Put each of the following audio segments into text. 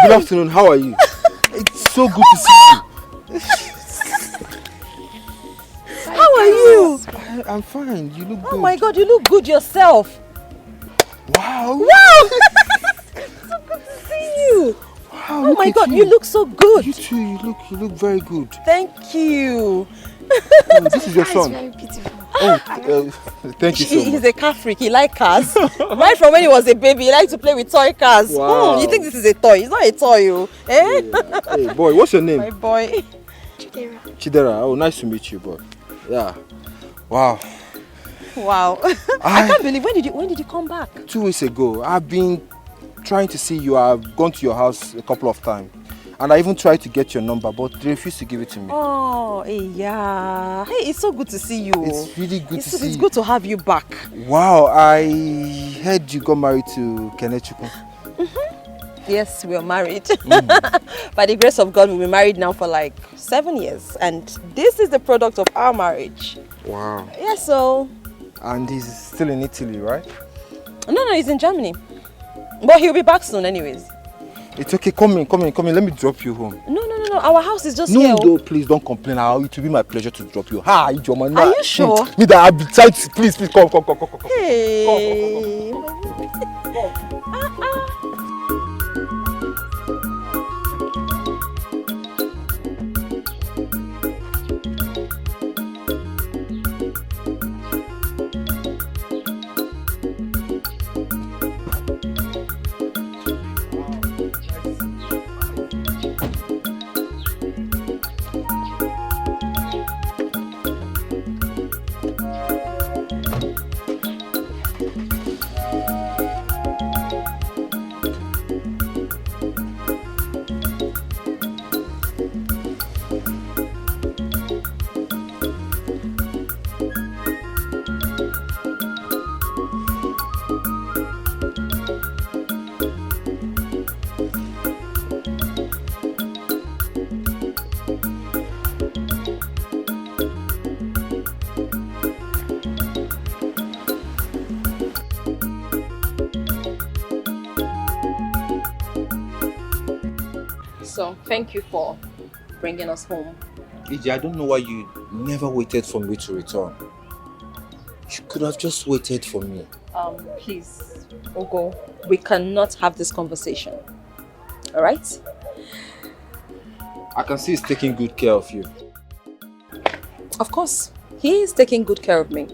Good afternoon, how are you? It's so good to see you. How are you? I'm fine, you look good. Oh my God, you look good yourself. Wow! Wow! So good to see you. Wow, oh my God, you look so good. You too, you look very good. Thank you. Oh, this is your son. Very beautiful. Oh, thank you so much. He's a car freak, he likes cars. Right from when he was a baby, he liked to play with toy cars. Wow. You think this is a toy? It's not a toy, you. Eh? Yeah. Hey boy, what's your name? My boy. Chidera. Chidera. Oh, nice to meet you, boy. Yeah. Wow. Wow. I can't believe, when did you come back? 2 weeks ago. I've been trying to see you. I've gone to your house a couple of times. And I even tried to get your number, but they refused to give it to me. Oh, yeah. Hey, it's so good to see you. It's really good to see you. It's good to have you back. Wow, I heard you got married to Kenechukwu. Yes, we are married. By the grace of God, we've been married now for like 7 years. And this is the product of our marriage. Wow. Yeah, so... And he's still in Italy, right? No, he's in Germany. But he'll be back soon anyways. It's okay, come in. Let me drop you home. No. Our house is just here. No, please don't complain. It will be my pleasure to drop you. Hi, Joma. Are you sure? Me that I'll be tight. Please, come. Hey. Come. So, thank you for bringing us home. EJ, I don't know why you never waited for me to return. You could have just waited for me. Please, Ogo, we cannot have this conversation. Alright? I can see he's taking good care of you. Of course, he is taking good care of me.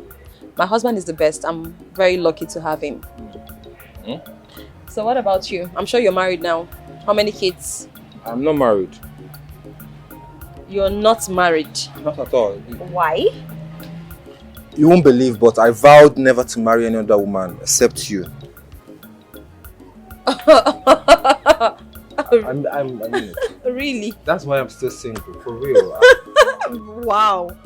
My husband is the best. I'm very lucky to have him. So what about you? I'm sure you're married now. How many kids? I'm not married. You're not married? Not at all. Why? You won't believe, but I vowed never to marry any other woman except you. I mean, really? that's why I'm still single, for real. Wow.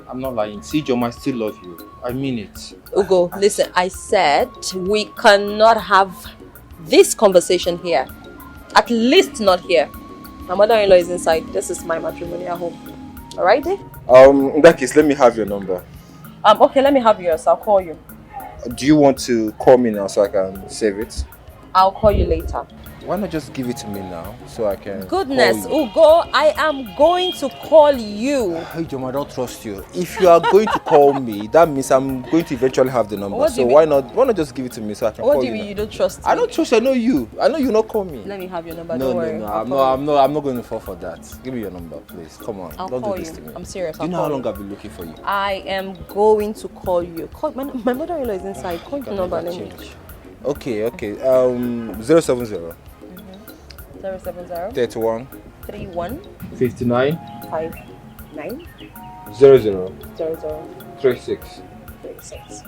I'm not lying. See, Jom, I still love you. I mean it. Ugo, listen, I said we cannot have this conversation here. At least not here. My mother-in-law is inside. This is my matrimonial home. Alright, eh? In that case, let me have your number. Okay, let me have yours. I'll call you. Do you want to call me now so I can save it? I'll call you later. Why not just give it to me now so I can Goodness, call you? Ugo, I am going to call you. Hey, Jom, I don't trust you. If you are going to call me, that means I'm going to eventually have the number. So why not just give it to me so I can call you? What do you mean you don't trust me? I don't trust you. I know you. I know you not call me. Let me have your number. No, Don't worry. I'm not going to fall for that. Give me your number, please. Come on. I'll don't call do this you. to me. I'm serious. Do you know how long I've been looking for you? I am going to call you. Call my mother-in-law is inside. Call the number. Let me. Okay. 070 070 31 31 59 59 00 00 36. 36.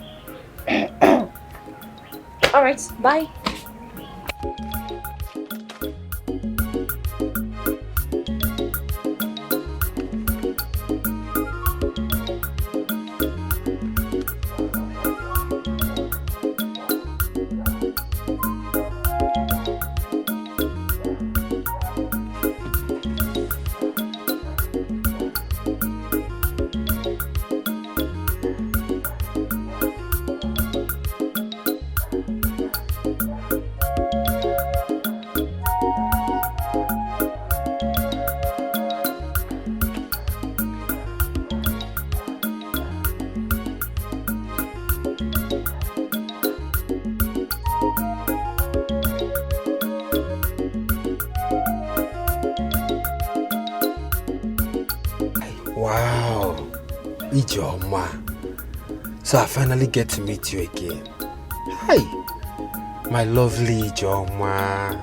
All right. Bye. Ijoma. So I finally get to meet you again. Hi, my lovely Ijoma.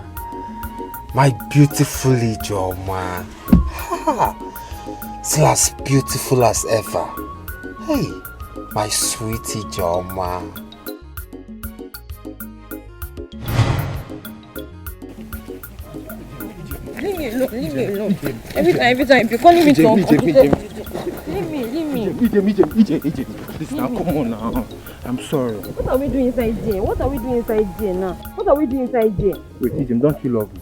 My beautiful Ijoma. Still as beautiful as ever. Hey, my sweetie Ijoma. Leave me alone. Every time, you're calling me to leave me. EJ, please now, come on now. I'm sorry. What are we doing inside jail? What are we doing inside jail now? What are we doing inside jail? Wait, EJ, don't you love me?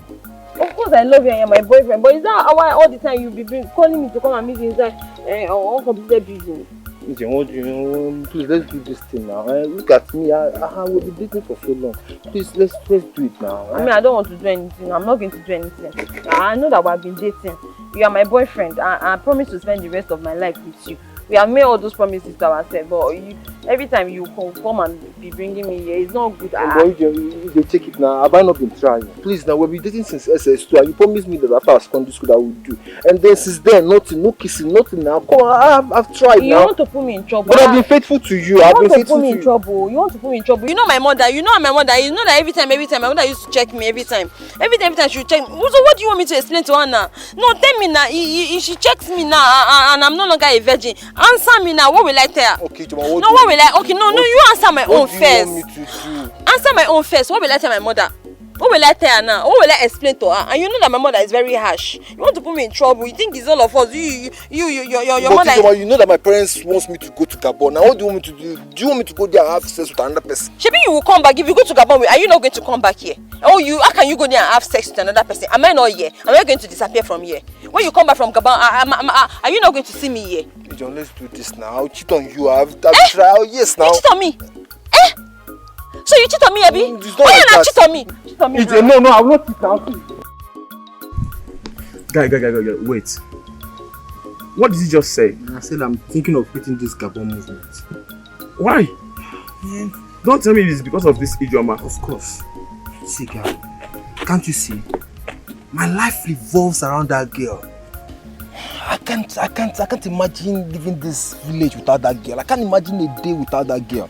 Of course I love you and you're my boyfriend, but is that why all the time you'll be calling me to come and meet you inside uncompleted business? EJ, what do you know? Please, let's do this thing now. Look at me, I will be dating for so long. Please, let's do it now. I mean, I don't want to do anything. I'm not going to do anything. I know that we've been dating. You are my boyfriend. I promise to spend the rest of my life with you. We have made all those promises to ourselves, but every time you come and be bringing me here, it's not good. Boy, you take it now. Have I not been trying? Please, now we've been dating since SS2, and you promised me that after I secondary school I would do. And then since then, nothing, no kissing, nothing now. Come on, I've tried you now. You want to put me in trouble. But I've been faithful to you. I've been faithful to you. You want to put me in trouble. You know my mother. You know my mother. You know that every time my mother used to check me every time she would check me. So what do you want me to explain to her now? No, tell me now. She checks me now, and I'm no longer a virgin. Answer me now. What will I tell her? Okay, Joma, what will I? Okay, no, you answer my own first. What do you want me to do? Answer my own first. What will I tell my mother? What will I tell her now? What will I explain to her? And you know that my mother is very harsh. You want to put me in trouble. You think it's all of us. Your mother. Joma, you know that my parents wants me to go to Gabon. Now what do you want me to do? Do you want me to go there and have sex with another person? Maybe you will come back. If you go to Gabon, are you not going to come back here? How can you go there and have sex with another person? Am I not here? Am I going to disappear from here? When you come back from Gabon, are you not going to see me here? John, let's do this now. I'll cheat on you. I've tried. Yes, now. You cheat on me? So you cheat on me, Abi? Why you not cheat on me? Cheat on me. EJ, no, I will not cheat now. Guy, wait. What did you just say? I said I'm thinking of quitting this Gabon movement. Why? Don't tell me it's because of this Ijoma. Of course. See, girl, can't you see? My life revolves around that girl. I can't imagine living this village without that girl. I can't imagine a day without that girl.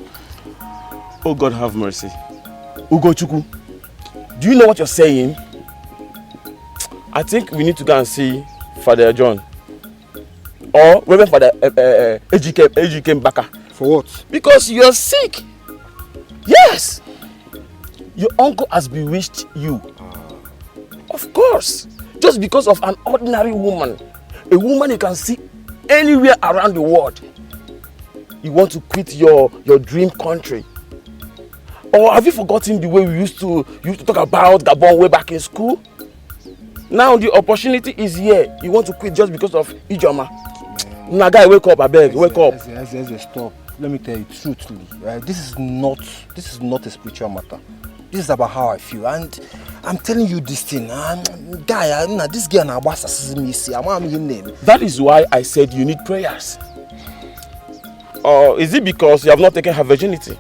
Oh, God have mercy. Ugochukwu, do you know what you're saying? I think we need to go and see Father John. Or Reverend Father Ejike Mbaka. For what? Because you're sick. Yes. Your uncle has bewitched you. Of course. Just because of an ordinary woman. A woman you can see anywhere around the world. You want to quit your dream country. Or have you forgotten the way we used to talk about Gabon way back in school? Now the opportunity is here. You want to quit just because of Ijoma. Nah, guy, wake up, I beg, wake up. Stop. Let me tell you truthfully, right? This is not a spiritual matter. This is about how I feel, and I'm telling you this thing. Guy, this girl now was me. I'm your name. That is why I said you need prayers. Or is it because you have not taken her virginity?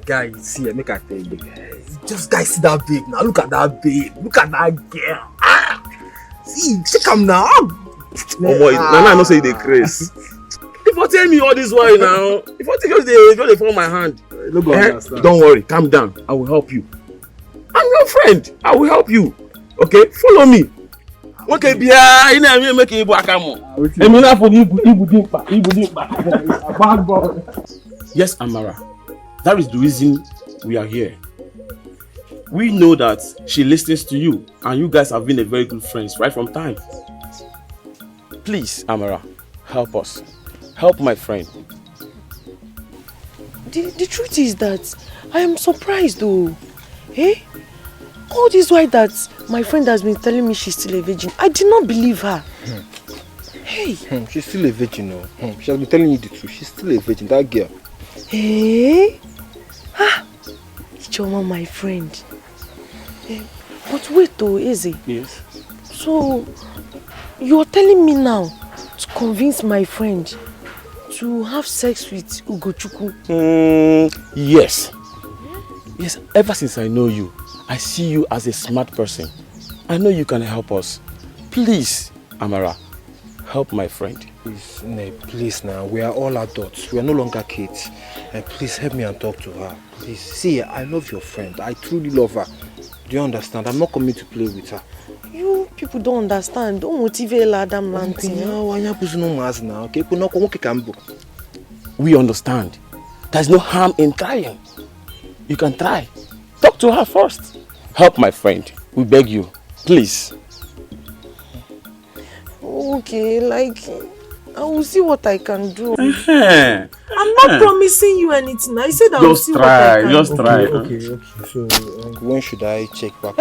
Guy, see, make I tell you. Just guys, see that babe now. Look at that babe. Look at that girl. See, check him now. Oh boy, Nana, I know say they crazy. If you tell me all this while now, if you just they fall my hand. Don't worry, calm down. I will help you. I'm your friend. I will help you. Okay, follow me. Okay, Bia, you know make you akamo. Yes, Amara. That is the reason we are here. We know that she listens to you, and you guys have been a very good friends right from time. Please, Amara, help us. Help my friend. The truth is that I am surprised though. All this while that my friend has been telling me she's still a virgin, I did not believe her. Hey. She's still a virgin, no. She has been telling you the truth. She's still a virgin, that girl. Choma, my friend. But wait though, Eze. Yes. So, you're telling me now to convince my friend to have sex with Ugochukwu? Yes. Yes, ever since I know you, I see you as a smart person. I know you can help us. Please, Amara, Help my friend. Please, Nate, please now. We are all adults. We are no longer kids. And please help me and talk to her. Please. See, I love your friend. I truly love her. Do you understand? I'm not coming to play with her. You people don't understand. Don't motivate Adam Lantin. We understand. There's no harm in trying. You can try. Talk to her first. Help my friend. We beg you. Please. Okay, like, I will see what I can do. I'm not promising you anything. I said I will see what I can do. Just try. Okay. So, when should I check back?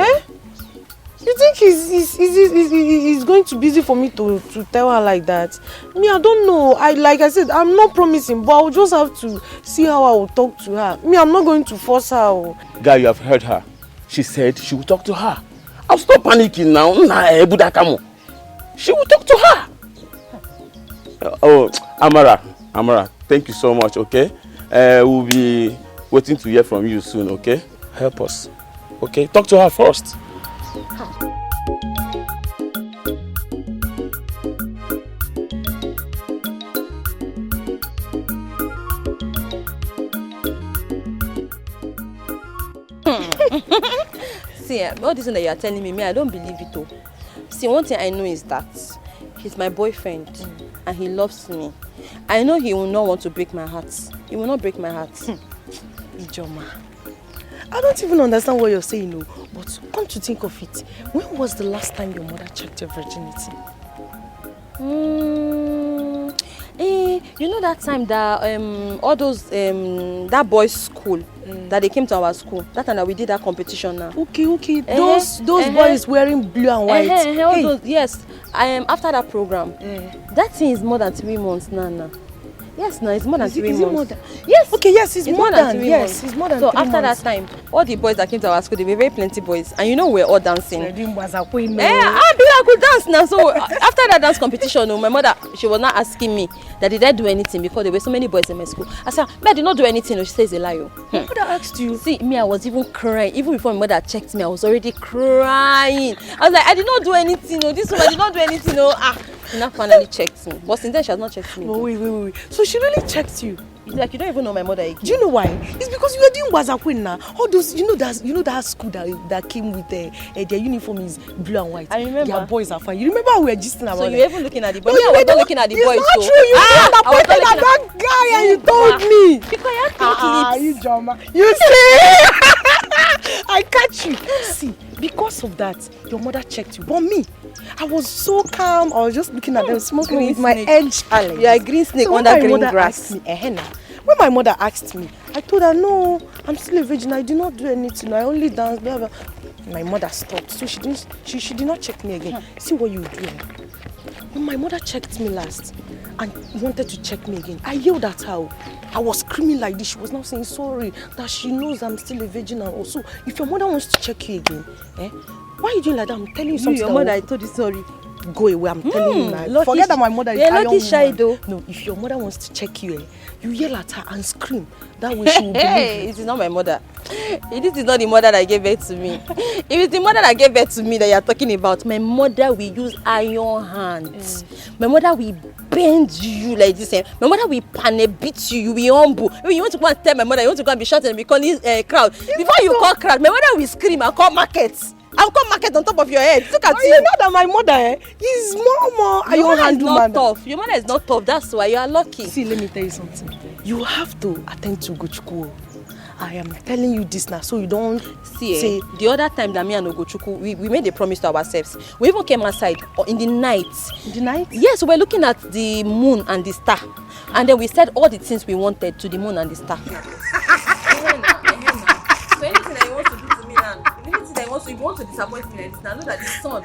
You think he's going to be easy for me to tell her like that? Me, I don't know. Like I said, I'm not promising, but I'll just have to see how I will talk to her. Me, I'm not going to force her. Guy, you have heard her. She said she will talk to her. I'll stop panicking now. She will talk to her. Amara, thank you so much, okay? We'll be waiting to hear from you soon, okay? Help us, okay? Talk to her first. See, all this thing that you are telling me, I don't believe it though. See, one thing I know is that he's my boyfriend and he loves me. I know he will not want to break my heart. He will not break my heart. Ijoma, I don't even understand what you're saying, no. But come to think of it, when was the last time your mother checked your virginity? You know that time that all those that boys' school that they came to our school. That time that we did that competition now. Okay. Those boys wearing blue and white. Those, yes. After that program, that thing is more than 3 months now. Yes, no, it's more than 3 months. Yes. Okay, yes, it's more than 3 months. It's more than so 3 after months. that time, all the boys that came to our school, they were very plenty boys, and you know we're all dancing. I could dance Now. So after that dance competition, my mother, she was not asking me that did I do anything because there were so many boys in my school. I said, I did not do anything. She says a lie. My mother asked you. See, me, I was even crying. Even before my mother checked me, I was already crying. I was like, I did not do anything. This woman did not do anything. She now finally checked me. But since then, she has not checked me. Oh, wait. So she really checked you? It's like you don't even know my mother again. Do you know why? It's because you were doing Wazakwin now. All those, you know that school that came with their uniform is blue and white. I remember. Their boys are fine. You remember we were gisting about So it? you were even looking at the boys. No, I was not looking at the boys. It's not true. You pointed at that guy and you told me. Because you have you drama. You see? I catch you. See, because of that, your mother checked you. But me, I was so calm. I was just looking at them smoking with my edge. You are a green snake under green grass. When my mother asked me, I told her, no, I'm still a virgin. I did not do anything. I only dance, blah, blah. My mother stopped. So she did not check me again. See what you do. When my mother checked me last and wanted to check me again, I yelled at her. I was screaming like this. She was now saying sorry, that she knows I'm still a virgin. And also, if your mother wants to check you again, why are you doing like that? I'm telling you something. Your mother, I told you sorry. Go away, I'm telling you now. Forget that my mother is lucky shy though. No, if your mother wants to check you, you yell at her and scream. That way she will believe you. It is not my mother. This is not the mother that gave birth to me. If it's the mother that gave birth to me that you are talking about, my mother will use iron hands. My mother will bend you like this. My mother will beat you. You will humble. If you want to go and tell my mother, you want to go and be shouting and be calling crowd. Before you call crowd, my mother will scream and call markets. I'll come market on top of your head. Look at you. You know that my mother is more Your mother is not tough. Your mother is not tough. That's why you are lucky. See, let me tell you something. You have to attend to Ugochukwu. I am telling you this now, so you don't say. The other time that me and Ugochukwu, we made a promise to ourselves. We even came outside in the night. In the night? Yes, we were looking at the moon and the star. And then we said all the things we wanted to the moon and the star. So anything that you want to do to me now, anything that you want to disappoint me like this, now know that the sun,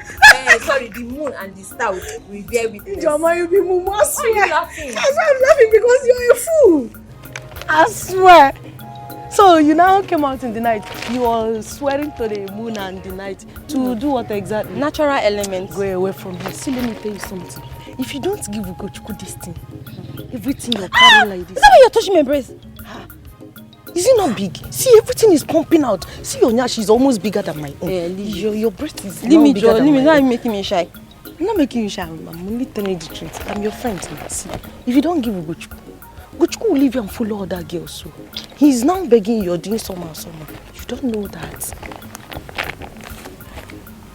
the moon and the star will bear with me. Jama, you be mumu, I swear. Why are you laughing? That's why I'm laughing, because you're a fool. I swear. So you now came out in the night. You were swearing to the moon and the night to do what exactly? Natural elements. Go away from here. See, let me tell you something. If you don't give Ugochukwu this thing, everything you're carrying like this. Is that why you're touching my breast? Is it not big? See, everything is pumping out. See, your nyash is almost bigger than my own. Yeah, your breast is bigger than mine. Now you're making me shy. I'm not making you shy. I'm only telling you the truth. I'm your friend. See, if you don't give Ugochukwu, Ugochukwu will leave you and follow other girls. So he's now begging you're doing somehow. You don't know that.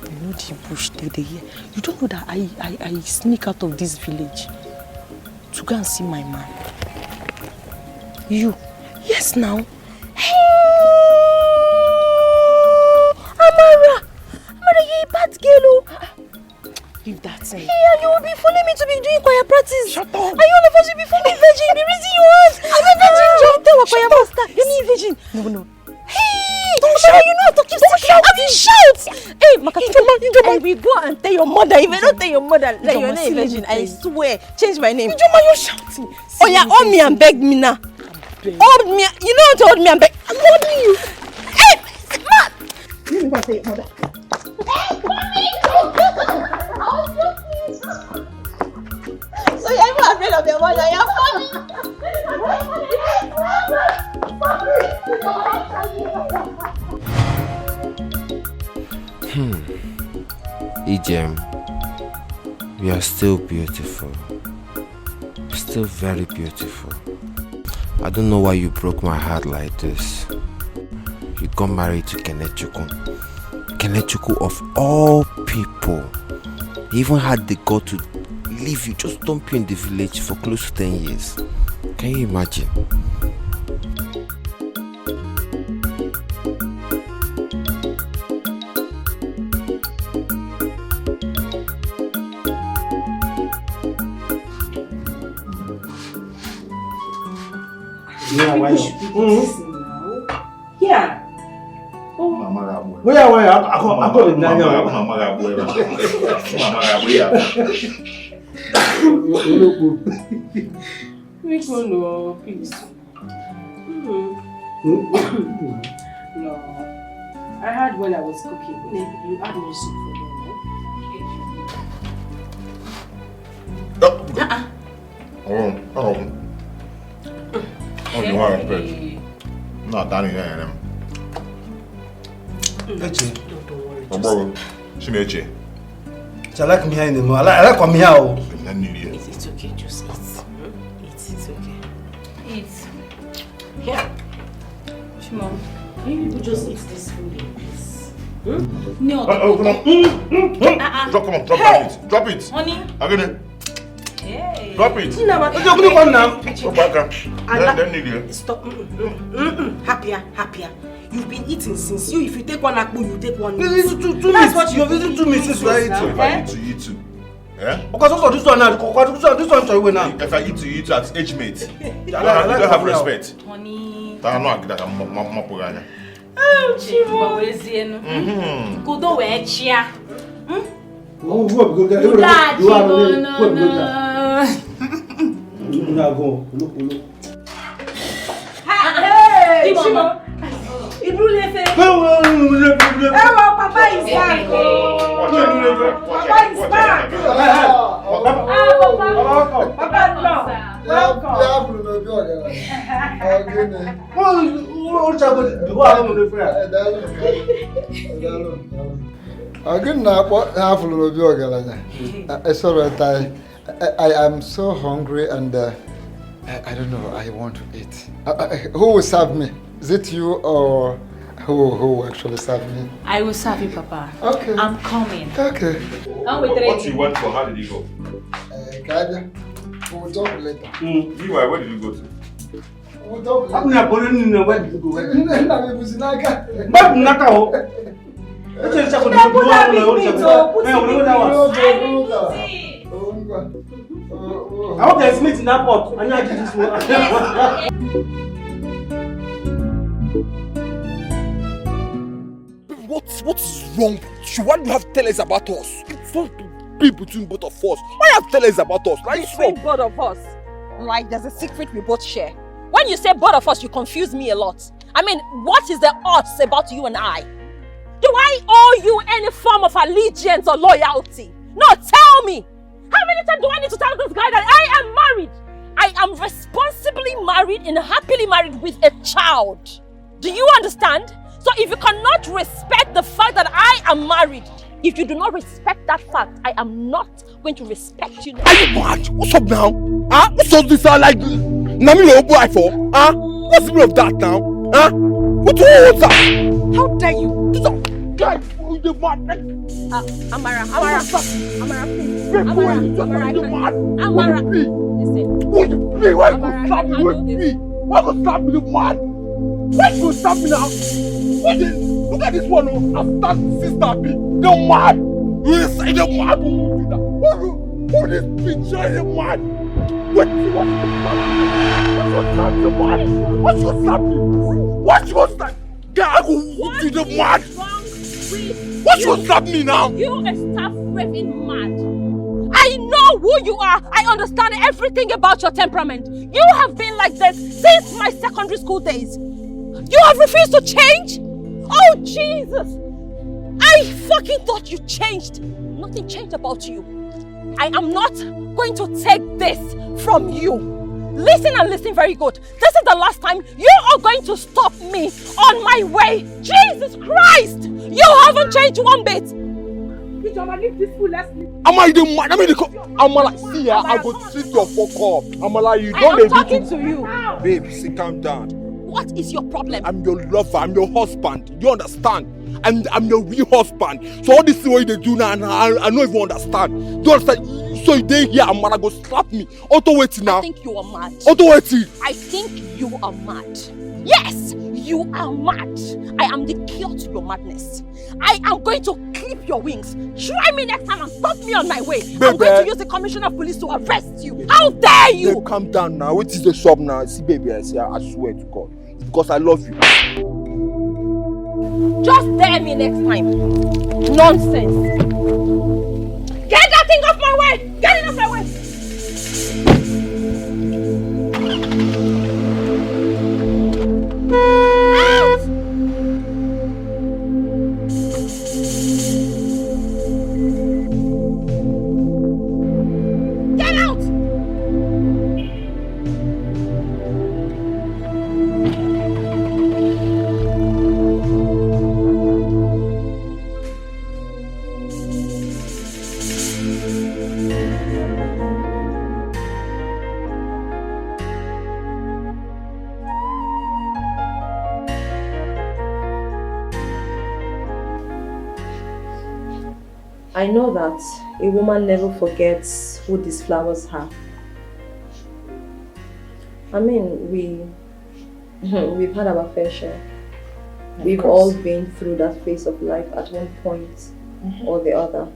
You know the bush they here. You don't know that I sneak out of this village to go and see my man. You. Yes, now. Hey, Amara, you bad girl. Leave that thing. Yeah, you will be fooling me to be doing choir practice. Shut up. Are you all of us will be fooling virgin? The reason you want. I'm a virgin. Just tell choir master. You need virgin. No. Hey, don't shout. You know how to keep secret. I will shout. Hey, Makachukwu, I will go and tell your mother. If I don't tell your mother that you're not a virgin, I swear, change my name. Ijoma, you're shouting. Oh yeah, hold me and beg me now. Hold me. You know how to hold me and beg. I'm holding you. Hey, man. You need to tell your mother. So you're even afraid of your mother, you're funny. Ijem, we are still beautiful. Still very beautiful. I don't know why you broke my heart like this. You got married to Kenechukwu. Kenechukwu of all people. He even had the gut to leave you, just dump you in the village for close to 10 years. Can you imagine? Yeah, why? Yeah. Where? I got it now. Which one, no, please? No. I heard when I was cooking. You had no soup for me, no? Oh, you want to not done it. Eche. Don't worry. Oh, bro. She made it. I like me here anymore. I like come here. It's okay, just eat. It's okay. Eat. Here. Shimon, you just eat this food, please. No. Come on. Drop it. Drop it. Honey. Again. Hey. Drop it. Now. Go back. Then need you. Stop. Happier. You've been eating since you. If you take one akpu, you take one. That's what you've eaten 2 minutes. So if I eat to you too. Yeah? Because also this one now. This one to now. If I eat to you too at age mate, you don't have respect. Honey. I'm not that I'm not. Oh, Chivo. Kudo we chia. No. Hey, Chivo. Papa is back. Papa is back. Papa, no. I am so hungry and I don't know, I want to eat. Who will serve me? Is it you or who will actually serve me? I will serve you, Papa. Okay. I'm coming. Okay. What you went for? How did you go? Kaja, we'll talk later. Meanwhile, where did you go to? We'll talk later. Where did you go? I hope there's meat in that pot. I know I did this one. What's wrong with you? Why do you have to tell us about us? It's not be between both of us. Why do you have to tell us about us? Like between both of us? Like there's a secret we both share. When you say both of us, you confuse me a lot. I mean, what is the odds about you and I? Do I owe you any form of allegiance or loyalty? No, tell me! How many times do I need to tell this guy that I am married? I am responsibly married and happily married with a child. Do you understand? So if you cannot respect the fact that I am married, If you do not respect that fact, I am not going to respect you. Are you mad? What's up now? Huh? What's all this like? Nami your boy for? Huh? What's the meaning of that now? Huh? What's that? How dare you? Guy, you mad? Amara, please. Amara, listen. Why you stop me with me? Why you stop me with mad? Why you stop me now? Look at this one, I've started sister me. They're mad. They're mad. Who do that? Who this bitch? They're mad. What's your stop me? Guy, they're mad. What's your stop me now? You are stop raving mad. I know who you are. I understand everything about your temperament. You have been like this since my secondary school days. You have refused to change? Oh, Jesus! I fucking thought you changed. Nothing changed about you. I am not going to take this from you. Listen and listen very good. This is the last time you are going to stop me on my way. Jesus Christ! You haven't changed one bit. Amala, you mad? Amala, see ya, I go treat your fuck up. Amala, you don't I am talking to you. Babe, sit calm down. What is your problem? I'm your lover, I'm your husband. You understand? And I'm your real husband. So all this way they do now, I don't even understand. You understand? So you didn't hear Amala go slap me. Auto waiting now. I think you are mad. Auto waiting. I think you are mad. Yes, you are mad. I am the cure to your madness. I am going to clip your wings. Try me next time and stop me on my way. Baby. I'm going to use the commissioner of police to arrest you. How dare you? Babe, calm down now. What is the shop now? See, baby, I swear to God. Because I love you. Just dare me next time. Nonsense. Get that thing off my way. Get it off my way. Out! Get out! I know that a woman never forgets who these flowers have. I mean, we've had our fair share. We've all been through that phase of life at one point or the other.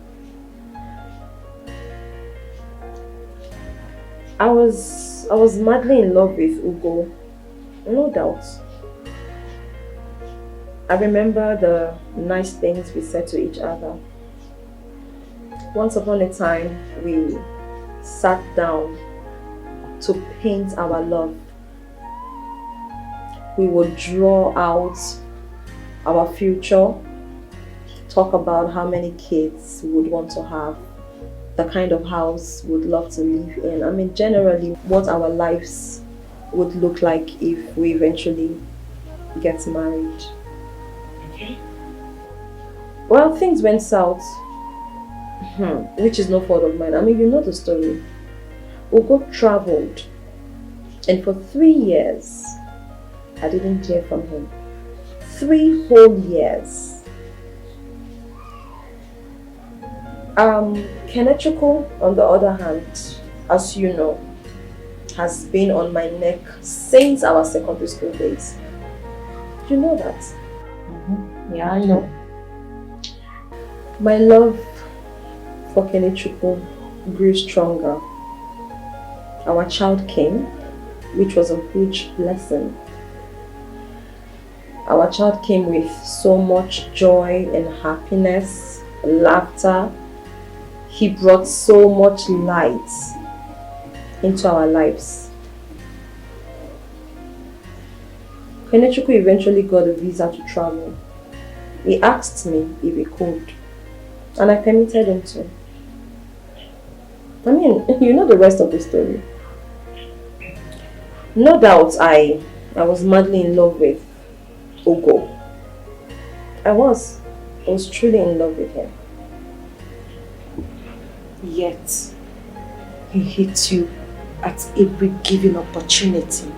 I was madly in love with Ugo, no doubt. I remember the nice things we said to each other. Once upon a time, we sat down to paint our love. We would draw out our future, talk about how many kids we would want to have, the kind of house we would love to live in. I mean, generally, what our lives would look like if we eventually get married. Okay. Well, things went south. Which is no fault of mine. I mean, you know the story. Ugo traveled, and for 3 years, I didn't hear from him. 3 whole years. Kenechukwu, on the other hand, as you know, has been on my neck since our secondary school days. You know that? Yeah, I know. My love for Kenechukwu grew stronger. Our child came, which was a huge blessing. Our child came with so much joy and happiness, laughter. He brought so much light into our lives. Kenechukwu eventually got a visa to travel. He asked me if he could, and I permitted him to. I mean, you know the rest of the story. No doubt I was madly in love with Ugo. I was truly in love with him. Yet, he hits you at every given opportunity.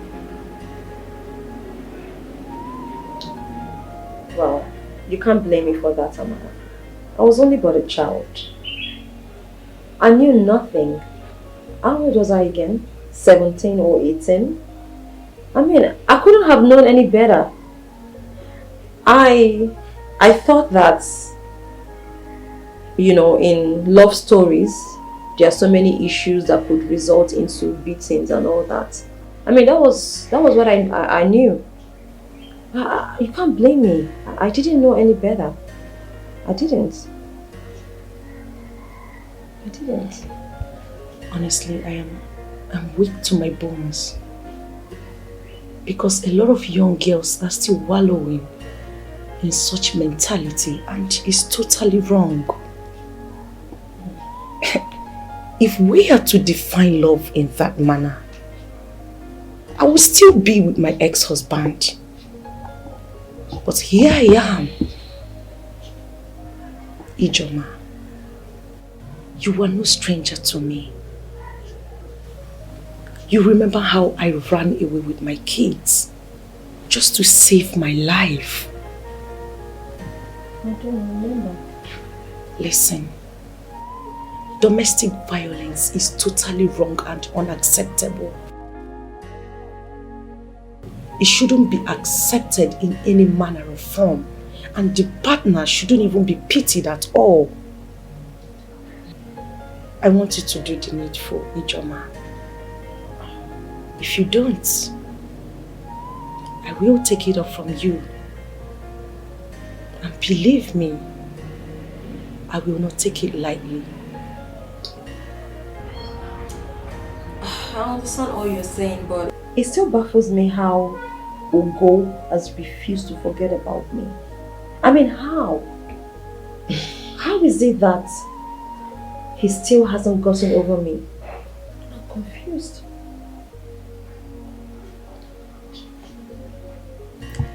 Well, you can't blame me for that, Amara. I was only but a child. I knew nothing. How old was I again? 17 or 18? I mean, I couldn't have known any better. I thought that, you know, in love stories, there are so many issues that could result into beatings and all that. I mean, that was what I knew. You can't blame me. I didn't know any better. I didn't. Honestly, I'm weak to my bones. Because a lot of young girls are still wallowing in such mentality, and it's totally wrong. If we are to define love in that manner, I will still be with my ex-husband. But here I am. Ijoma, you were no stranger to me. You remember how I ran away with my kids just to save my life? I don't remember. Listen, domestic violence is totally wrong and unacceptable. It shouldn't be accepted in any manner or form, and the partner shouldn't even be pitied at all. I want you to do the needful, Ijoma. If you don't, I will take it off from you. And believe me, I will not take it lightly. I understand all you're saying, but it still baffles me how Ugo has refused to forget about me. I mean, how? How is it that he still hasn't gotten over me? I'm confused.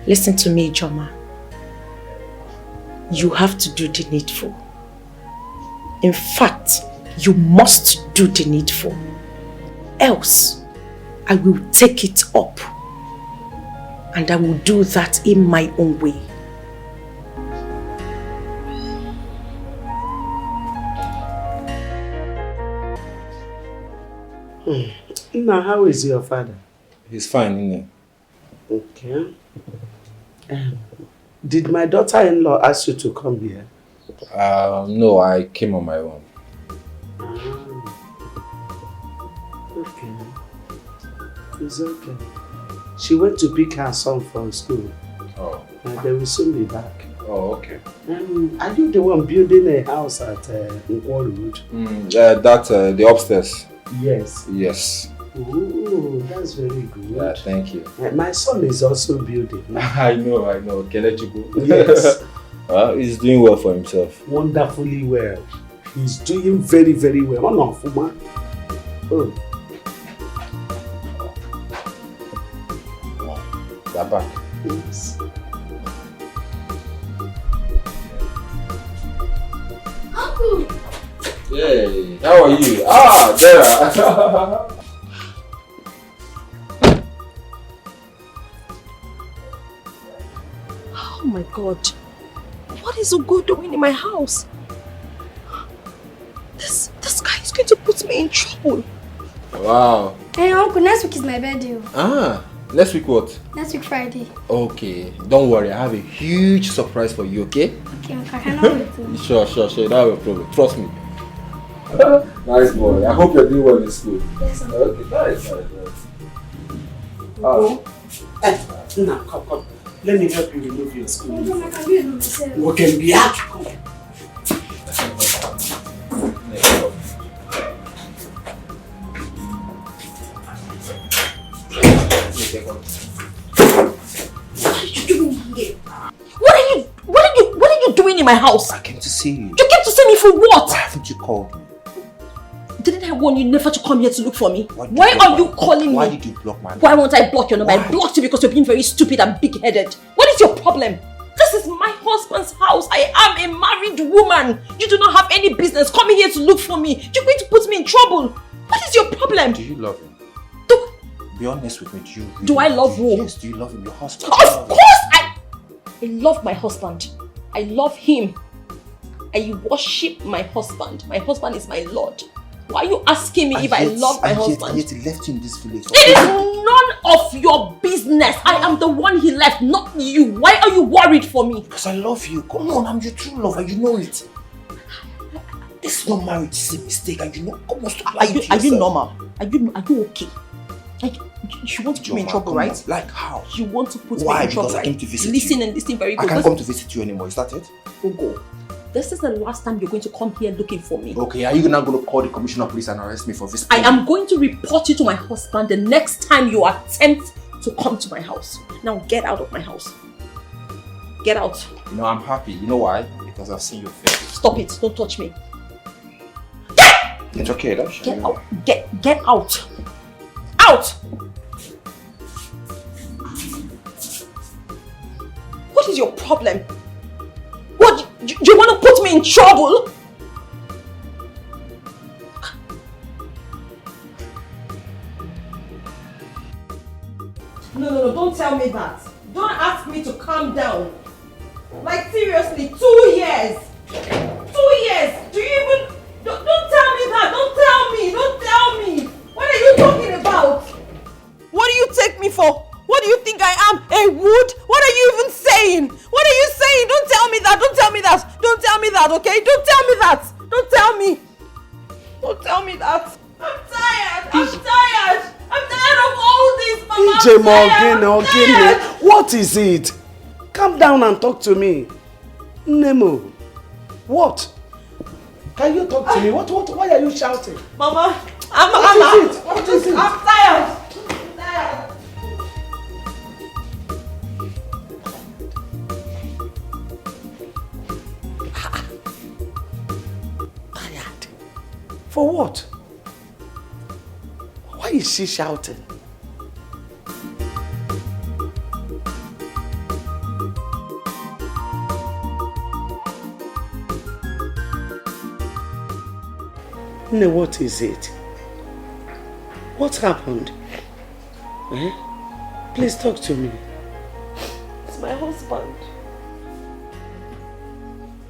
Listen to me, Joma. You have to do the needful. In fact, you must do the needful. Else, I will take it up. And I will do that in my own way. Now, how is your father? He's fine, isn't he? Okay. Did my daughter-in-law ask you to come here? No, I came on my own. Okay. It's okay. She went to pick her son from school. Oh. They will soon be back. Oh, okay. Are you the one building a house at Nollywood? The upstairs. Yes. Yes. Ooh, that's very good. Yeah, thank you. My son is also building. I know. Can I let you go? Yes. He's doing well for himself. Wonderfully well. He's doing very, very well. Oh. They're back. Yes. Uncle! Hey, how are you? There. Oh my God. What is Ugo doing in my house? This guy is going to put me in trouble. Wow. Hey Uncle, next week is my birthday. Next week what? Next week Friday. Okay, don't worry. I have a huge surprise for you, okay? Okay, Uncle, I cannot wait to. Sure. Don't have a problem. Trust me. Nice boy. I hope you're doing well in school. Yes, Uncle. Okay, nice. Now, come. Let me help you remove your school uniform. I can do it myself. Okay, be happy. What are you doing here? What are you doing in my house? I came to see you. You came to see me for what? Why haven't you called me? Didn't I warn you never to come here to look for me? Why are you calling me? Why did you block my number? Why won't I block your number? I blocked you because you're being very stupid and big-headed. What is your problem? This is my husband's house. I am a married woman. You do not have any business coming here to look for me. You're going to put me in trouble. What is your problem? Do you love him? Be honest with me. Do I love who? Yes, do you love him? Your husband? Of course I love my husband. I love him. I worship my husband. My husband is my Lord. Why are you asking me if I love my husband? And yet he left you in this village. It is none of your business. I am the one he left, not you. Why are you worried for me? Because I love you. Come on, I'm your true lover. You know it. This is not marriage. It's a mistake, and you know. Come on, stop lying to yourself. Are you normal? Are you okay? Like, you want to put me in trouble, right? Like how? You want to put me Why? in trouble, Because I came to visit Listen you. and listen very good. I can't come to visit you anymore. Is that it? Go. This is the last time you're going to come here looking for me. Okay, are you now going to call the commissioner of police and arrest me for visiting? I am going to report you to my husband the next time you attempt to come to my house. Now get out of my house. Get out. You know, I'm happy. You know why? Because I've seen your face. Stop it. Don't touch me. It's okay. That's Get out. Get out. Out. What is your problem? What? You want to put me in trouble? No, don't tell me that. Don't ask me to calm down. Like seriously, 2 years. 2 years. Do you even... Don't tell me that. Don't tell me. What are you talking about? What do you take me for? What do you think I am? A wood? What are you even saying? What are you saying? Don't tell me that. Don't tell me that, okay? Don't tell me that. Don't tell me. Don't tell me that. I'm tired. I'm tired of all this, Mama. Ije, what is it? Calm down and talk to me. Nemo, what? Can you talk to me? What? Why are you shouting? Mama, What is it? I'm tired. Tired? For what? Why is she shouting? No, what is it? What happened? Please talk to me. It's my husband.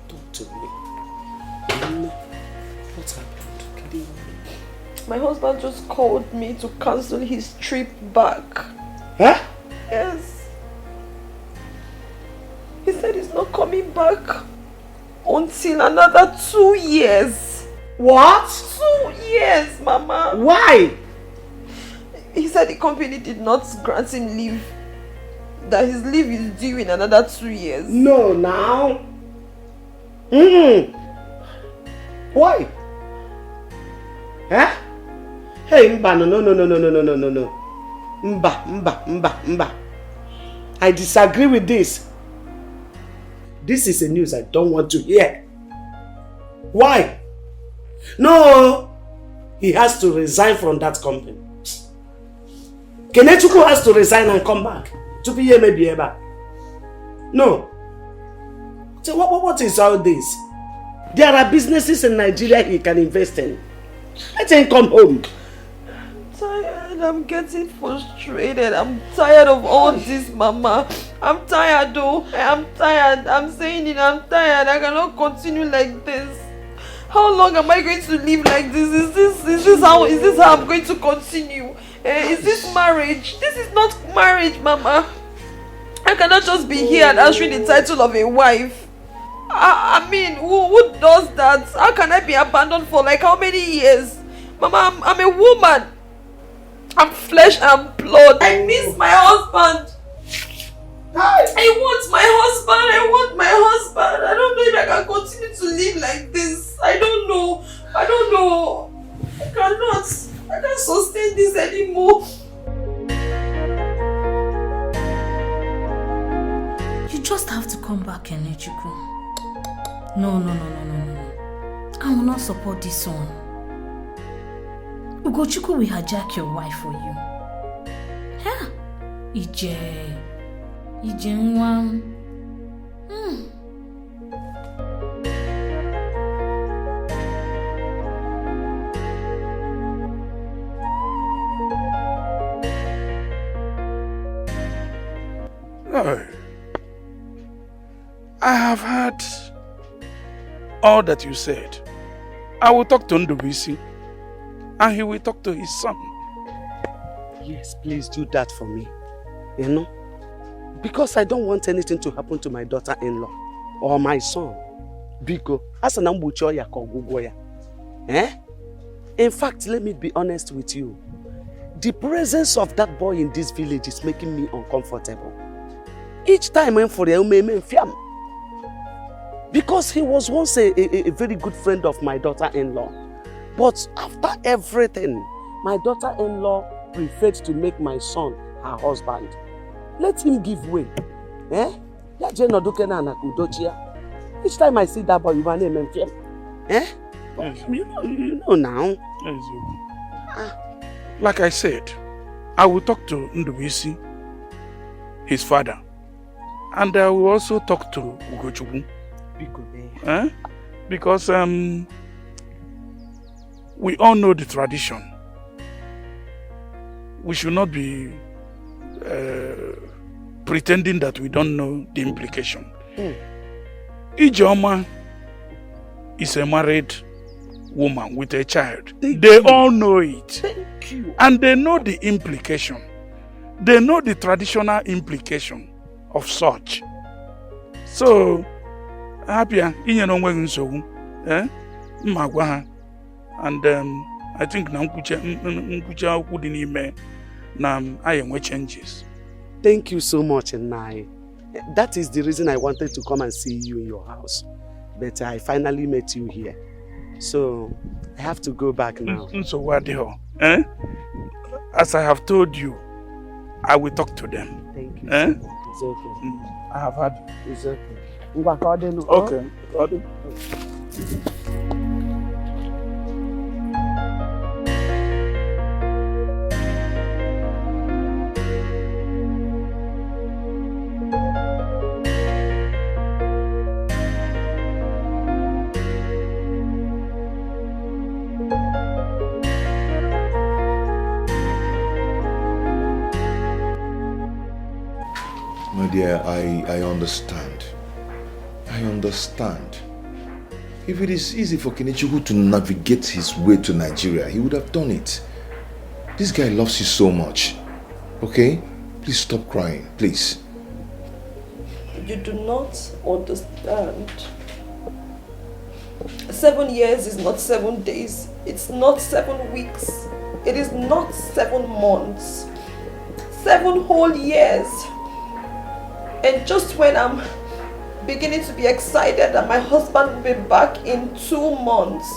Talk to me. What happened? My husband just called me to cancel his trip back. Huh? Yes. He said he's not coming back until another 2 years. What? 2 years, Mama. Why? He said the company did not grant him leave. That his leave is due in another 2 years. No, now. Why? Huh? Hey, Mba, no. Mba. I disagree with this. This is a news I don't want to hear. Why? No, he has to resign from that company. Kenechukwu has to resign and come back. To be maybe ever. No. So what is all this? There are businesses in Nigeria he can invest in. Let him come home. I'm tired. I'm getting frustrated. I'm tired of all this, Mama. I'm tired though. I'm tired. I'm saying it. I'm tired. I cannot continue like this. How long am I going to live like this? Is this how I'm going to continue? Is this marriage? This is not marriage, Mama. I cannot just be here and answering the title of a wife. I mean, who does that? How can I be abandoned for like how many years? Mama, I'm a woman. I'm flesh and blood. I miss my husband. I want my husband. I don't know if I can continue to live like this. I don't know. I can't sustain this anymore. You just have to come back, Kenechukwu. No. I will not support this one. Ugochukwu will hijack your wife for you. Yeah. Ije nwa. No. I have heard all that you said. I will talk to Ndubisi and he will talk to his son. Yes, please do that for me. You know? Because I don't want anything to happen to my daughter-in-law or my son. Biko, eh? In fact, let me be honest with you. The presence of that boy in this village is making me uncomfortable. Each time I'm for the because he was once a very good friend of my daughter-in-law. But after everything, my daughter-in-law preferred to make my son her husband. Let him give way. Eh? Each time I see that boy, you name him. Eh? You know now. Like I said, I will talk to Ndubisi, his father, and I will also talk to Ugochukwu. Eh? Because we all know the tradition. We should not be pretending that we don't know the implication. Ijeoma is a married woman with a child. They all know it. Thank you. And they know the implication. They know the traditional implication of such. So, happy inye no nwe nsogbu. Mmagwa ha. And I think na nkucha okwu dị n'ime na ayenwe changes. Thank you so much, Nai. That is the reason I wanted to come and see you in your house. But I finally met you here. So, I have to go back now. So what the hell? As I have told you, I will talk to them. Thank you so much. It's okay. I have had you. It's okay. Okay. My dear, I understand. I understand. If it is easy for Kenichukwu to navigate his way to Nigeria, he would have done it. This guy loves you so much. Okay? Please stop crying, please. You do not understand. 7 years is not 7 days. It's not 7 weeks. It is not 7 months. 7 whole years. And just when I'm beginning to be excited that my husband will be back in 2 months,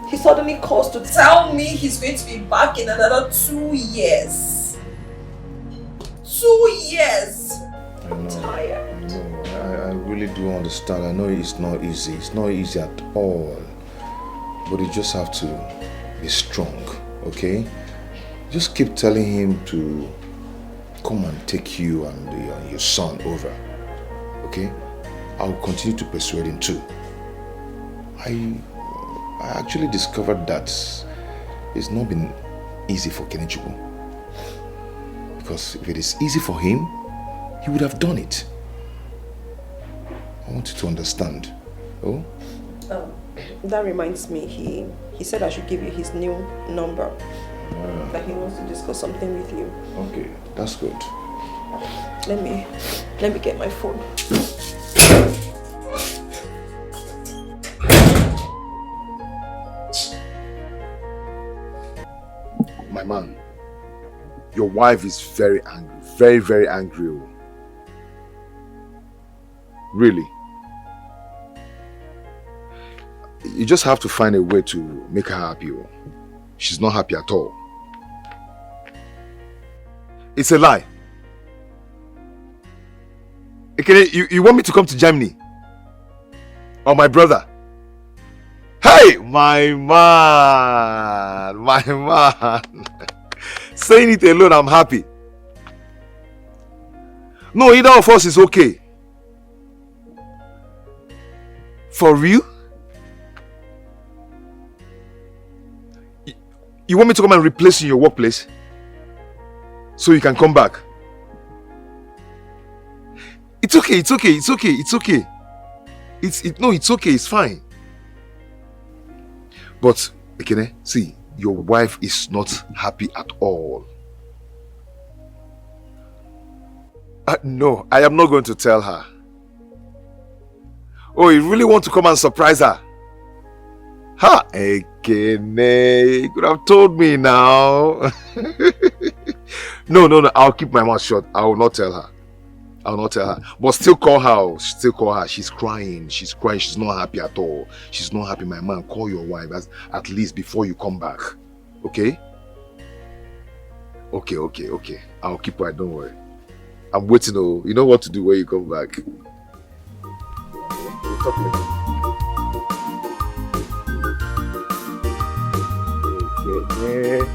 he suddenly calls to tell me he's going to be back in another 2 years. 2 years! I'm tired. I really do understand. I know it's not easy. It's not easy at all. But you just have to be strong, okay? Just keep telling him to come and take you and your son over, okay? I'll continue to persuade him too. I actually discovered that it's not been easy for Kenichukwu. Because if it is easy for him, he would have done it. I want you to understand. Oh? That reminds me, he said I should give you his new number. That he wants to discuss something with you. Okay, that's good. Let me get my phone. My man, your wife is very angry. Very, very angry. Really. You just have to find a way to make her happy. She's not happy at all. It's a lie. Okay, you want me to come to Germany? Or my brother? Hey, my man. My man. Saying it alone, I'm happy. No, either of us is okay. For real? You want me to come and replace you in your workplace? So you can come back? It's okay, it's okay, it's okay, it's okay. No, it's okay, it's fine. But, Ekene, see, your wife is not happy at all. No, I am not going to tell her. Oh, you really want to come and surprise her? Ha! Ekene, you could have told me now. No, I'll keep my mouth shut. I will not tell her. But still call her. She's crying. She's not happy at all. She's not happy. My man, call your wife at least before you come back. Okay? Okay. I'll keep quiet, don't worry. I'm waiting. Oh, you know what to do when you come back. We'll talk later. Okay.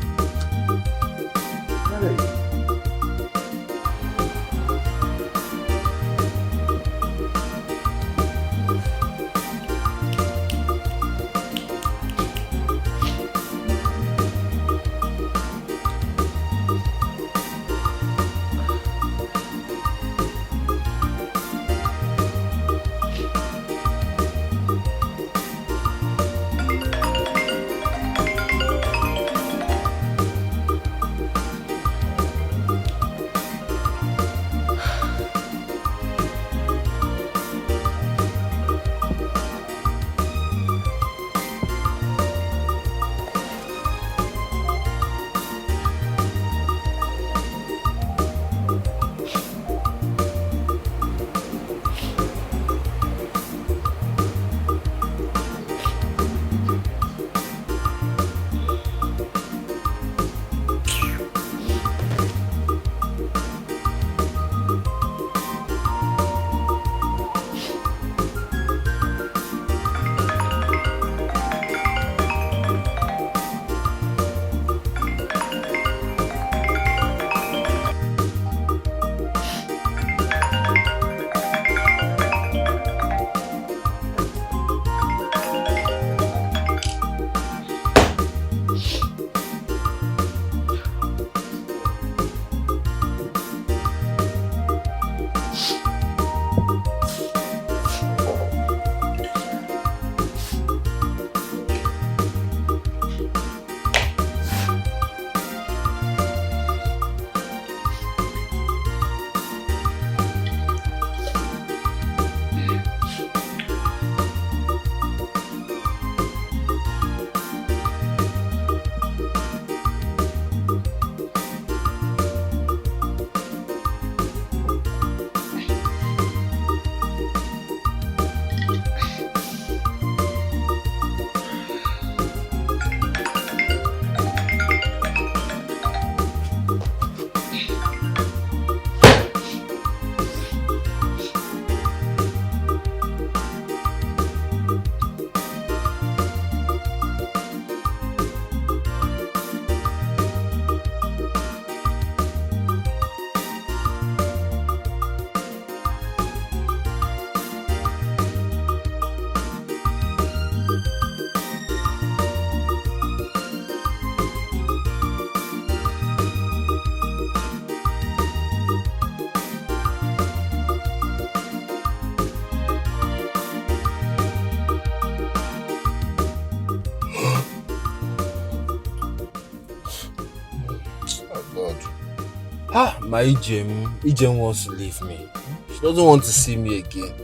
My Ijem wants to leave me. She doesn't want to see me again.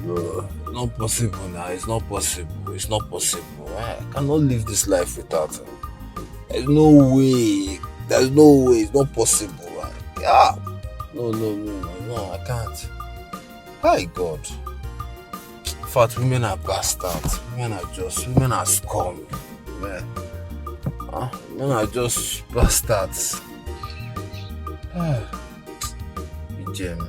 No, not possible now. It's not possible. I cannot live this life without her. There's no way. It's not possible. No, I can't. Hi, God. In fact, women are bastards. Women are scum. Men are just bastards. Ijem.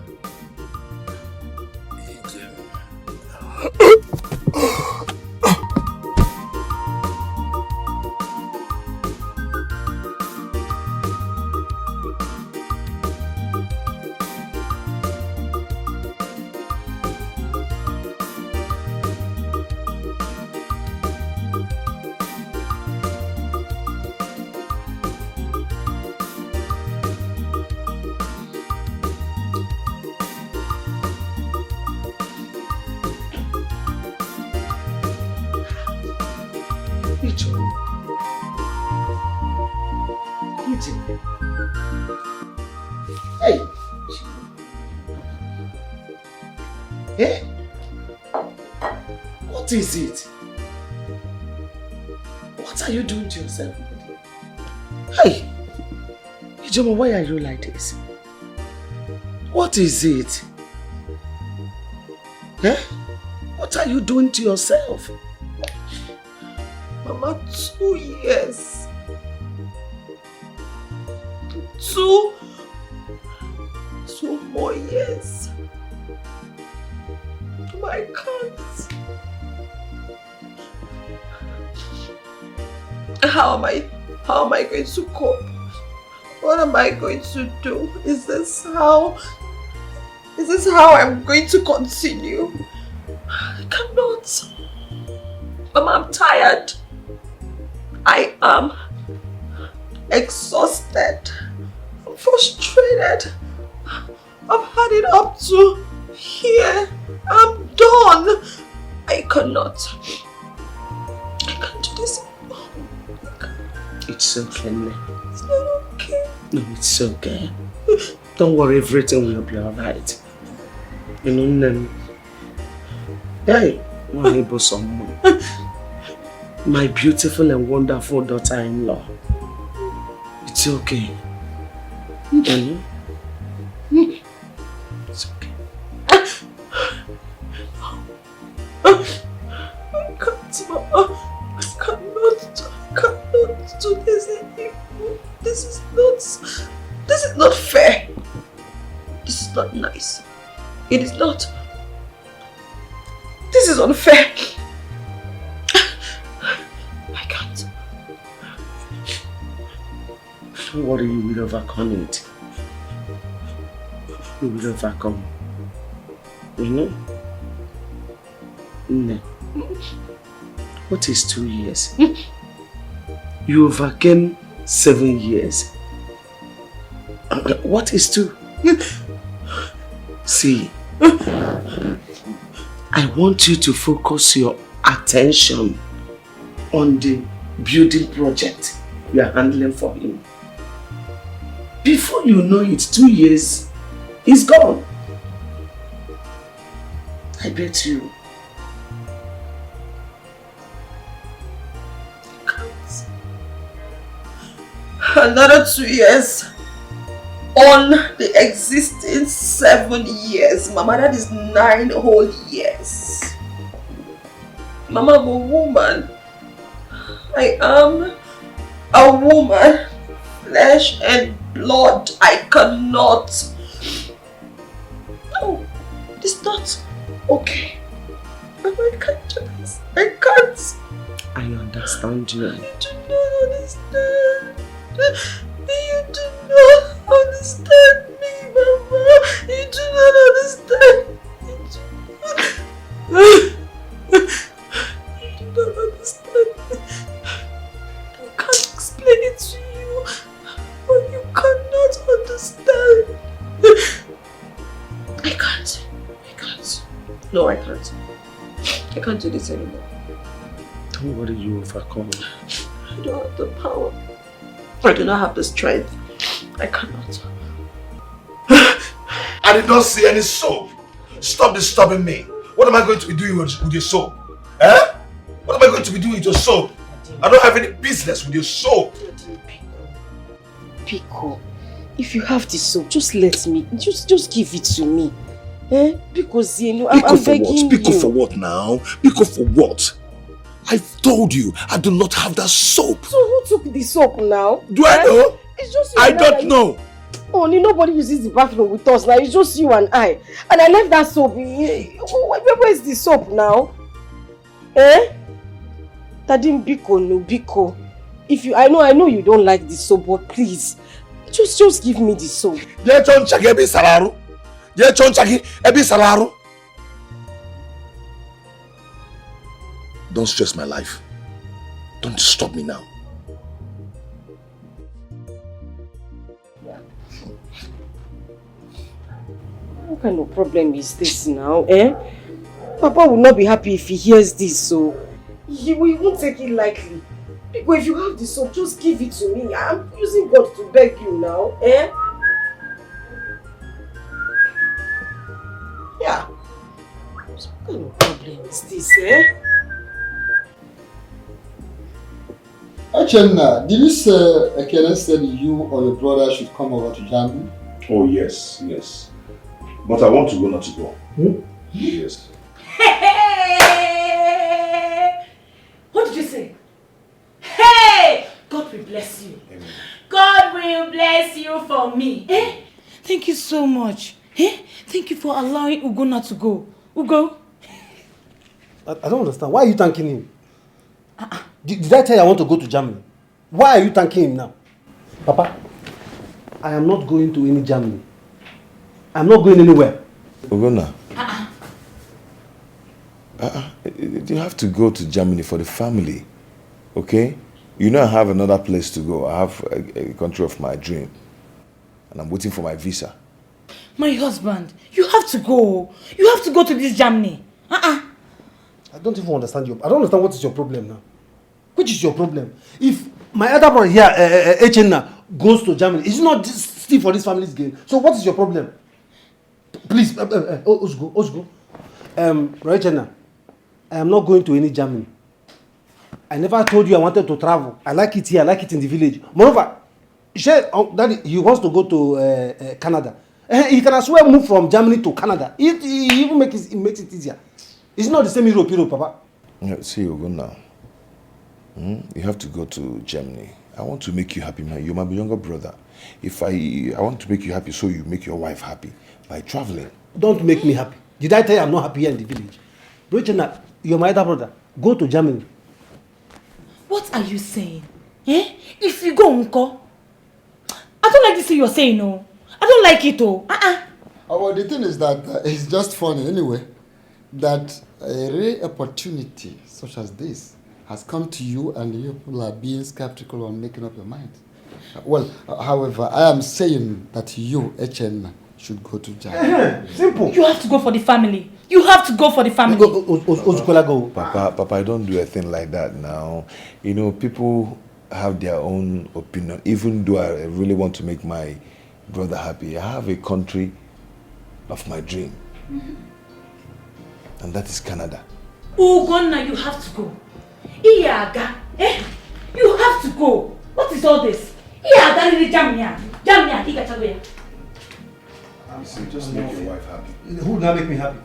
Hey. Eh? What is it? What are you doing to yourself? Hey. Ijeoma, why are you like this? What is it? Eh? What are you doing to yourself? Mama, 2 years. 2 more years. Mama, I can't. How am I going to cope? What am I going to do? Is this how I'm going to continue? I cannot. Mama, I'm tired. I am exhausted. I'm frustrated. I've had it up to here. I'm done. I can't do this anymore. It's okay, Ne. It's not okay. No, it's okay. Don't worry, everything will be alright. You know, Nem. Hey, my beautiful and wonderful daughter-in-law. It's okay. It's okay. I can't, Mama. I cannot do this anymore. This is not fair. This is not nice. It is not. This is unfair. I can't. Don't worry, you will overcome it. You will overcome. You know? No. What is 2 years? You overcame 7 years. What is 2? See, I want you to focus your attention on the building project you are handling for him. Before you know it, 2 years is gone. I bet you. Another 2 years on the existing 7 years. Mama, that is 9 whole years. Mama, I'm a woman. I am a woman. Flesh and blood. I cannot. No, it's not okay. Mama, I can't do this. I can't. I understand you. You do not understand. You do not understand me, Mama. You do not understand. You do not understand me. I can't explain it to you, but you cannot understand. I can't. No, I can't. I can't do this anymore. Don't worry, you overcome. I don't have the power. I do not have the strength. I cannot. I did not see any soap. Stop disturbing me. What am I going to be doing with your soap? Eh? What am I going to be doing with your soap? I don't have any business with your soap. Pico, if you have the soap, just let me. Just give it to me. Eh? Because, you know, I'm begging you. Pico for what now? Pico for what? I've told you, I do not have that soap. So who took the soap now? Do I know? It's just you. I don't know. Only nobody uses the bathroom with us now. It's just you and I. And I left that soap. Where is the soap now? Eh? Tadim Biko, no Biko. If you, I know you don't like the soap, but please, just give me the soap. Don't stress my life. Don't disturb me now. What kind of problem is this now, eh? Papa will not be happy if he hears this, so he won't take it lightly. Because if you have the soap, just give it to me. I'm using God to beg you now, eh? So what kind of problem is this, eh? Achenna, did you say Ekene said you or your brother should come over to Germany? Oh, yes, yes. But I want to go, not to go. Yes. Hey! What did you say? Hey! God will bless you. Amen. God will bless you for me. Eh? Thank you so much. Eh? Thank you for allowing Ugonna to go. Ugo? I don't understand. Why are you thanking him? Did I tell you I want to go to Germany? Why are you thanking him now? Papa, I am not going to any Germany. I'm not going anywhere. Ugonna. You have to go to Germany for the family. Okay? You know I have another place to go. I have a country of my dream. And I'm waiting for my visa. My husband, you have to go. You have to go to this Germany. I don't even understand you. I don't understand what is your problem now. Which is your problem? If my other brother here, Echenna, goes to Germany, is it not still for this family's gain? So what is your problem? Please, Osgo. Echenna, I am not going to any Germany. I never told you I wanted to travel. I like it here, I like it in the village. Moreover, Daddy, he wants to go to Canada. He can as well move from Germany to Canada. He even makes it easier. It's not the same Europe, Papa. See, Ugonna. You have to go to Germany. I want to make you happy, man. You're my younger brother. If I want to make you happy, so you make your wife happy by traveling. Don't make me happy. Did I tell you I'm not happy here in the village? Bridget, you're my other brother. Go to Germany. What are you saying? Eh? If you go, Unko, I don't like this thing you're saying, no. I don't like it, oh. Well, the thing is that it's just funny anyway, that a rare opportunity such as this has come to you and you people are being skeptical on making up your mind. Well, however, I am saying that you, Echenna, should go to Germany. Simple. You have to go for the family. You have to go for the family. Go. Papa, I don't do a thing like that now. You know, people have their own opinion. Even though I really want to make my brother happy, I have a country of my dream. And that is Canada. Ugonna, you have to go. Iyaga, eh? You have to go. What is all this? Iyaga, really Jamia, Igachagoya. You see, just make your wife happy. Who will not make me happy?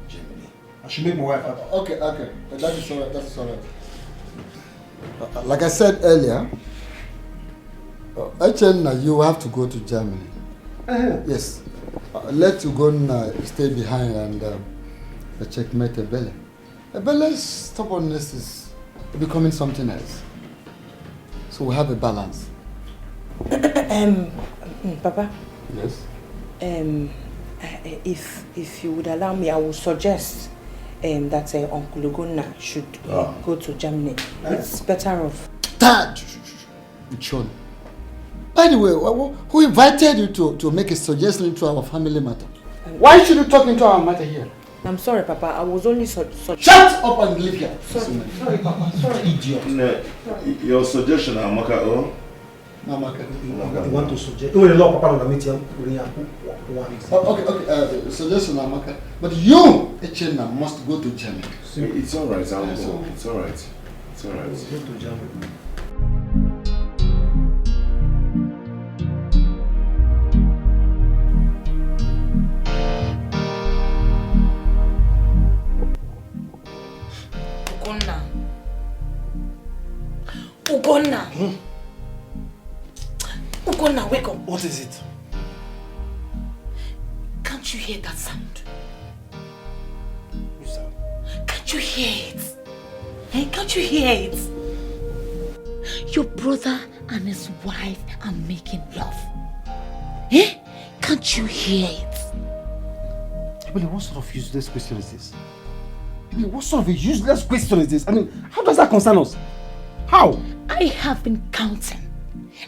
Germany. I should make my wife happy. Okay. That is all right. Like I said earlier, Echenna, you have to go to Germany. Yes. Let Ugonna stay behind and checkmate Ebele. Ebele's stubbornness is becoming something else. So we have a balance. Papa? Yes? If you would allow me, I would suggest that Uncle Ugonna should go to Germany. It's better off. Dad! John. By the way, who invited you to make a suggestion into our family matter? Why should you talk into our matter here? I'm sorry, Papa. I was only Shut up and leave here. Sorry, Papa. Sorry. Idiot. No, your suggestion, Amaka, You want to suggest? Okay, suggestion, Amaka. But you, Echenna, must go to Germany. It's all right, I'll go. It's all right. Go to Germany. Ugonna, wake up. What is it? Can't you hear that sound? Which sound? Can't you hear it? Eh? Can't you hear it? Your brother and his wife are making love. Eh? Can't you hear it? Emily, what sort of useless question is this? Emily, what sort of a useless question is this? I mean, how does that concern us? How? I have been counting,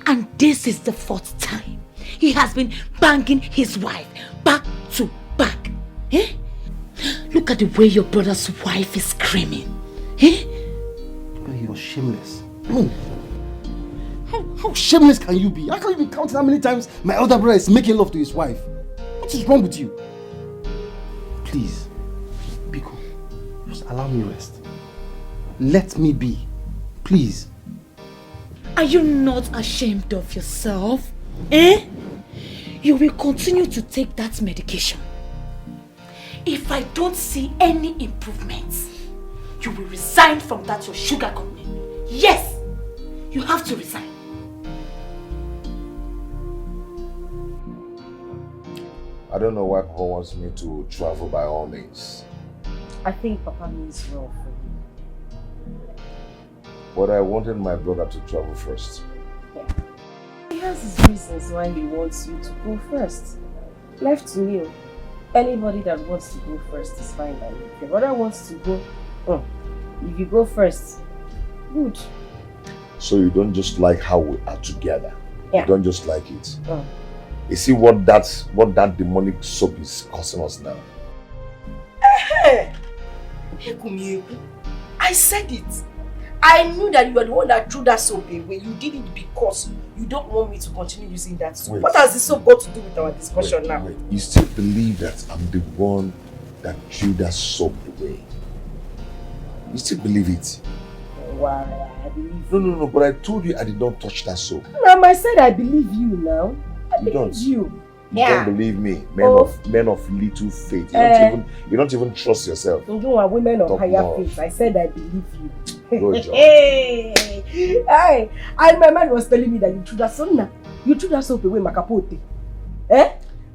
and this is the 4th time he has been banging his wife back to back. Eh? Look at the way your brother's wife is screaming. Eh? You're shameless. I mean, how shameless can you be? How can you be counting how many times my elder brother is making love to his wife? What is wrong with you? Please, Biko. Just allow me rest. Let me be. Please. Are you not ashamed of yourself? Eh? You will continue to take that medication. If I don't see any improvements, you will resign from that your sugar company. Yes! You have to resign. I don't know why Papa wants me to travel by all means. I think Papa means well for you. But I wanted my brother to travel first. Yeah. He has his reasons why he wants you to go first. Left to me, anybody that wants to go first is fine by me. If your brother wants to go, if you go first, good. So you don't just like how we are together. Yeah. You don't just like it. You see what that demonic soap is causing us now? I said it. I knew that you were the one that threw that soap away. You did it because you don't want me to continue using that soap. Wait. What has the soap got to do with our discussion now? Wait. You still believe that I'm the one that threw that soap away? You still believe it? Why? I believe No, but I told you I did not touch that soap. I said I believe you now. I believe you. You don't believe me, men of little faith. You don't even trust yourself. You are women of Talk higher more. faith. I said I believe you. Good job. Hey, my man was telling me that you threw that soap now. You threw that soap away, Makapote.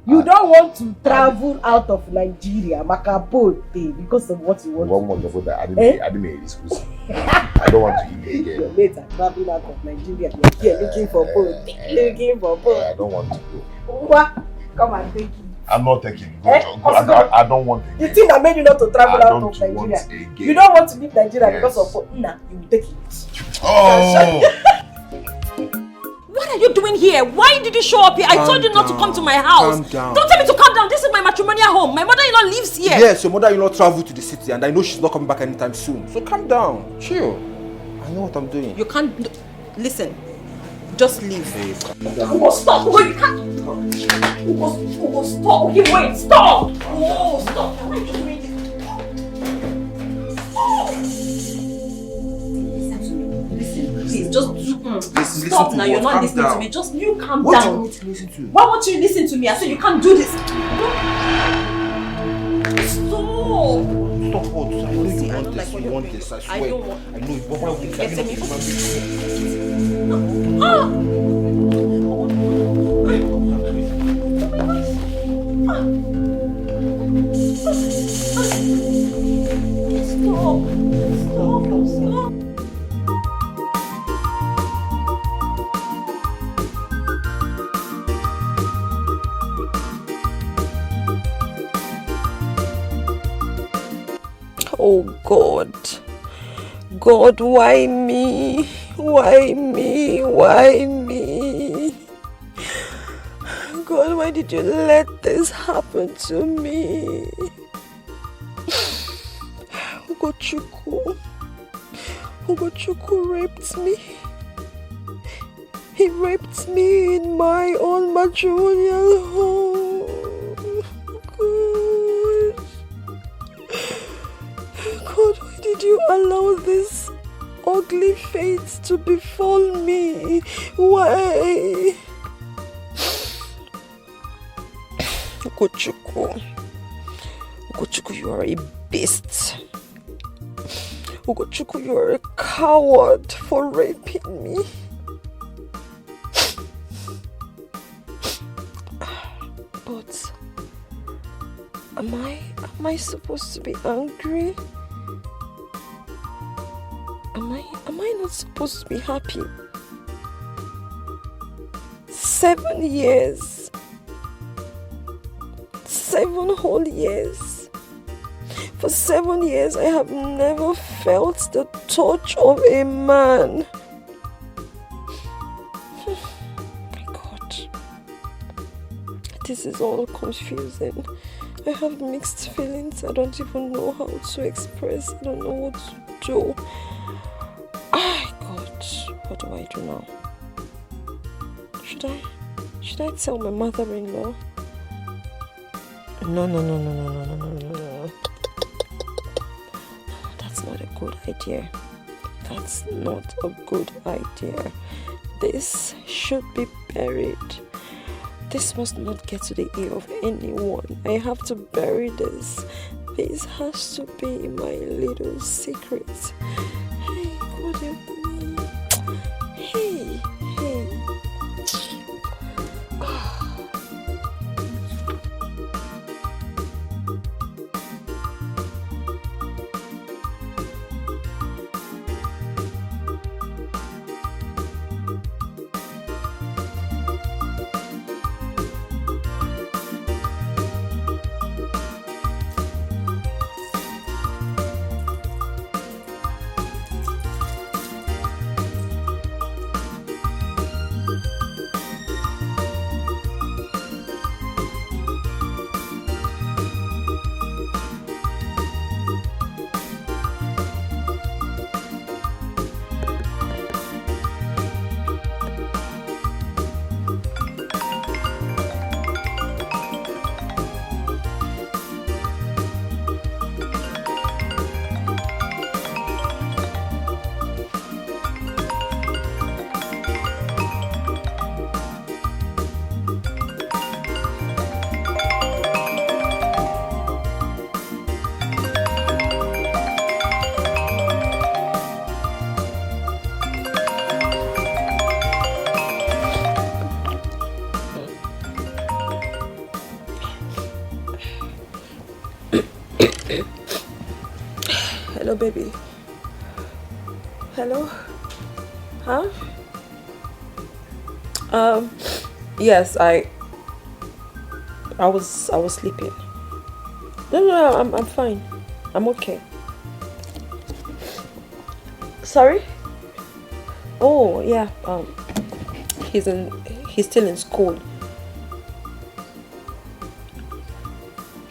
You don't want to travel out of Nigeria, Makapote, because of what you want. One more before that, I didn't make this excuse. I don't want to eat again. Your mates are traveling out of Nigeria. You're here looking for boat. Looking for boat. I don't want to go. What? Come and take it. I'm not taking it. I don't want it. The thing that made you not to travel out of Nigeria. You don't want to leave Nigeria because of boat. Nah, you will take it. Oh! What are you doing here? Why did you show up here? I told you not to come to my house. Calm down. Don't tell me to calm down. This is my matrimonial home. My mother-in-law lives here. Yes, your mother-in-law traveled to the city and I know she's not coming back anytime soon. So calm down. Chill. I know what I'm doing. You can't... Listen. Just leave. Hey, calm down. Oh, stop. Oh, you can't... Oh, stop. Okay, wait. Stop. Oh, stop. Why are you doing this? Please, just stop now. You're not listening to me. Just you calm What down. do you want to listen to? Why won't you listen to me? I said you can't do this. Stop. Stop what? I know See, you I want don't this. like what You you're want doing. this. I I swear. don't want. I know you. Why would you Get tell me. Stop. Oh God. God, why me? Why me? Why me? God, why did you let this happen to me? Ugochukwu raped me. He raped me in my own matrimonial home. God, why did you allow this ugly fate to befall me? Why? Ugochukwu, you are a beast. Ugochukwu, you are a coward for raping me. But am I supposed to be angry? Am I not supposed to be happy? 7 years. 7 whole years. For 7 years, I have never felt the touch of a man. My God. This is all confusing. I have mixed feelings. I don't even know how to express. I don't know what to do. God, what do I do now? Should I tell my mother-in-law? No. That's not a good idea. That's not a good idea. This should be buried. This must not get to the ear of anyone. I have to bury this. This has to be my little secret. Hey, God help me. Hey. Hello, baby. Hello? Huh? Yes, I was sleeping. No, I'm fine. I'm okay. Sorry? Oh, yeah. He's still in school.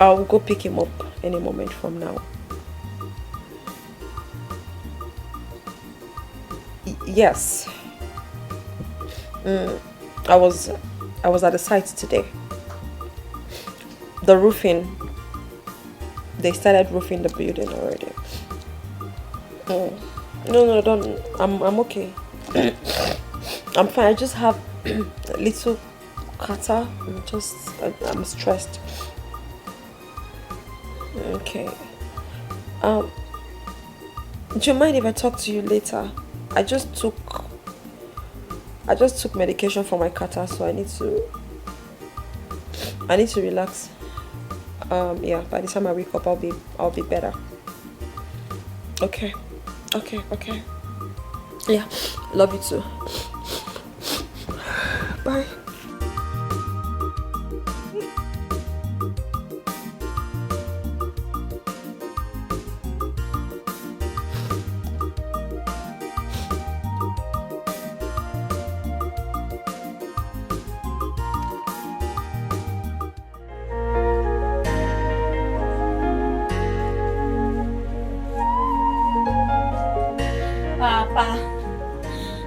I'll go pick him up any moment from now. Yes. I was at the site today. The roofing. They started roofing the building already. No, don't. I'm okay. I'm fine. I just have a little catarrh. I'm stressed. Okay. Do you mind if I talk to you later? I just took medication for my catarrh, so I need to relax. Yeah, by the time I wake up, I'll be better. Okay. Yeah, love you too. Bye.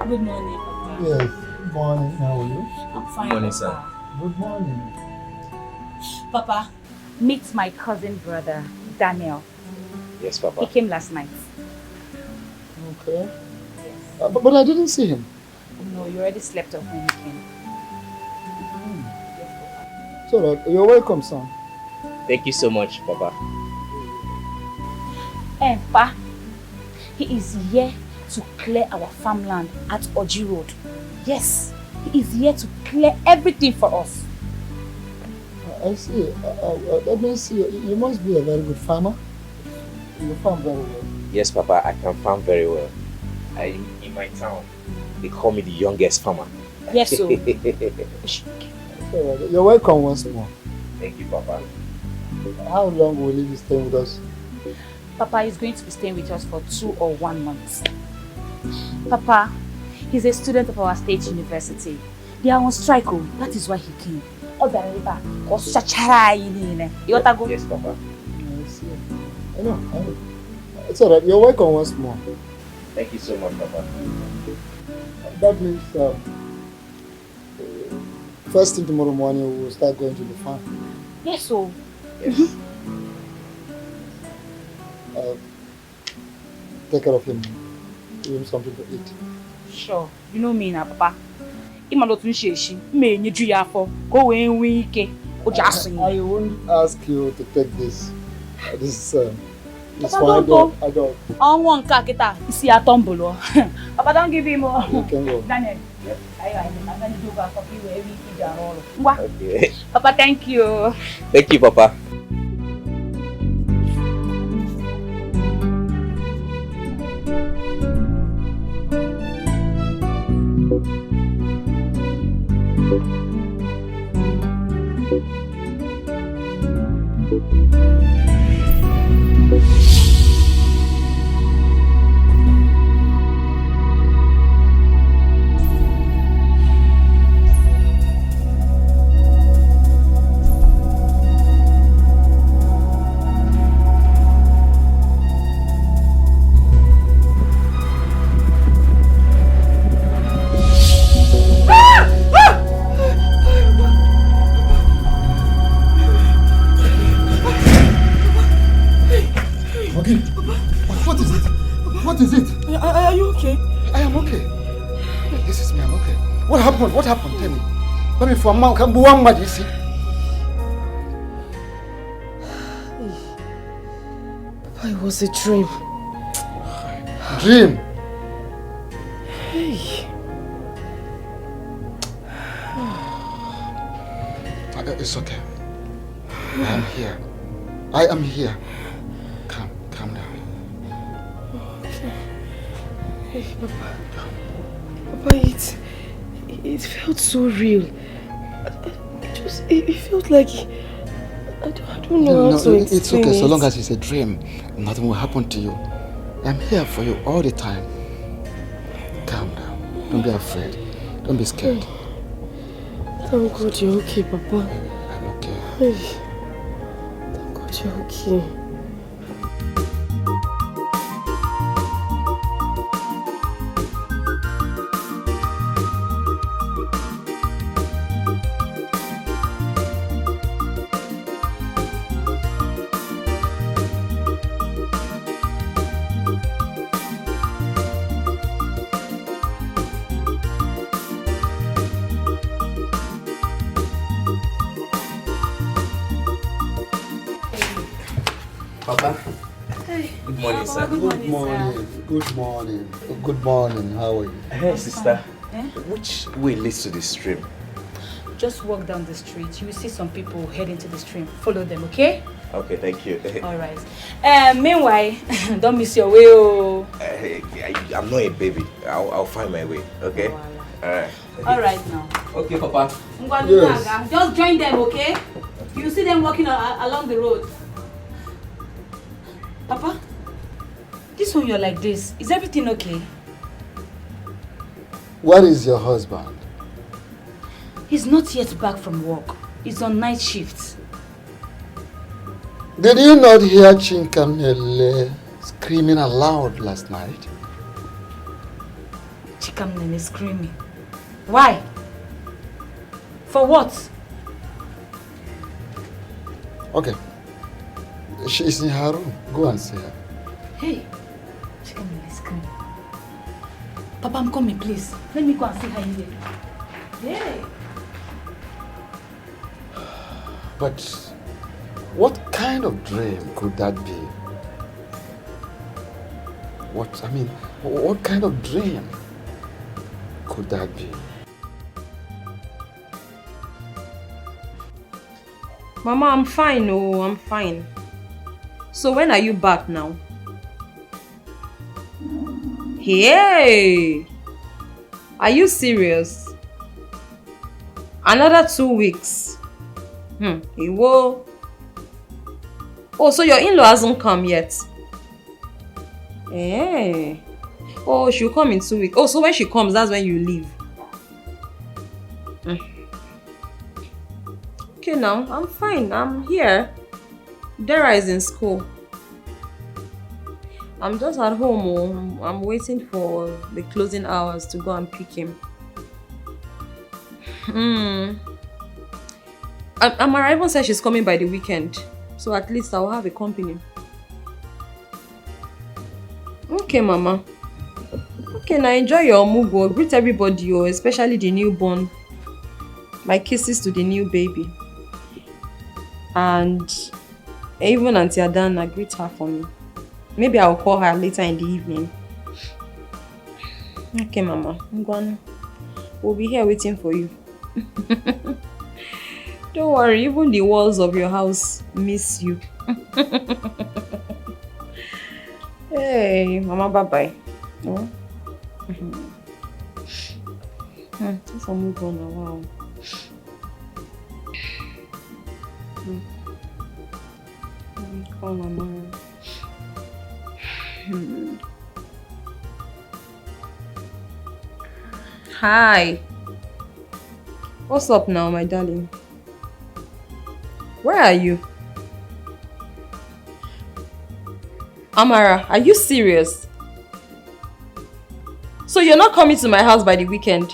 Good morning, Papa. Yes, good morning. How are you? I'm fine. Good morning, Papa. sir. Good morning. Papa, meet my cousin brother, Daniel. Yes, Papa. He came last night. Okay. But I didn't see him. No, you already slept off when he came. It's all right. You're welcome, son. Thank you so much, Papa. Pa, he is here to clear our farmland at Oji Road. Yes, he is here to clear everything for us. I see. Let me see. You must be a very good farmer. You farm very well. Yes, Papa, I can farm very well. In my town, they call me the youngest farmer. Yes, so. You're welcome once more. Thank you, Papa. How long will you be staying with us? Papa is going to be staying with us for 2 or 1 month. Papa, he's a student of our state university. They are on strike, that is why he came. Yes, Papa. I see. I know. It's all right. You're welcome once more. Thank you so much, Papa. That means first thing tomorrow morning we'll start going to the farm. Yes, so. Yes. take care of him. Give him something to eat. Sure. You know me now, Papa. Ima lo tun she me nyeju ya afọ ko we nwe ike o ja sun. I won't ask you to take this. This Papa, fine. I don't. On one car kita isi atombolo. Papa, don't give him more. You can go. Daniel. Okay. Papa, thank you. Thank you, Papa. What happened? Tell me. Let me for man can be one mad, you see. Papa, it was a dream. Dream? Hey. It's okay. I am here. I am here. Calm down. Okay. Hey, Papa. Papa, it felt so real. It felt like I don't know how to explain it. It's okay, so long as it's a dream, nothing will happen to you. I'm here for you all the time. Calm down. Don't be afraid. Don't be scared. Thank God you're okay, Papa. I'm okay. Hey. Thank God you're okay. Good morning. How are you? Hey, sister. Which way leads to the stream? Just walk down the street. You will see some people heading to the stream. Follow them, okay? Okay, thank you. All right. Meanwhile, don't miss your way. Oh. I'm not a baby. I'll find my way, okay? Wow. All right now. Okay, Papa. Yes. Just join them, okay? You see them walking along the road. Papa, this one you're like this. Is everything okay? Where is your husband? He's not yet back from work. He's on night shift. Did you not hear Chinkamnele screaming aloud last night? Chikamnele screaming. Why? For what? Okay. She is in her room. Go and see her. Hey, Chikamnele screaming. Papa, I'm coming, please. Let me go and see her in there. Hey. But what kind of dream could that be? What kind of dream could that be? Mama, I'm fine. Oh, I'm fine. So when are you back now? Hey! Are you serious? Another 2 weeks? Whoa. Oh, so your in-law hasn't come yet? Hey. Oh, she'll come in 2 weeks. Oh, so when she comes, that's when you leave. Okay now, I'm fine. I'm here. Dara is in school. I'm just at home. Oh. I'm waiting for the closing hours to go and pick him. Amara even said she's coming by the weekend. So at least I'll have a company. Okay, Mama. Okay, now enjoy your mugo. Greet everybody, especially the newborn. My kisses to the new baby. And even Auntie Adana, greet her for me. Maybe I'll call her later in the evening. Okay, Mama. We'll be here waiting for you. Don't worry, even the walls of your house miss you. Hey, Mama, bye-bye. Oh? Let's move on now. Wow. Call Mama. Hi. What's up now, my darling? Where are you? Amara, are you serious? So you're not coming to my house by the weekend?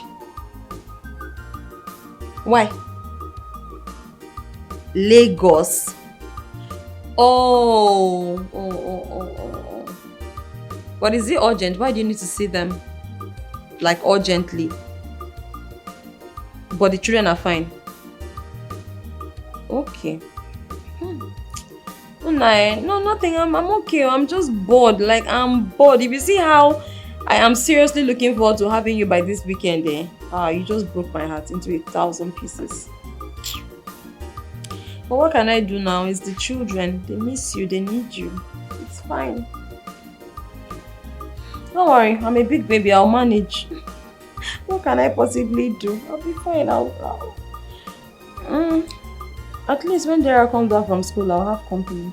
Why? Lagos. Oh. But is it urgent? Why do you need to see them? Like urgently. But the children are fine. Okay. No, nothing. I'm okay. I'm just bored. Like, I'm bored. If you see how I am seriously looking forward to having you by this weekend, you just broke my heart into 1,000 pieces. But what can I do now? It's the children. They miss you. They need you. It's fine. Don't worry. I'm a big baby. I'll manage. What can I possibly do? I'll be fine. At least when Dara comes back from school, I'll have company.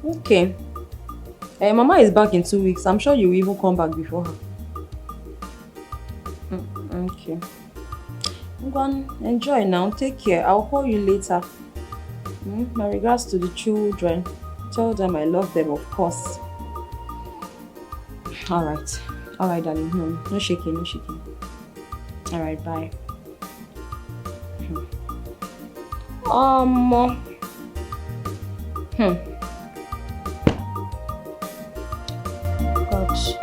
Okay. Mama is back in 2 weeks. I'm sure you will even come back before her. Okay. Go on, enjoy now. Take care. I'll call you later. My regards to the children. Tell them I love them, of course. Alright. Alright, darling. No shaking, no shaking. Alright, bye. Gosh.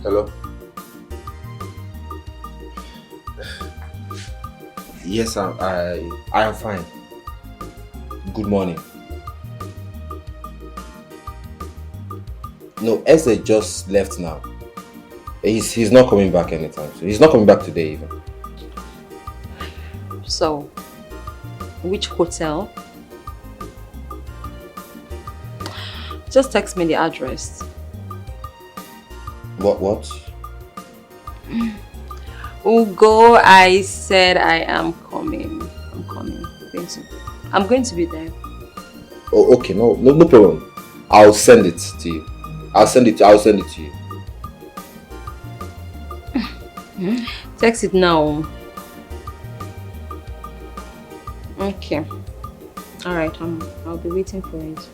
Hello? Yes, I am fine. Good morning. No, Esther just left now. He's not coming back anytime. So he's not coming back today even. So, which hotel? Just text me the address. What? Ugo, I said I am coming. I'm coming. I'm going to be there. Oh, okay. No problem. I'll send it to you. I'll send it to you. Text it now. Okay. Alright, I'll be waiting for it.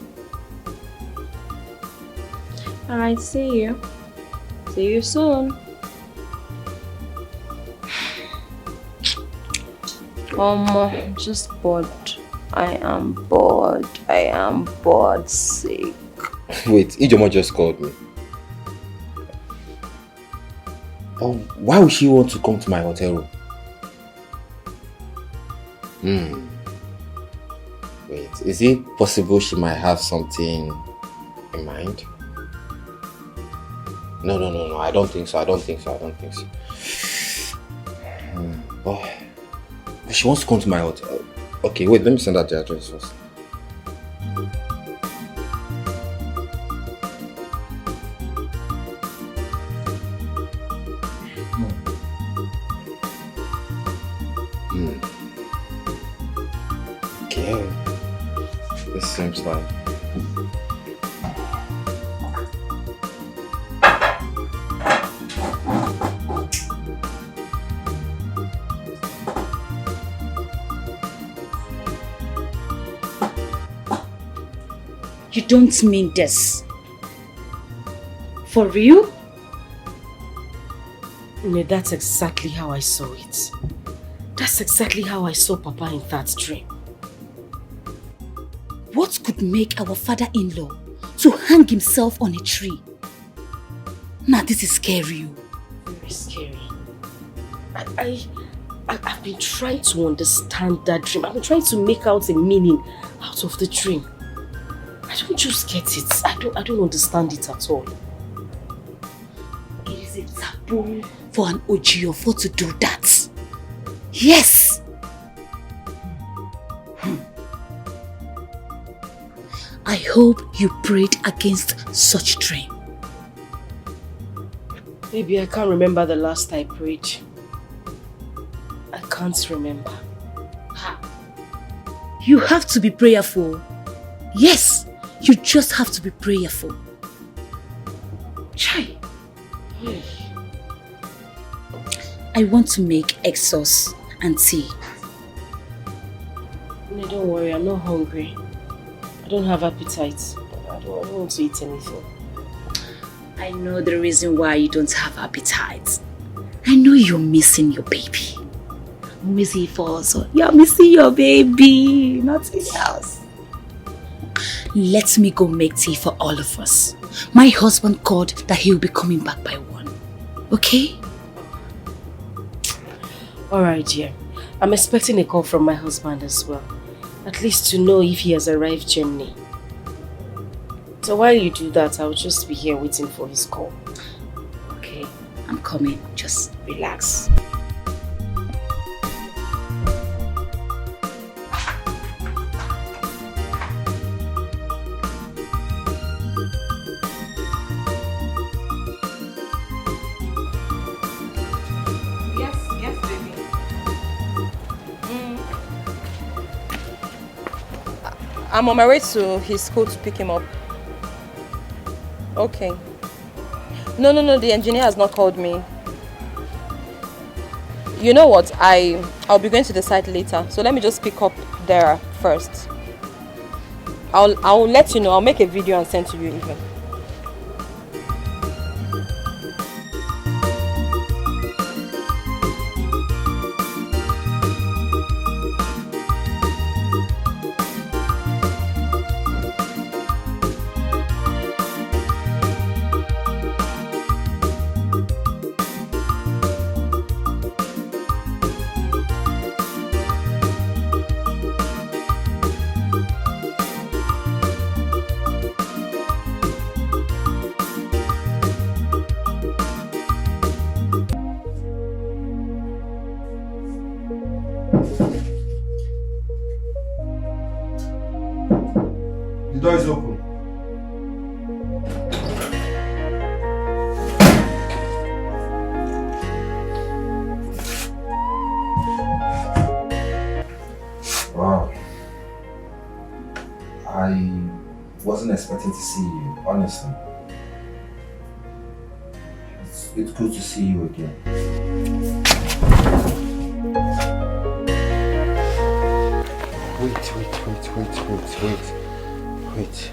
Alright, see you. See you soon. I'm just bored. I am bored sick. Wait, Ijeoma just called me. Oh, why would she want to come to my hotel room? Wait, is it possible she might have something in mind? No, I don't think so. But she wants to come to my hotel. Okay, wait, let me send out the address first. Okay. This seems like... You don't mean this. For real? No, that's exactly how I saw it. That's exactly how I saw Papa in that dream. What could make our father-in-law to hang himself on a tree? Now this is scary. Very scary. I've been trying to understand that dream. I've been trying to make out a meaning out of the dream. I don't just get it. I don't understand it at all. It is a taboo for an Ojiofo to do that. Yes! I hope you prayed against such dream. Maybe I can't remember the last I prayed. I can't remember. You have to be prayerful. Yes, you just have to be prayerful. Chai. I want to make egg sauce and tea. No, don't worry, I'm not hungry. I don't have appetite. I don't want to eat anything. I know the reason why you don't have appetite. I know you're missing your baby. Missy also. You're missing your baby, nothing else. Let me go make tea for all of us. My husband called that he'll be coming back by 1. Okay? Alright, dear. I'm expecting a call from my husband as well. At least to know if he has arrived Germany. So while you do that, I'll just be here waiting for his call. Okay, I'm coming. Just relax. I'm on my way to his school to pick him up. Okay. No, the engineer has not called me. You know what? I'll be going to the site later. So let me just pick up there first. I'll let you know. I'll make a video and send to you even. The door is open. Wow. I wasn't expecting to see you, honestly. It's good to see you again. Wait.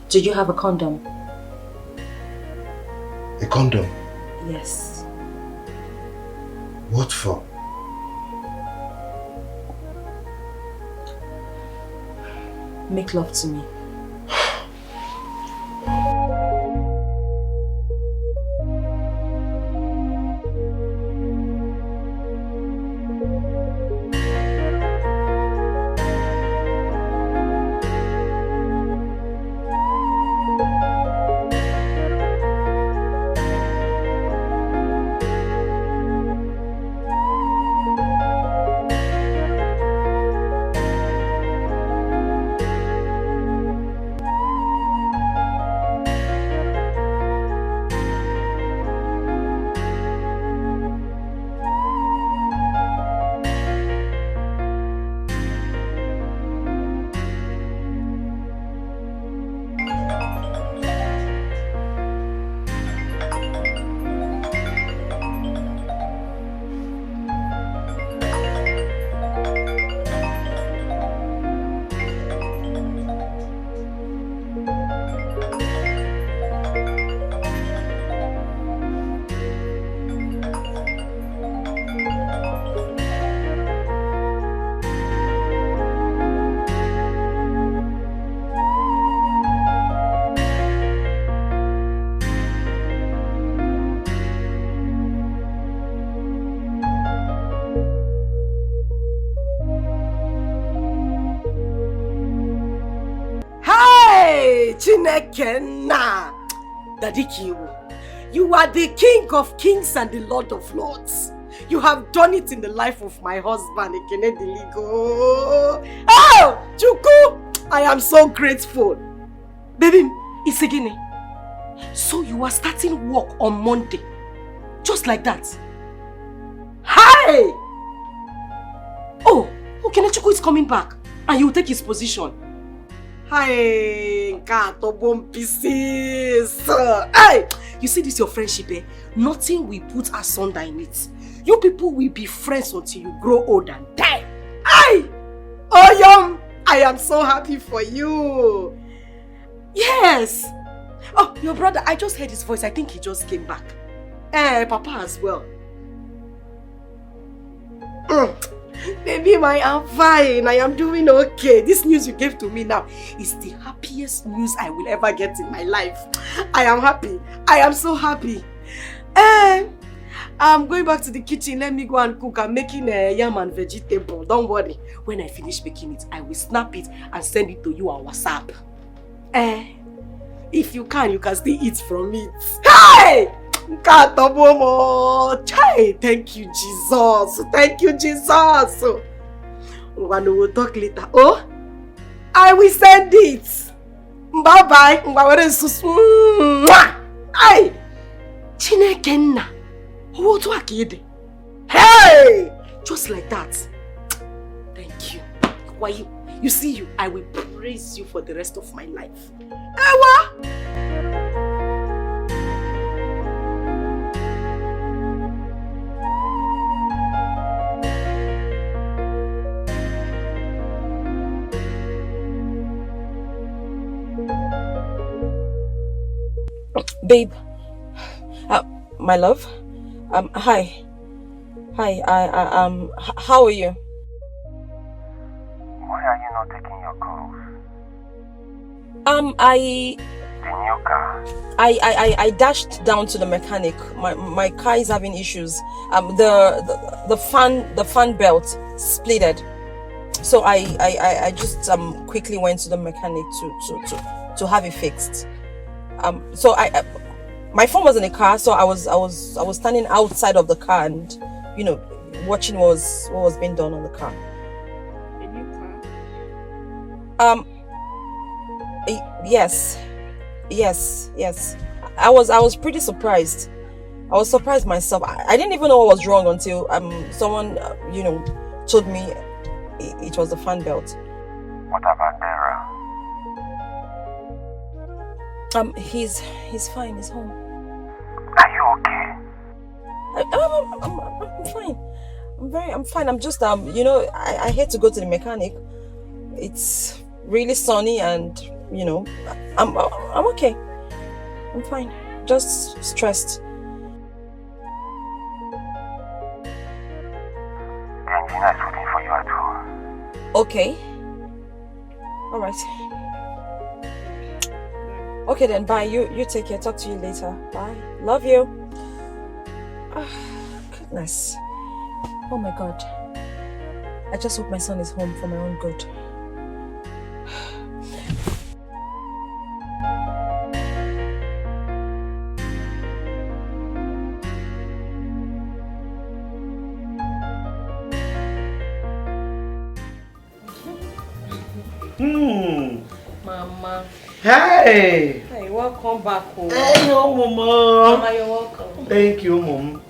Did you have a condom? A condom? Yes. What for? Make love to me. Chinekena! Daddy Kiwo, you are the King of Kings and the Lord of Lords. You have done it in the life of my husband, Ekene Diligo. Oh, Chuku, I am so grateful. Baby, it's again. So you are starting work on Monday, just like that. Hi! Oh, Chuku is coming back and you will take his position. Hi, Hey, you see this your friendship, eh? Nothing will put asunder in it. You people will be friends until you grow old and die. Hey! Oyam, I am so happy for you. Yes. Oh, your brother, I just heard his voice. I think he just came back. Papa as well. Baby, I am fine. I am doing okay. This news you gave to me now is the happiest news I will ever get in my life. I am happy. I am so happy. I'm going back to the kitchen. Let me go and cook. I'm making a yam and vegetable. Don't worry. When I finish making it, I will snap it and send it to you on WhatsApp. If you can still eat from it. Hey! Thank you, Jesus. Thank you, Jesus. We'll talk later. Oh, I will send it. Bye-bye. Hey! Chinekena. Hey! Just like that. Thank you. Why you see you, I will praise you for the rest of my life. Ewa! Babe, my love, hi, how are you? Why are you not taking your calls? The new car. I dashed down to the mechanic. My car is having issues. The fan belt splitted. So I just quickly went to the mechanic to have it fixed. So my phone was in the car, so I was standing outside of the car and, you know, watching what was being done on the car. A new car? Yes. I was pretty surprised. I was surprised myself. I didn't even know what was wrong until someone told me it was the fan belt. What about Dara? He's fine. He's home. Are you okay? I'm fine. I'm fine. I'm just I hate to go to the mechanic. It's really sunny and I'm okay. I'm fine. Just stressed. The engineer is waiting for you at home. Okay. All right. Okay then, bye. You take care. Talk to you later. Bye. Love you. Goodness. Oh my God. I just hope my son is home for my own good. Mama. Hey! Hey, welcome back home. Hey, Mama. Mama, you're welcome. Thank you, Mom.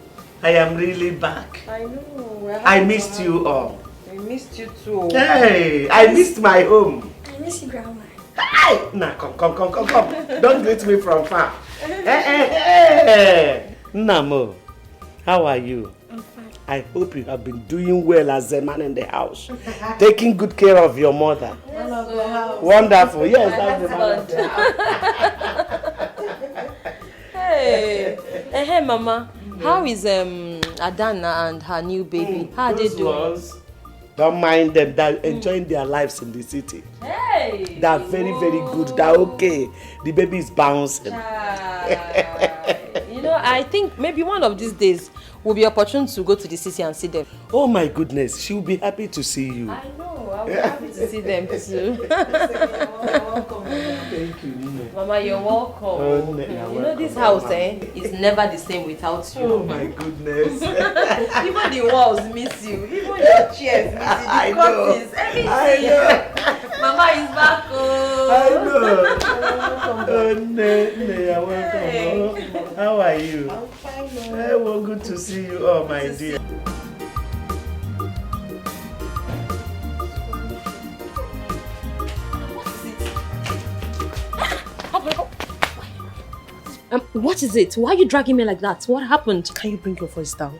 I am really back. I know. I missed you all. I missed you too. Hey! I missed my home. I miss you, Grandma. Hey! Now, come. Don't greet me from far. Hey! Namo, how are you? I'm fine. I hope you have been doing well as a man in the house. Taking good care of your mother. Man of the house. Wonderful. Yes, that's the man of the house. Hey, Mama. How is Adana and her new baby? How are they doing? Don't mind them. They're enjoying their lives in the city. Hey! They're very, very good. They're okay. The baby is bouncing. I think maybe one of these days will be opportune to go to the city and see them. Oh my goodness, she'll be happy to see you. I know. I'll be happy to see them too. Welcome. Thank you, Nne. Mama, you're welcome. Oh, Nne, you know this house, is never the same without you. Oh my goodness. Even the walls miss you. Even your chairs miss you. The curtains, everything. I know. Mama is back. Oh. I know. Oh, Nne, you're welcome. Hey. Oh, how are you? I'm fine. Hey, well, good to see you. Oh, my dear. What is it? Why are you dragging me like that? What happened? Can you bring your voice down?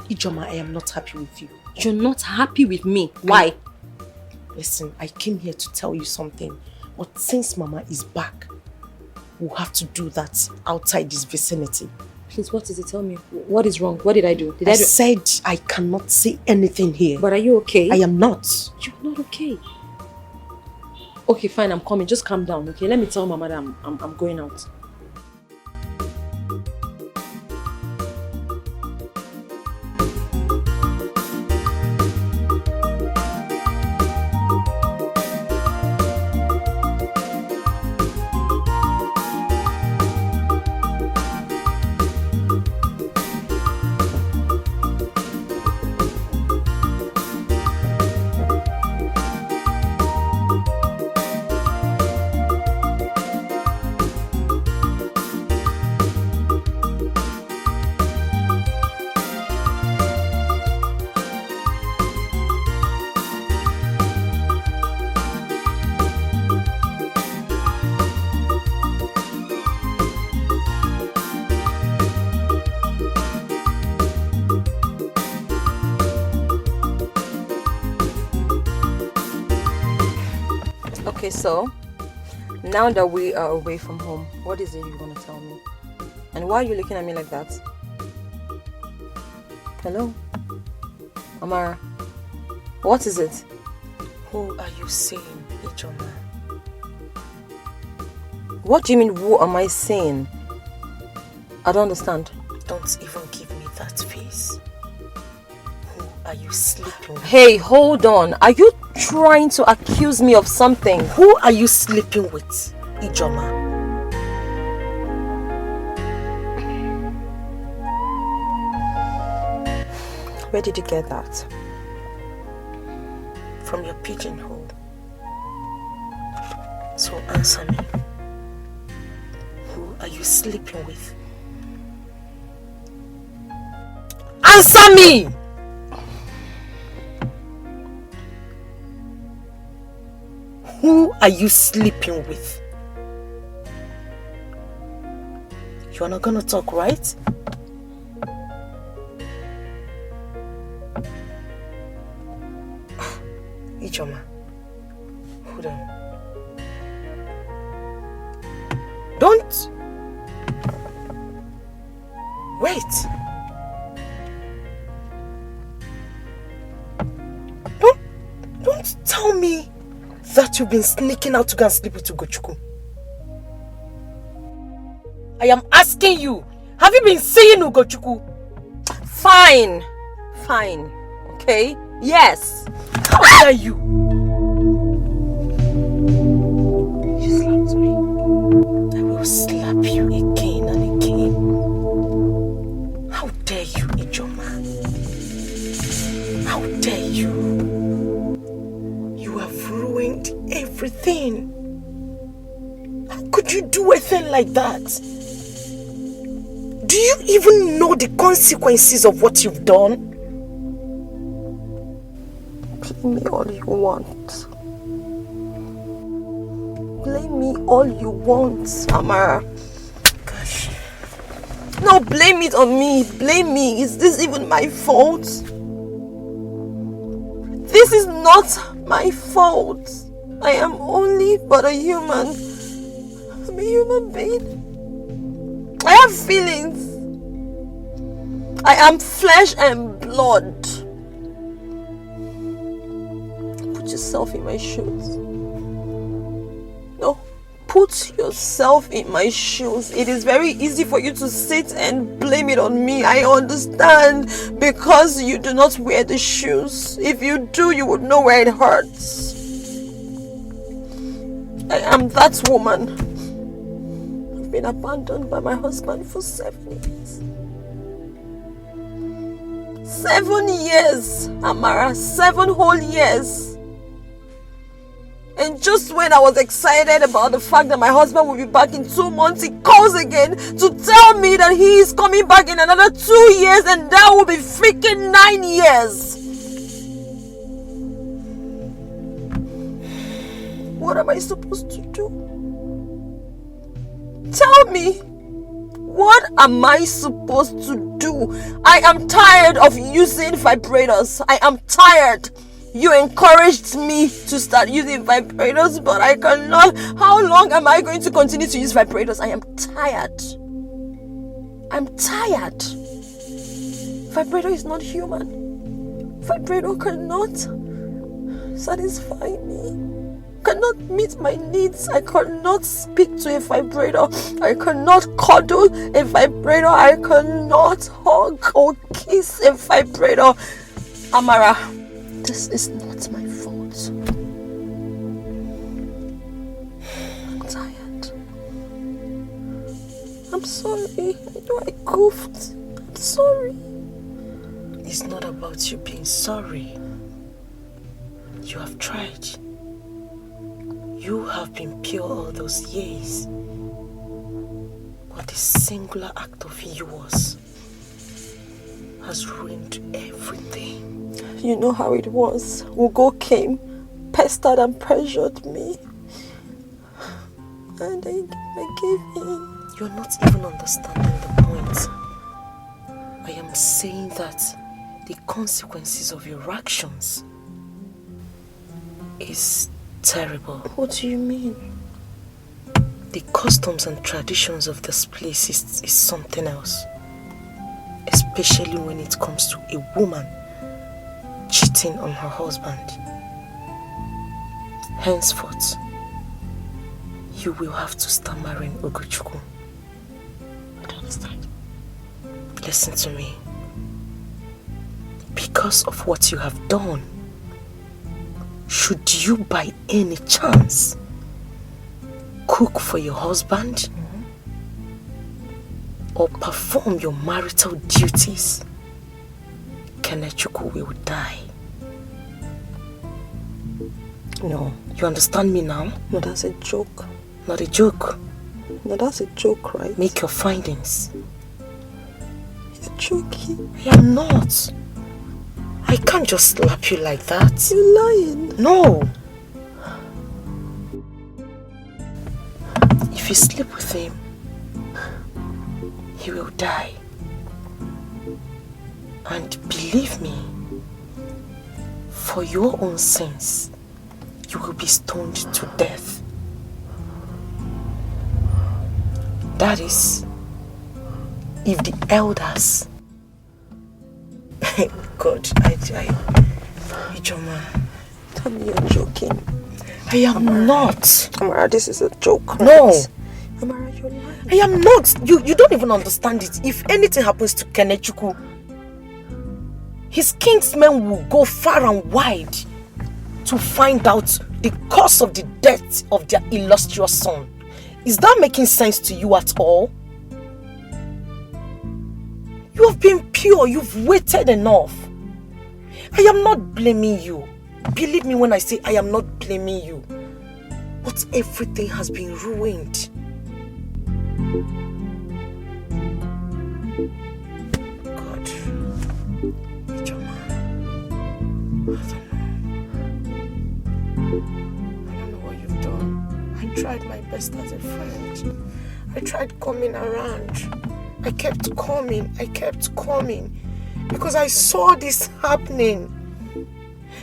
Ijoma, I am not happy with you. You're not happy with me? Why? Listen, I came here to tell you something. But since Mama is back, we'll have to do that outside this vicinity. Please, what is it? Tell me. What is wrong? What did I do? I said I cannot say anything here. But are you okay? I am not. You're not okay. Okay, fine, I'm coming. Just calm down, okay? Let me tell Mama that I'm going out. Okay, so now that we are away from home, what is it you want to tell me? And why are you looking at me like that? Hello? Amara, what is it? Who are you saying, Ijoma? What do you mean, who am I saying? I don't understand. Don't even give me that face. Who are you sleeping with? Hey, hold on. Are you trying to accuse me of something? Who are you sleeping with, Ijoma? Where did you get that? From your pigeonhole. So answer me. Who are you sleeping with? Answer me! Who are you sleeping with? You are not gonna talk, right? Ijoma, hold on. Don't! Wait! Don't tell me that you've been sneaking out to go and sleep with Ugochukwu. I am asking you, have you been seeing Ugochukwu? Fine. Fine. Okay? Yes. How dare you? You slapped me. I will slap you again and again. How dare you, Ijoma? How dare you? You have ruined everything. How could you do a thing like that? Do you even know the consequences of what you've done? Blame me all you want. Blame me all you want, Amara. Gosh. No, blame it on me. Blame me. Is this even my fault? This is not my fault. I am only but a human. I'm a human being. I have feelings. I am flesh and blood. Put yourself in my shoes. No, put yourself in my shoes. It is very easy for you to sit and blame it on me. I understand, because you do not wear the shoes. If you do, you would know where it hurts. I am that woman. I've been abandoned by my husband for 7 years. 7 years, Amara. 7 whole years. And just when I was excited about the fact that my husband will be back in 2 months, he calls again to tell me that he is coming back in another 2 years, and that will be freaking 9 years. What am I supposed to do? Tell me. What am I supposed to do? I am tired of using vibrators. I am tired. You encouraged me to start using vibrators, but I cannot. How long am I going to continue to use vibrators? I am tired. I'm tired. Vibrator is not human. Vibrator cannot satisfy me. Cannot meet my needs. I cannot speak to a vibrator. I cannot cuddle a vibrator. I cannot hug or kiss a vibrator. Amara, this is not my fault. I'm tired. I'm sorry. I know I goofed. I'm sorry. It's not about you being sorry. You have tried. You have been pure all those years. But the singular act of yours has ruined everything. You know how it was. Ugo came, pestered and pressured me. And I gave in. You're not even understanding the point. I am saying that the consequences of your actions is terrible. What do you mean? The customs and traditions of this place is something else. Especially when it comes to a woman cheating on her husband. Henceforth, you will have to start marrying Ogochukwu. I don't understand. Listen to me. Because of what you have done, should you by any chance cook for your husband or perform your marital duties, Kenechukwu will die. No, you understand me now? No, that's a joke. Not a joke. No, that's a joke, right? Make your findings. You're joking. I am not. I can't just slap you like that. You're lying. No. If you sleep with him, he will die. And believe me, for your own sins, you will be stoned to death. That is, if the elders... God, Ijoma. Tell me you're joking. I am not. Amara, this is a joke. No. Right? Amara, you're lying. I am not. You don't even understand it. If anything happens to Kenechukwu, his kinsmen will go far and wide to find out the cause of the death of their illustrious son. Is that making sense to you at all? You have been pure. You've waited enough. I am not blaming you. Believe me when I say I am not blaming you. But everything has been ruined. God. Ijoma. I don't know what you've done. I tried my best as a friend. I tried coming around. I kept coming. Because I saw this happening.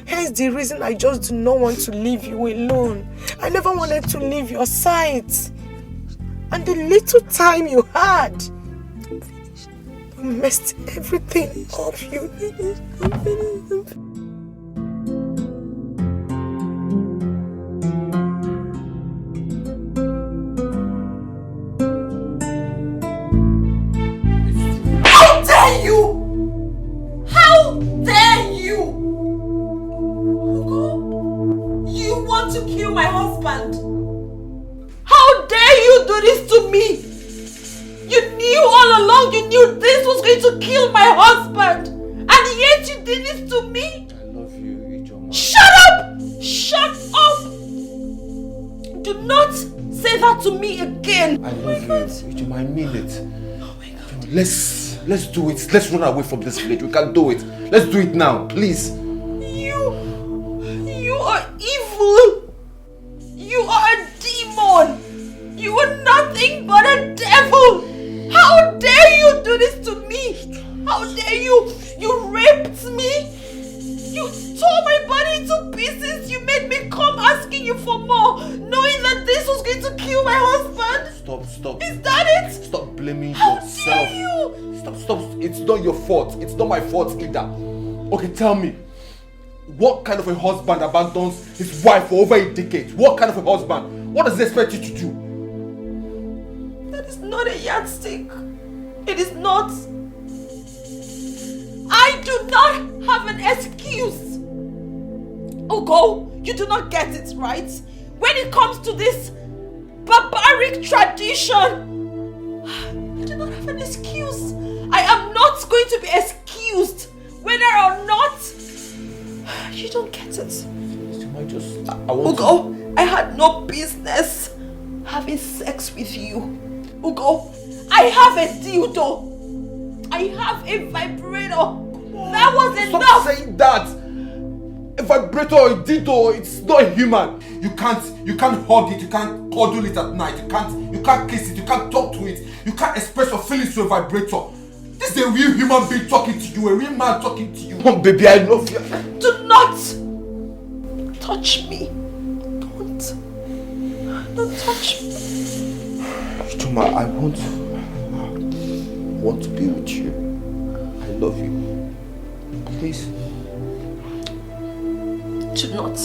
Hence the reason I just do not want to leave you alone. I never wanted to leave your sight. And the little time you had, you messed everything up. I'm finished. How dare you! How dare you! Hugo, you want to kill my husband? do this to me? You knew all along, you knew this was going to kill my husband. And yet you did this to me? I love you, Ijoma. Shut up! Shut up! Do not say that to me again. I love you, Ijoma, I mean it. Oh my God. Let's do it. Let's run away from this village. We can do it. Let's do it now, please. You are evil. You are a demon. You are nothing but a devil. How dare you do this to me? How dare you? You raped me. You tore my body into pieces. You made me come asking you for more, knowing that this was going to kill my husband. Stop. Is that it? Stop blaming How yourself. dare you? Stop. It's not your fault. It's not my fault either. Okay, tell me. What kind of a husband abandons his wife for over a decade? What kind of a husband? What does he expect you to do? That is not a yardstick. It is not. I do not have an excuse. Ugo, you do not get it, right? When it comes to this barbaric tradition, I do not have an excuse. I am not going to be excused whether or not. You don't get it. I want Ugo, I had no business having sex with you. Ugo, I have a dildo. I have a vibrator. That was enough. Stop saying that. A vibrator or a dildo, it's not human. You can't hug it. You can't cuddle it at night. You can't kiss it. You can't talk to it. You can't express your feelings to a vibrator. This is a real human being talking to you. A real man talking to you. Oh, baby, I love you. Do not touch me. Don't touch me. Chuma, I want to be with you. I love you. Please. Do not,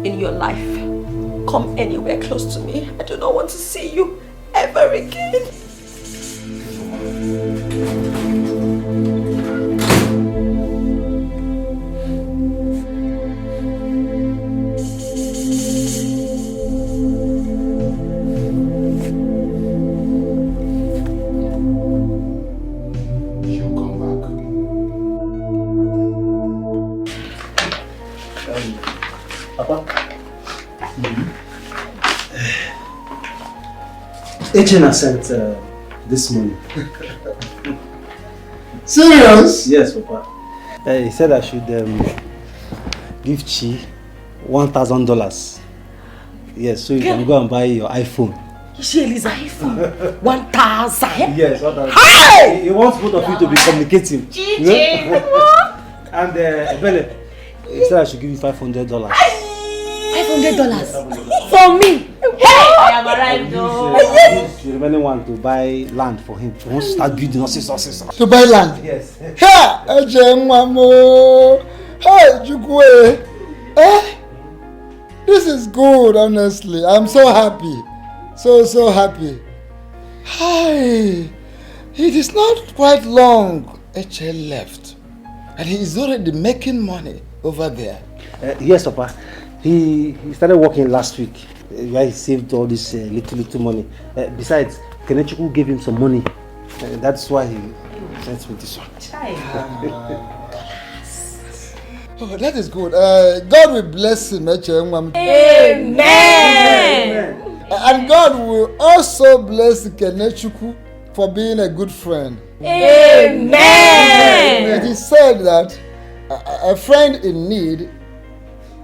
in your life, come anywhere close to me. I do not want to see you ever again. Echena sent this money. Serious? Yes, Papa. He said I should give Chi $1,000. Yes, so you can go and buy your iPhone. She is iPhone 1,000. Yes, 1,000. Hey! He wants both of you to be communicating. And Bele, he said I should give you $500. $500 for me. Hey, I have arrived. You really want to buy land for him. He wants to start building houses. To buy land? Yes. Ha! Hey, Jukwe. This is good, honestly. I'm so happy. So happy. Hi. It is not quite long HL left. And he is already making money over there. Yes, Papa. He started working last week. Where he saved all this little money. Besides, Kenechukwu gave him some money. That's why he sent me this one. Oh, that is good. God will bless him. Amen. And God will also bless Kenechukwu for being a good friend. Amen. It is said that a friend in need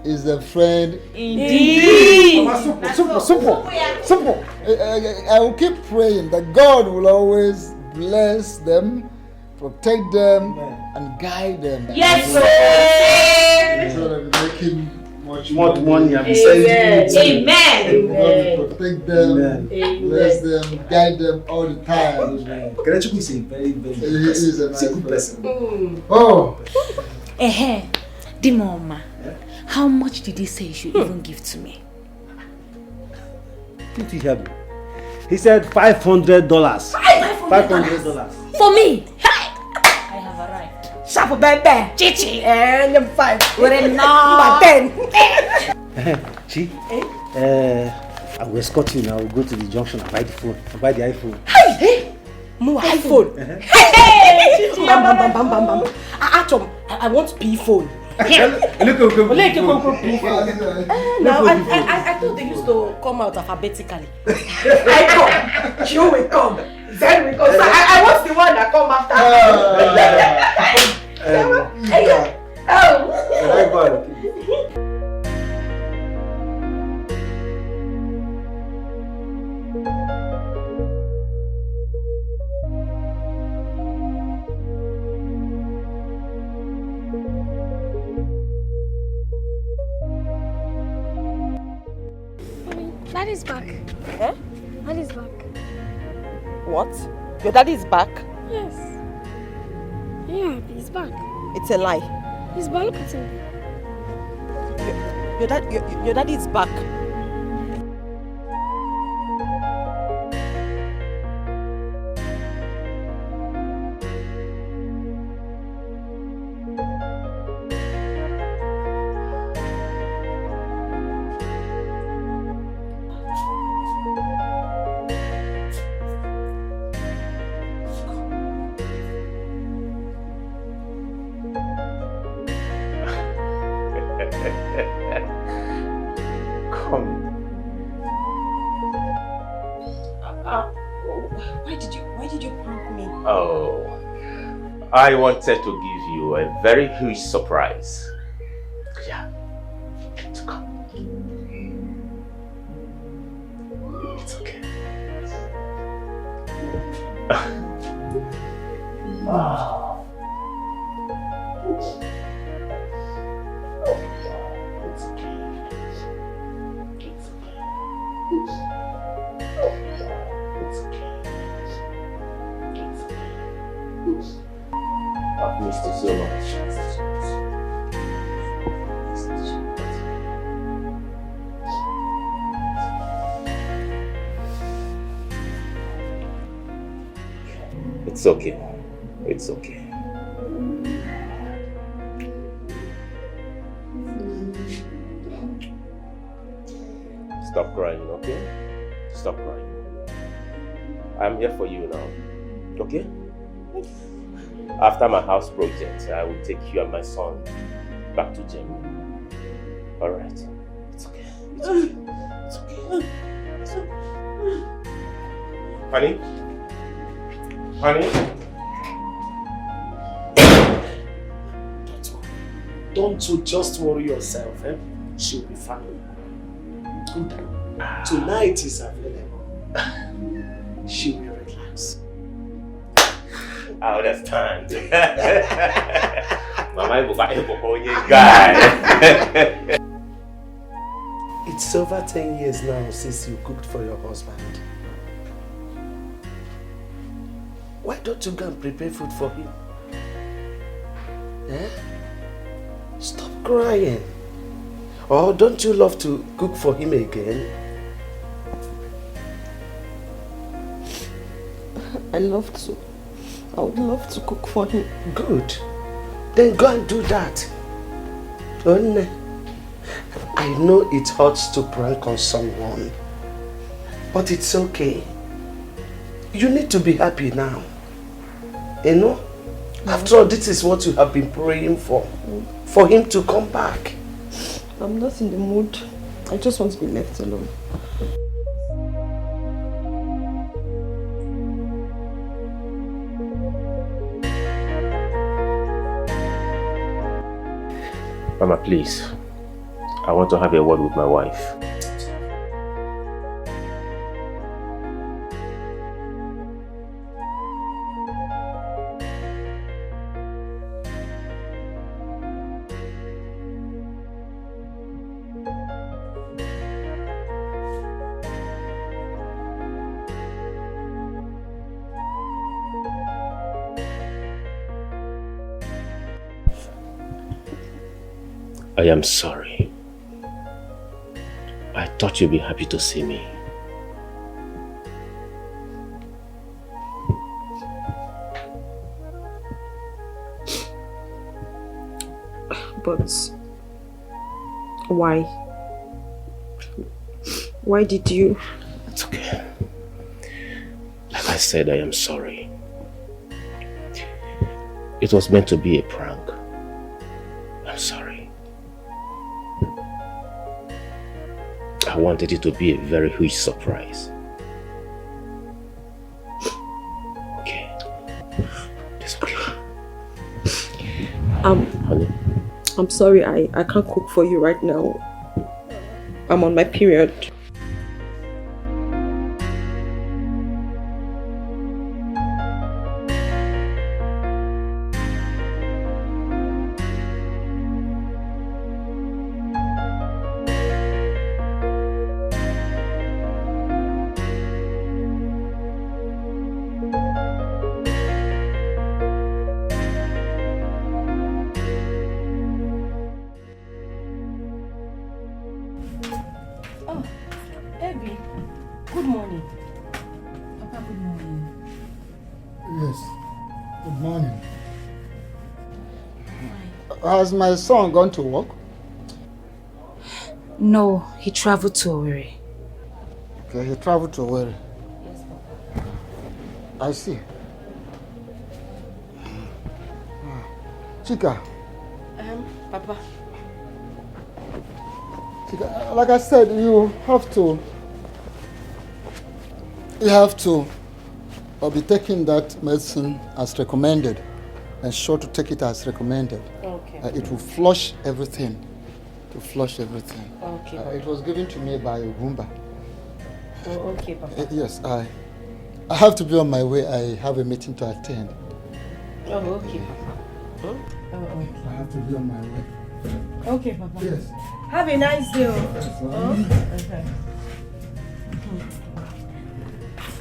is a friend indeed. Simple. I will keep praying that God will always bless them, protect them, and guide them. Yes, sir. So that we making much money. Amen. Protect them, bless them, guide them all the time. Kenechukwu is a very, very He is a nice good person. Oh. Dimoma. How much did he say you should even give to me? Did you hear me? He said $500. $500. For me? I have arrived. Sharp baby. Chichi. And I'm 5. We're in now. 10. Chi, I will escort you now. We'll go to the junction and buy the phone. I'll buy the iPhone. Hey! Mo iPhone. Hey! Bam. Atom, I want P phone. Now, I thought they used to come out alphabetically. I come, you will come, then we come. So I want the one that come after. Daddy's back. Eh? Daddy's back. What? Your daddy is back? Yes. Yeah, he's back. It's a lie. He's back. Look at him. Your daddy is back. Why did you prank me? Oh, I wanted to give you a very huge surprise. Yeah, it's come. It's okay. Oh. I've missed you so much. It's okay. It's okay. Stop crying, okay? Stop crying. I'm here for you now, okay? After my house project, I will take you and my son back to Germany. Alright? It's okay. It's okay. It's okay. It's okay. Honey? Honey? Don't you just worry yourself, eh? She'll be fine. Tonight is available. She will relax. I understand. Mama, you guy. It's over 10 years now since you cooked for your husband. Why don't you go and prepare food for him? Eh? Stop crying. Or don't you love to cook for him again? I love to. I would love to cook for him. Good. Then go and do that. I know it hurts to prank on someone, but it's okay. You need to be happy now. You know? After all, this is what you have been praying for him to come back. I'm not in the mood. I just want to be left alone. Mama, please. I want to have a word with my wife. I am sorry. I thought you'd be happy to see me. But why? Why did you? It's okay. Like I said, I am sorry. It was meant to be a prank. I'm sorry. I wanted it to be a very huge surprise. Okay. It's okay. Honey? I'm sorry, I can't cook for you right now. I'm on my period. Has my son gone to work? No, he traveled to Owerri. Okay, he traveled to Owerri. Yes, Papa. I see. Chika. Papa. Chika, like I said, you have to be taking that medicine as recommended. And sure to take it as recommended. Okay. It will flush everything. Okay. It was given to me by Ogumba. Oh, okay, Papa. Yes, I have to be on my way. I have a meeting to attend. Oh, okay, Papa. Huh? Oh, okay. I have to be on my way. Okay, Papa. Yes. Have a nice day. Okay.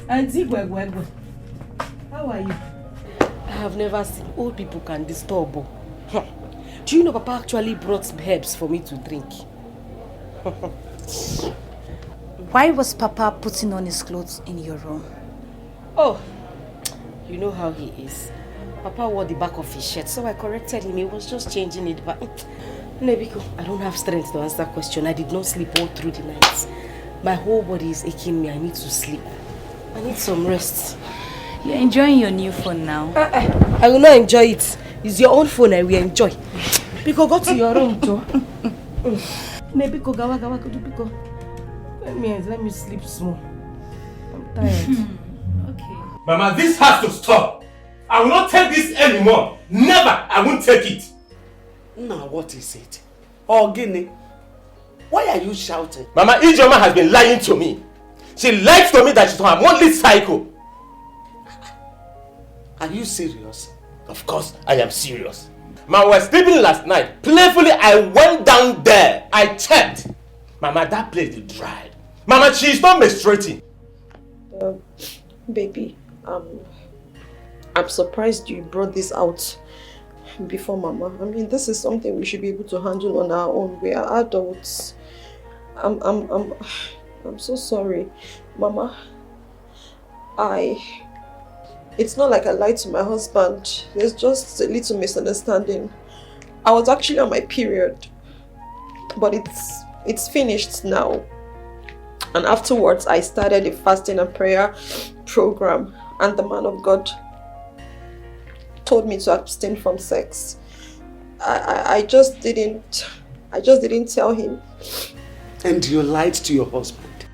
Auntie Gwegwegwe, how are you? I have never seen old people can disturb. Do you know Papa actually brought herbs for me to drink? Why was Papa putting on his clothes in your room? Oh, you know how he is. Papa wore the back of his shirt, so I corrected him. He was just changing it. But Nebiko, I don't have strength to answer that question. I did not sleep all through the night. My whole body is aching me. I need to sleep. I need some rest. You're enjoying your new phone now. I will not enjoy it. It's your own phone I will enjoy. Biko, go to your room, Joe. Nebiko, gawa, Biko. Let me sleep small. I'm tired. Okay. Mama, this has to stop. I will not take this anymore. Never. I won't take it. Now, what is it? Oh, Guinea. Why are you shouting? Mama, Ijoma has been lying to me. She lied to me that she's on a monthly cycle. Are you serious? Of course, I am serious. Mama, we were sleeping last night. Playfully, I went down there. I checked. Mama, that place is dried. Mama, she is not menstruating. Baby, I'm surprised you brought this out before Mama. I mean, this is something we should be able to handle on our own. We are adults. I'm so sorry, Mama. It's not like I lied to my husband. There's just a little misunderstanding. I was actually on my period, but it's finished now. And afterwards, I started a fasting and prayer program, and the man of God told me to abstain from sex. I just didn't tell him. And you lied to your husband.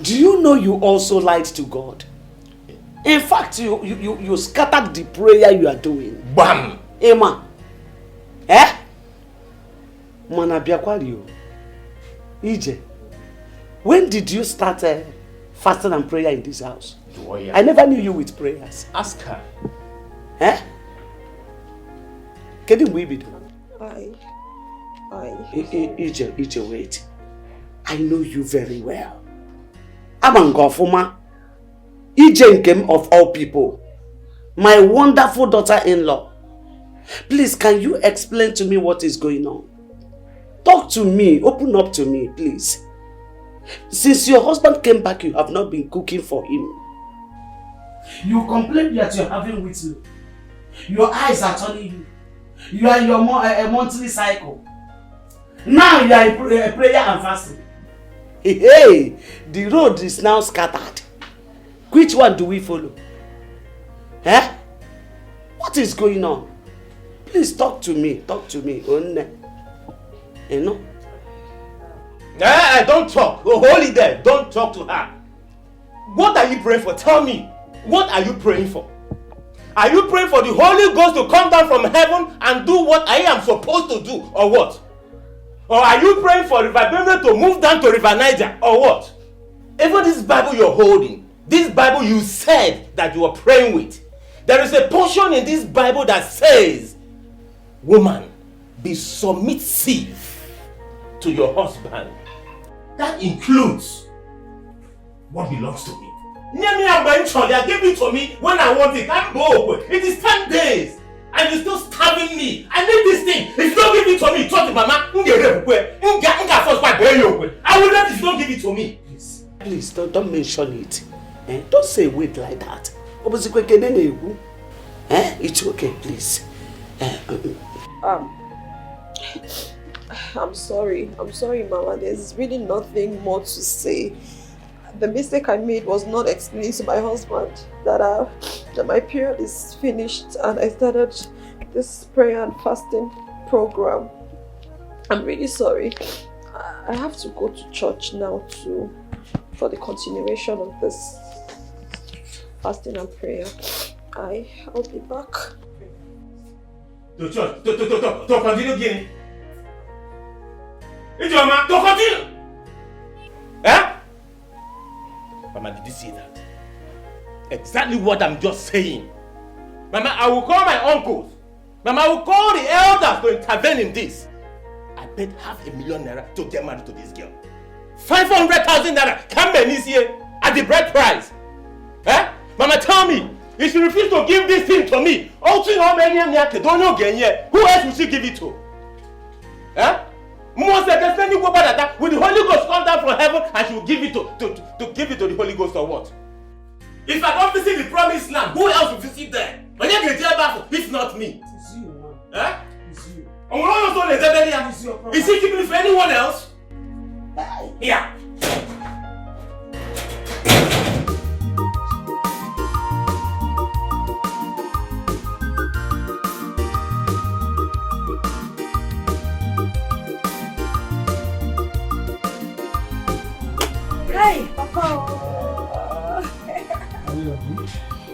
Do you know you also lied to God? In fact, you scattered the prayer you are doing. Bam! Emma. Eh? Manabiakwali. Ije. When did you start fasting and prayer in this house? I never knew you with prayers. Ask her. Eh? Can you be do? Ije, wait. I know you very well. Amangofuma. Ije Nkem of all people. My wonderful daughter-in-law. Please, can you explain to me what is going on? Talk to me. Open up to me, please. Since your husband came back, you have not been cooking for him. You complain that you're having with your eyes are turning you. You are in your monthly cycle. Now you are in prayer and fasting. Hey, the road is now scattered. Which one do we follow? Eh? What is going on? Please talk to me. Talk to me. You know? Don't talk. Oh, hold it there. Don't talk to her. What are you praying for? Tell me. What are you praying for? Are you praying for the Holy Ghost to come down from heaven and do what I am supposed to do, or what? Or are you praying for River Benue to move down to River Niger, or what? Even this Bible you're holding, this Bible you said that you are praying with, there is a portion in this Bible that says, woman, be submissive to your husband. That includes what belongs to me. Give it to me when I want it. I'm broke. It is 10 days. And you're still starving me. I need this thing. If you don't give it to me, talk to mama. I will not if you don't give it to me. Please don't mention it. Don't say wait like that. It's okay, please. I'm sorry, Mama. There's really nothing more to say. The mistake I made was not explaining to my husband that my period is finished and I started this prayer and fasting program. I'm really sorry. I have to go to church now for the continuation of this fasting and prayer. I'll be back. To church, to continue again. To continue. Eh? Mama, did you see that? Exactly what I'm just saying. Mama, I will call my uncles. Mama, I will call the elders to intervene in this. I paid $500,000 to get married to this girl. 500,000 naira come this year at the bride price. Eh? Mama, tell me, if she refuses to give this thing to me, who else will she give it to? Eh? With the Holy Ghost come down from heaven and she will give it to give it to the Holy Ghost or what? If I don't visit the promised land, who else will visit there? If not me. It's you, man. Eh? It's you. Is he keeping it for anyone else? Yeah. Hey, Papa.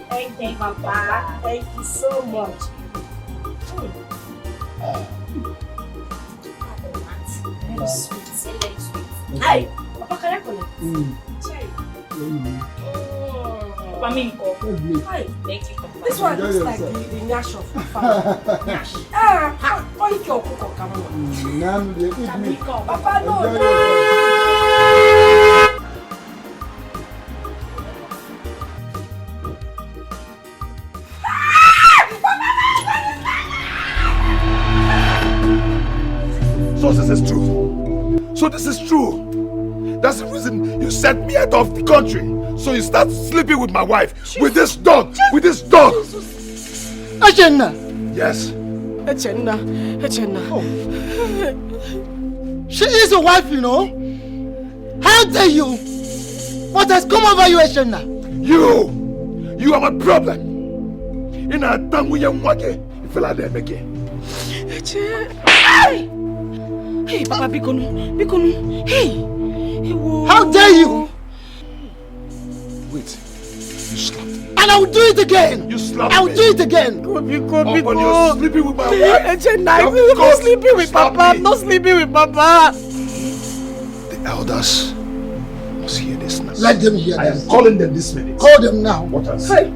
Thank you, Papa. Thank you so much. Very sweet. Very sweet. Hey, Papa, can I connect? Papa, Hi, thank you, Papa. This one looks like the Nash of Papa. Nash. Why you can't cook or come on? Papa, no. So this is true. So this is true. That's the reason you sent me out of the country. So you start sleeping with my wife. With this dog. With this dog. Echenna. Yes. Echenna. Oh. She is your wife, you know. How dare you? What has come over you, Echenna? You are my problem. In a tongue with your wage. You feel like them again. Hey, Papa, Bikonu. Hey. How dare you? Wait. You slapped me. And I will do it again. You slapped me. I will do it again. When you're sleeping with my wife. I'm not sleeping with Papa. I'm not sleeping with Papa. The elders must hear this now. Let them hear this. I am calling them this minute. Call them now. What else? Hey,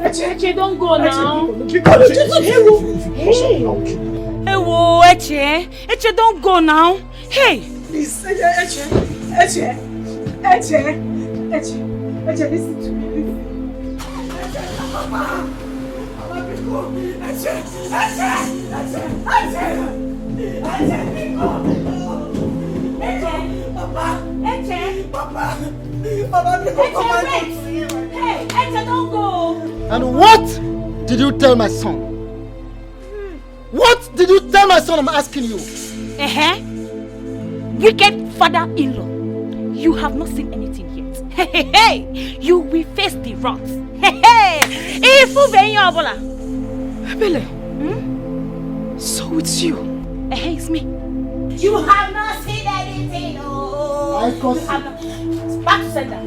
Eche, don't go now. Eche, don't go now. Hey. Please, Eche, listen to me. Papa, Hey, Eche, don't go. And what did you tell my son? What did you tell my son? I'm asking you. wicked father-in-law. You have not seen anything yet. Hey, you will face the wrath. Ebele, so it's you. It's me. You have not seen anything. Oh, I curse you. Back to sender.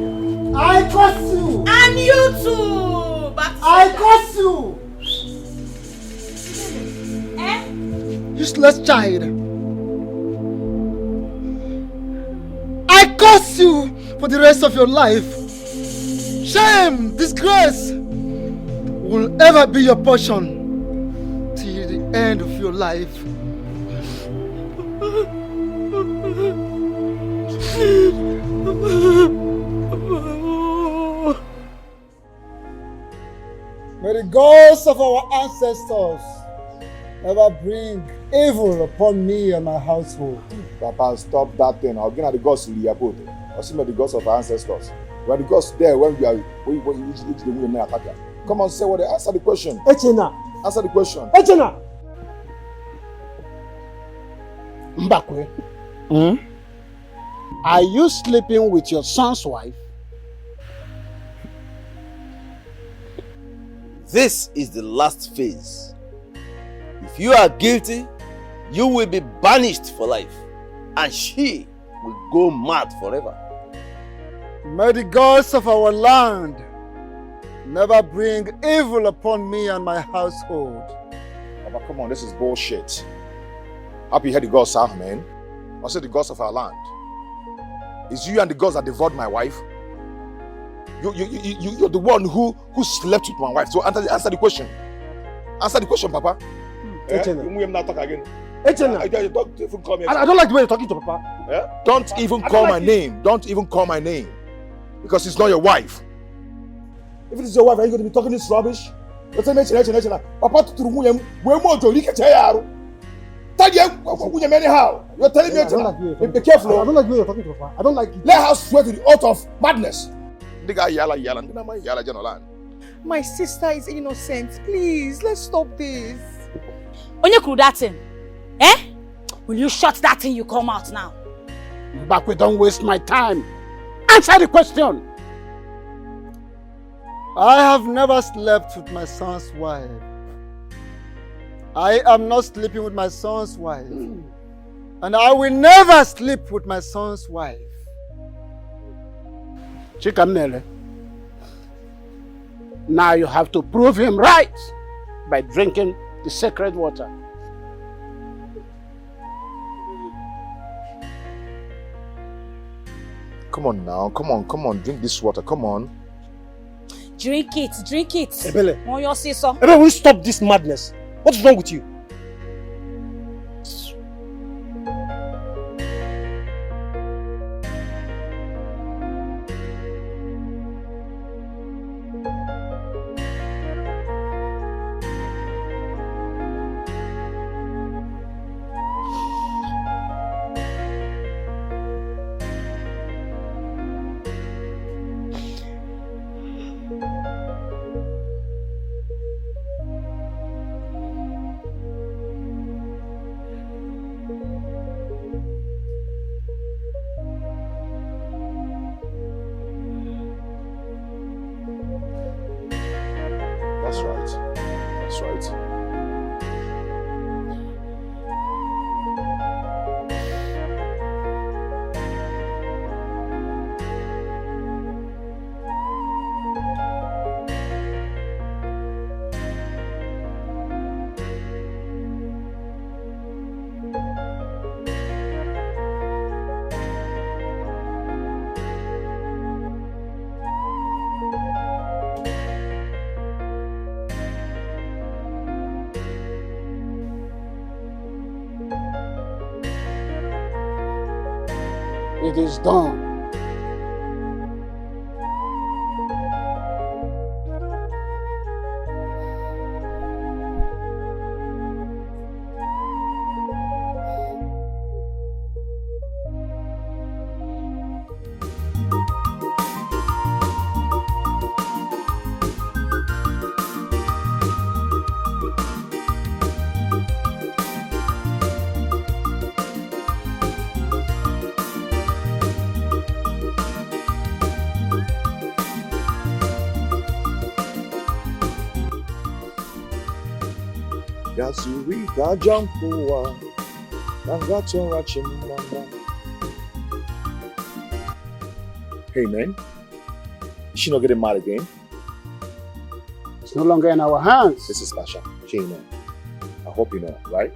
I curse you. And you too. Back to I curse you. Useless child. I curse you for the rest of your life. Shame, disgrace will ever be your portion till the end of your life. May the ghosts of our ancestors never bring evil upon me and my household. Papa, stop that thing. I'll get at the gods to the airport. I see the gods of our ancestors. When the gods there, when we reach the women attacker. Come on, say what they answer the question. Echena. Answer the question. Echena. Mbakwe. Are you sleeping with your son's wife? This is the last phase. If you are guilty, you will be banished for life, and she will go mad forever. May the gods of our land never bring evil upon me and my household. Papa, come on, this is bullshit. Happy you heard the gods, sir, man. I said the gods of our land. It's you and the gods that devoured my wife. You're the one who slept with my wife. So answer the question. Answer the question, Papa. Echena. Not talk again. Echena. Don't even call me. I don't like the way you're talking to Papa. Don't even call my name. Don't even call my name. Because it's not your wife. If it is your wife, are you going to be talking this rubbish? Papa, you're telling me be careful. I don't like the way you're talking to Papa. I don't like it. Let her swear to the oath of madness. My sister is innocent. Please, let's stop this. Onye kuru that thing? Will you shut that thing you come out now? Mbakwe, don't waste my time. Answer the question. I have never slept with my son's wife. I am not sleeping with my son's wife. And I will never sleep with my son's wife. Chikamnele. Now you have to prove him right by drinking the sacred water. Come on now, come on, drink this water, come on. Drink it. Ebele. Ebele, will you stop this madness? What's wrong with you? That's right. It is done. Gazurika Jampua, Nangatora Chimamba. Hey man, is she not getting mad again? It's no longer in our hands. This is Pasha. She ain't know. I hope you know, right?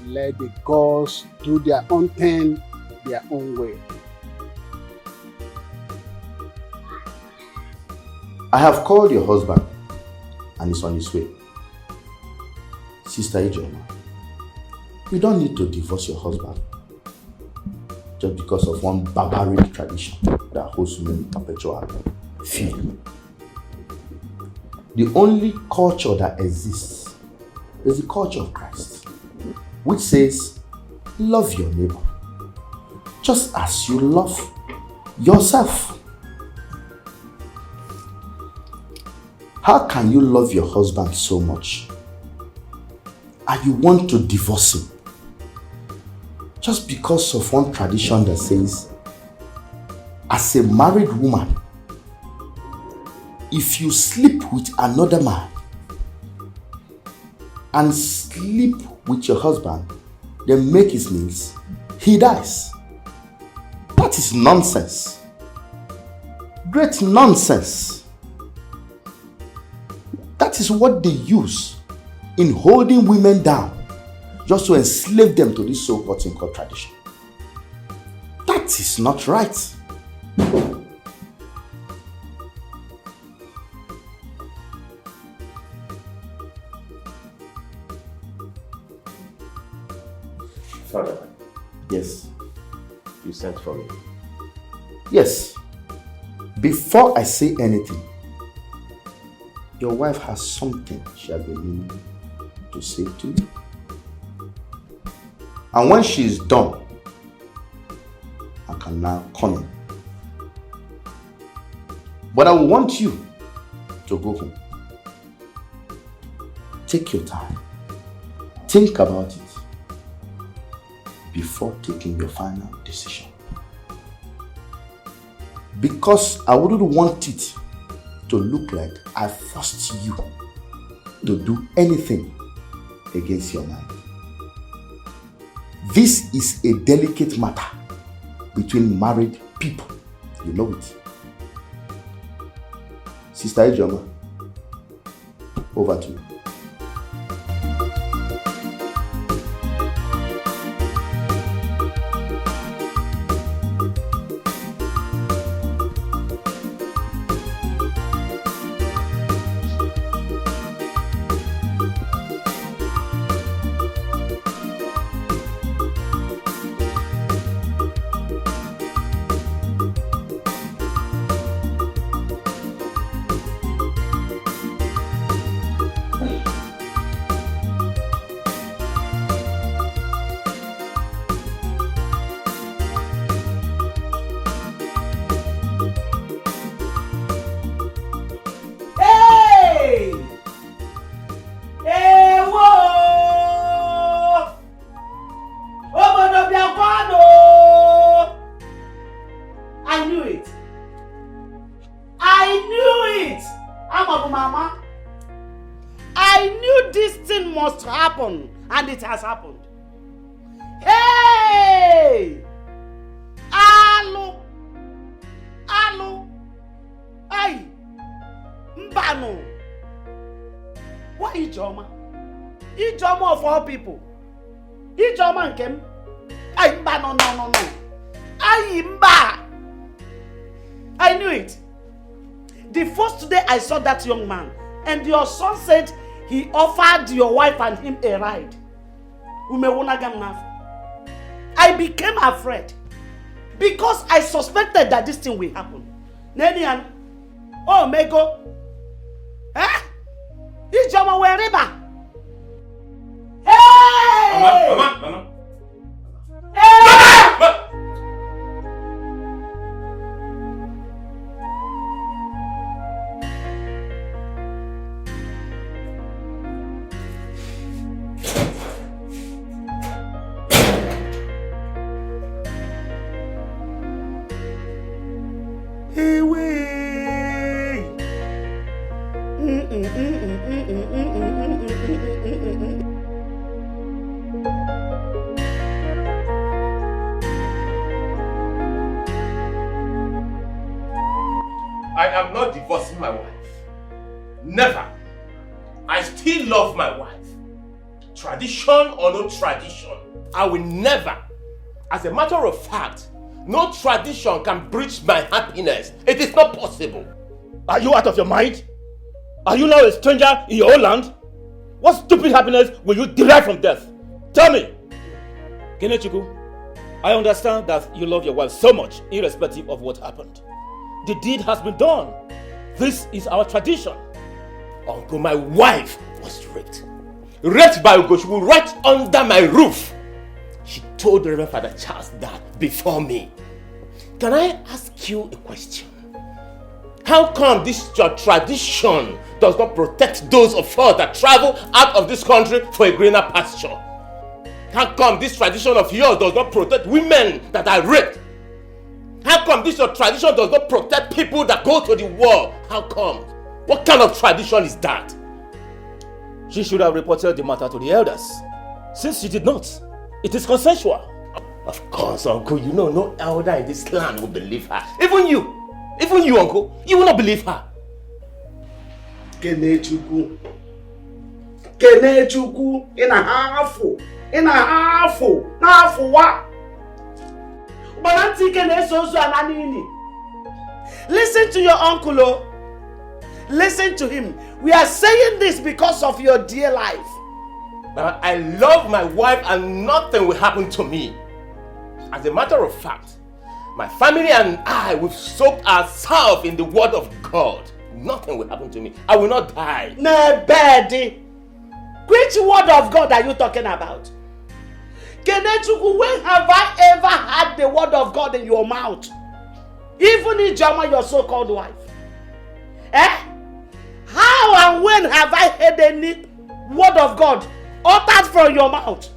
Let the gods do their own thing, their own way. I have called your husband and he's on his way. Sister Ijoma, you don't need to divorce your husband just because of one barbaric tradition that holds women in perpetual fear. The only culture that exists is the culture of Christ, which says, love your neighbor just as you love yourself. How can you love your husband so much and you want to divorce him just because of one tradition that says, as a married woman, if you sleep with another man and sleep with your husband, then make his meals, he dies? That is nonsense. Great nonsense. That is what they use in holding women down, just to enslave them to this so-called thing called tradition. That is not right. Father. Yes. You sent for me. Yes. Before I say anything, your wife has something she has been meaning to say to you. And when she is done, I can now come in. But I want you to go home. Take your time. Think about it before taking your final decision. Because I wouldn't want it to look like I forced you to do anything against your mind. This is a delicate matter between married people. You know it. Sister Ijoma, over to you. And it has happened. Hey! Alo! Alo! Hey! Mbano! Why Ijoma? Ijoma of all people. Ijoma nkem. Ay, Mbano, no. Ay, Mba! I knew it. The first day I saw that young man, and your son said he offered your wife and him a ride. I became afraid because I suspected that this thing will happen. Nenian, oh Mego, Ijoma wherever. Hey! Mama. Hey! Mama! I am not divorcing my wife. Never. I still love my wife. Tradition or no tradition, I will never. As a matter of fact, no tradition can breach my happiness. It is not possible. Are you out of your mind? Are you now a stranger in your own land? What stupid happiness will you derive from death? Tell me. Kenechukwu, I understand that you love your wife so much, irrespective of what happened. The deed has been done. This is our tradition. Uncle, my wife was raped. Raped by Ugochukwu right under my roof. She told the Reverend Father Charles that before me. Can I ask you a question? How come this your tradition does not protect those of us that travel out of this country for a greener pasture? How come this tradition of yours does not protect women that are raped? How come this your tradition does not protect people that go to the war? How come? What kind of tradition is that? She should have reported the matter to the elders. Since she did not, it is consensual. Of course, Uncle, you know no elder in this land will believe her. Even you, Uncle, you will not believe her. Kenechukwu, in a half, what? Listen to your uncle, oh. Listen to him. We are saying this because of your dear life. I love my wife and nothing will happen to me. As a matter of fact, my family and I, we've soaked ourselves in the word of God. Nothing will happen to me. I will not die. Nebedi. Which word of God are you talking about? Kenechukwu, when have I ever had the word of God in your mouth? Even in Jama, your so-called wife. How and when have I heard any word of God uttered from your mouth?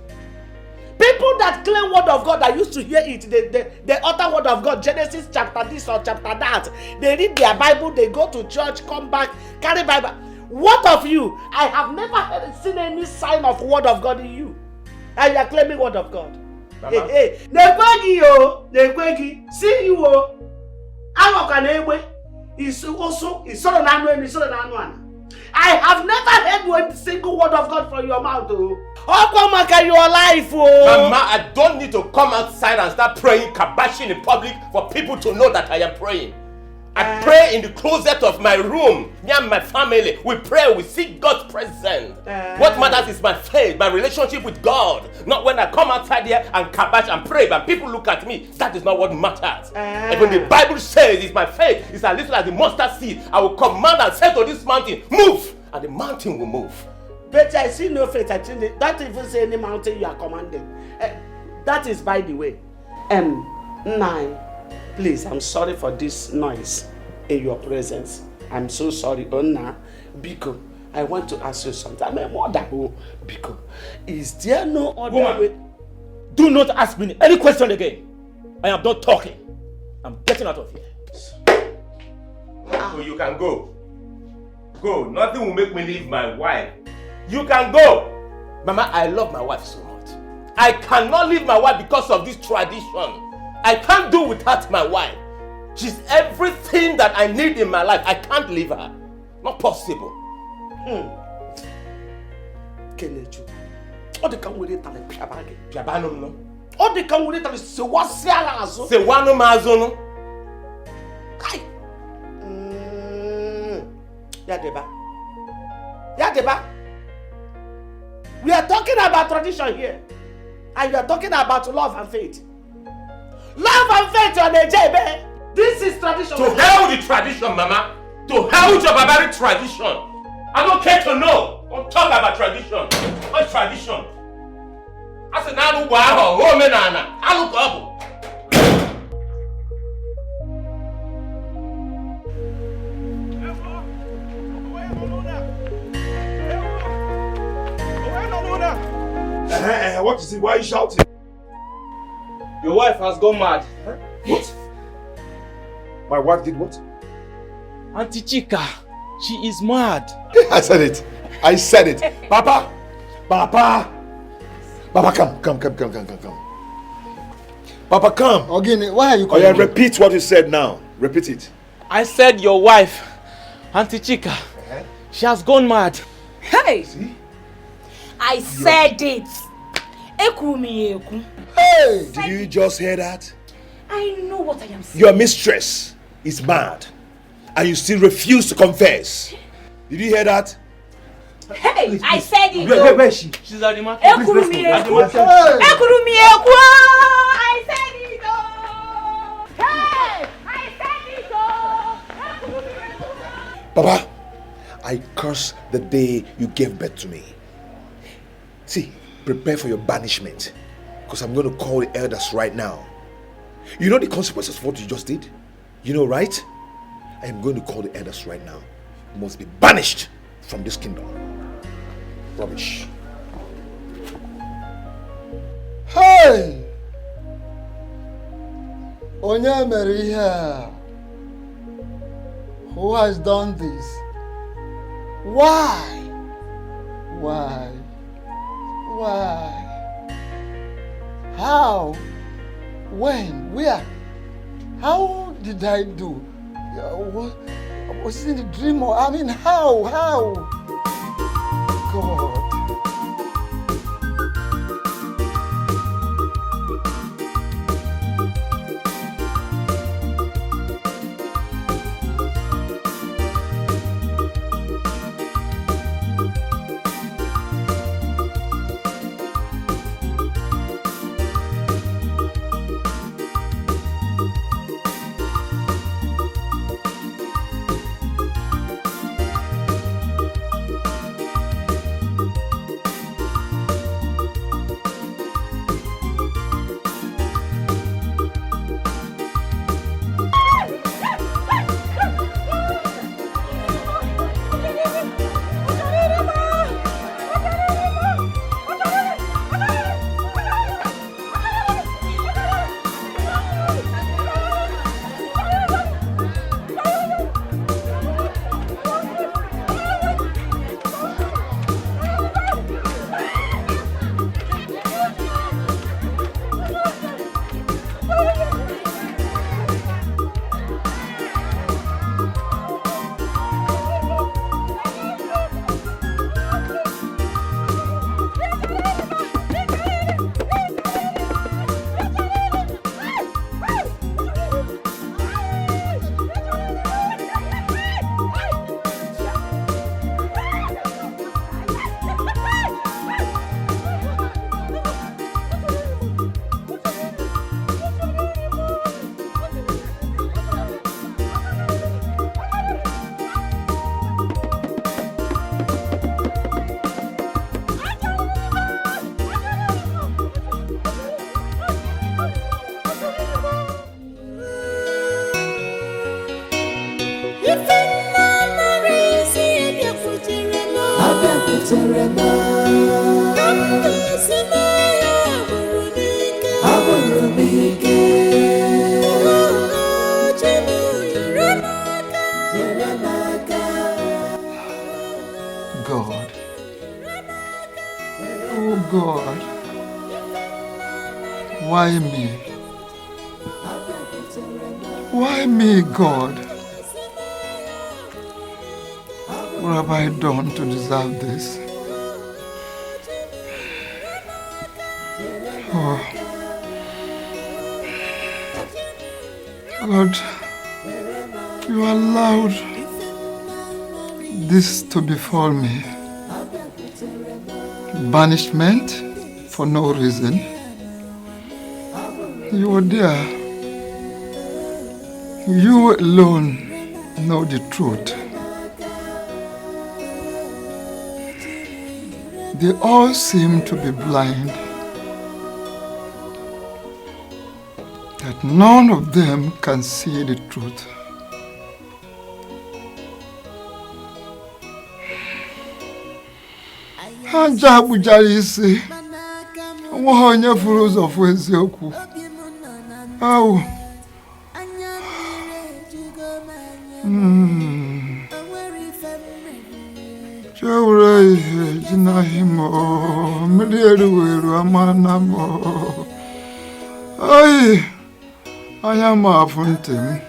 People that claim word of God, I used to hear it. They utter word of God, Genesis chapter this or chapter that. They read their Bible, they go to church, come back, carry Bible. What of you? I have never seen any sign of word of God in you. And you are claiming word of God. Mama. Hey, Nekwegi, see you. I have never heard one single word of God from your mouth. How come I can your life? Mama, I don't need to come outside and start praying, kabashing in public for people to know that I am praying. I pray in the closet of my room. Me and my family, we pray, we seek God's presence. What matters is my faith, my relationship with God. Not when I come outside here and kabash and pray, but people look at me. That is not what matters. Even the Bible says, it's my faith is as little as the mustard seed. I will command and say to this mountain, move, and the mountain will move. But I see no faith. I think that even say any mountain you are commanding. That is by the way. 9. Please, I'm sorry for this noise in your presence. I'm so sorry, Onna. Biko, I want to ask you something. I'm a mother. Biko, is there no other way? Do not ask me any question again. I am not talking. I'm getting out of here. So you can go. Go. Nothing will make me leave my wife. You can go. Mama, I love my wife so much. I cannot leave my wife because of this tradition. I can't do without my wife. She's everything that I need in my life. I can't leave her. Not possible. Kenechukwu. All the come with it and piabage. Piabanum no. All the come with it and se wasiala azo. Se wanu mazo no. Kai. Yadeba. We are talking about tradition here. And you are talking about love and faith. Love and faith on the JB. This is tradition. To hell with the tradition, Mama. To hell with your barbaric tradition. I don't care to know. Don't talk about tradition. What's tradition? I said, Nanu Waho, Romanana. I look up. What is it? Why are you shouting? Your wife has gone mad. Huh? What? My wife did what? Auntie Chika, she is mad. I said it. I said it. Papa, come. Papa, come. Again, why are you calling me? Repeat what you said now. Repeat it. I said your wife, Auntie Chika, she has gone mad. Hey! See? I said it. Hey! Did you just hear that? I know what I am saying. Your mistress is mad. And you still refuse to confess. Did you hear that? Hey! I said it. Where is she? She's at the market. I said it. Hey! I said it. Papa, I curse the day you gave birth to me. See, prepare for your banishment. Because I'm going to call the elders right now. You know the consequences of what you just did? You know, right? I am going to call the elders right now. You must be banished from this kingdom. Rubbish. Hey! Onye mere ihe a? Who has done this? Why? Why? Why? How? When? Where? How did I do? Was it a dream or I mean how? God. God. Oh God. Why me? Why me, God? What have I done to deserve this? Oh. Lord, you allowed this to befall me. Banishment for no reason. You were there. You alone know the truth. They all seem to be blind. That none of them can see the truth. Anja bujara isi. Nwa onye furu ụzọ fụ eziokwu. Au. Chewure ihe jinahimo. Mmiri eruweru amana mo. Ai. Anya m afụ ntị m.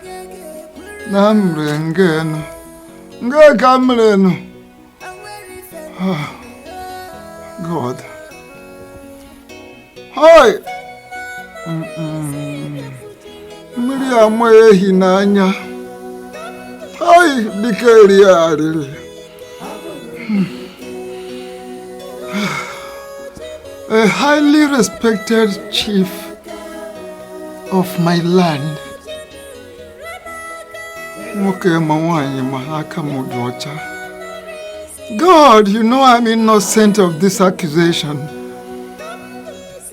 Namrengeno. Ngakamreno. God. Hi. Miriam hinanya. Hi, bikeri. A highly respected chief of my land. God, you know I'm innocent of this accusation.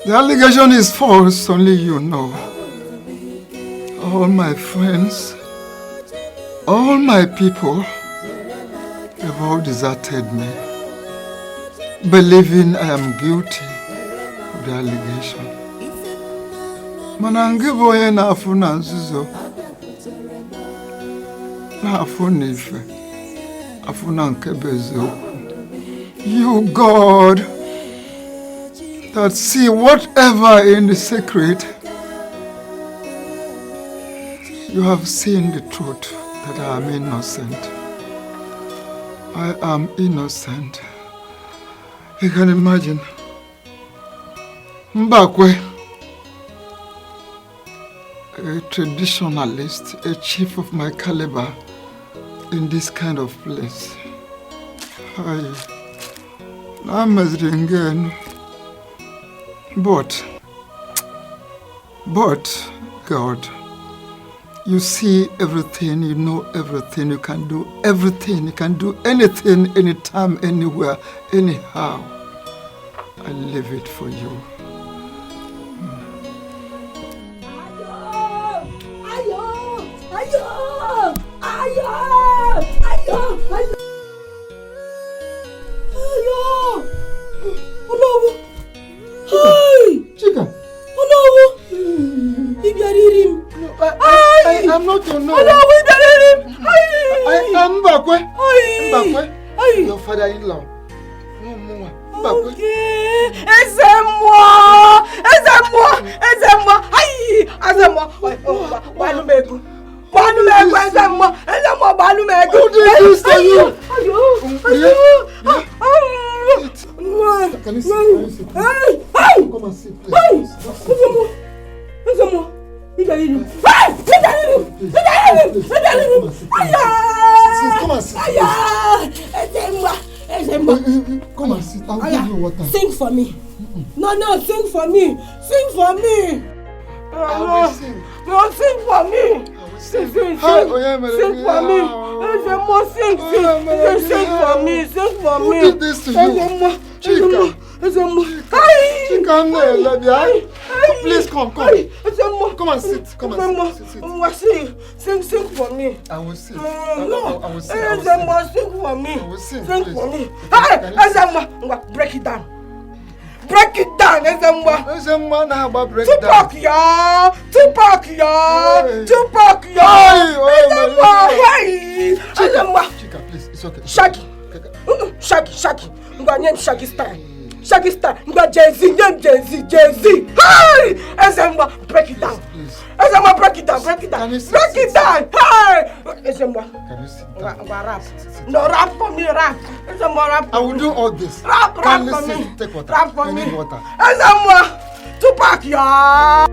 The allegation is false, only you know. All my friends, all my people have all deserted me, believing I am guilty of the allegation. Manangiboye na afuna nzuzo. Na afuna ife. Afuna nkebezo. You, God, that see whatever in the secret, you have seen the truth that I am innocent. I am innocent. You can imagine. Mbakwe, a traditionalist, a chief of my caliber in this kind of place. I'm again. But God, you see everything, you know everything, you can do everything, you can do anything, anytime, anywhere, anyhow. I leave it for you. Chica. I'm not your no. I'm Mbakwe. Your father-in-law. No more. Okay. Aïe. Who did this to you? Can you sit? Come and sit, please. Come and sit. Come and sit. I'll give you water. Sing for me. No, sing for me. Sing for me. I will sing. No, sing for me. Sing for me. Sing for me. Who did this to you? Chica. Chica, please come. Come and sit. Come and sit. Sing for me. I will sing. No. I will sing. Sing for me. I will sing. Sing for me. Hey, break it down. Break it down, Ezemwa. Tupac, hey. Chica, please, it's okay. Shaggy. I'm going to name Shaggy style. I'm going to Jay-Z. Hey, Ezemwa, break it down. Ezemwa, break it down. Break it down. Hey, Ezemwa. Can you sit down? I'm going to rap. No, rap for me, rap. Ezemwa, rap. I will do all this. Rap for me. Take water. Rap for me. Water. Ezemwa, Tupac, yeah.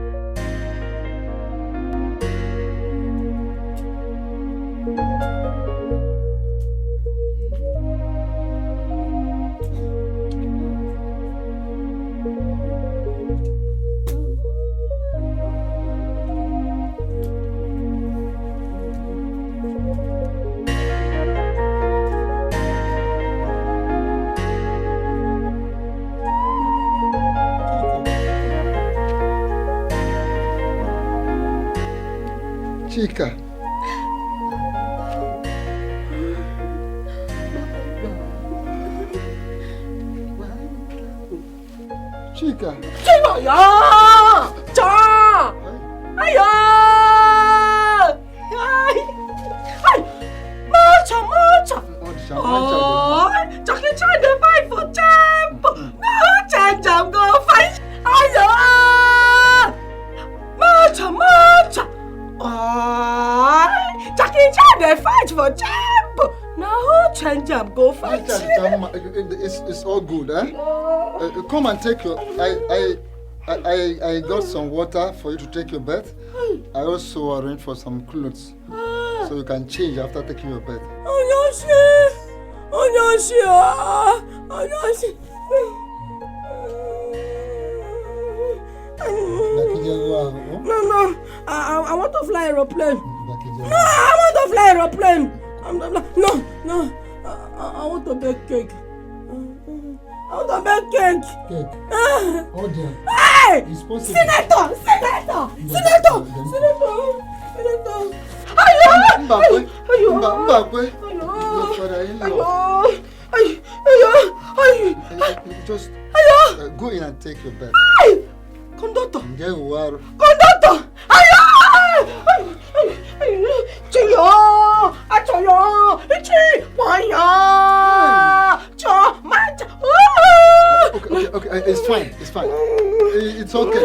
Chica. Chica. 야! 자! 아야! Marcha! Jackie Chan dey fight for temple. No change am go fight. Ayo! Marcha! Jackie dey fight for job. Now who change am go fight? It's all good, eh? Come and take your. I got some water for you to take your bath. I also arranged for some clothes so you can change after taking your bath. No, I want to fly aeroplane. No, I want to fly aeroplane. No, I want to bake cake. I want to bake cake. Cake? Oh dear. Hey! It's possible. Senator! Ayo! Just go in and take your bed. Conductor! Conductor! Okay, it's fine. It's okay.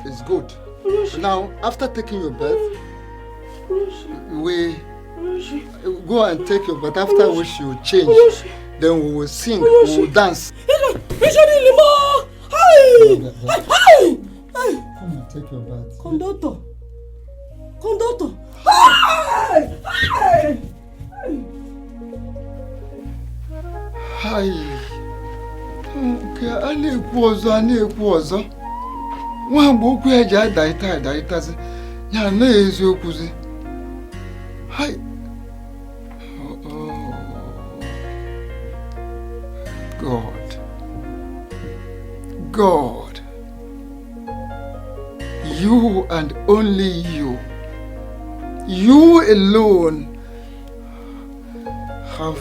It's good. Now, after taking your bath, we go and take your bath. After which you change, then we will sing, we will dance. Come and take your bath. Conductor. Hi. Okay, I na-ekwu ọzọ. Nwa mgbe okwu eji adaịtazi ya na eziokwuzi. Hi. God. You and only you. You alone have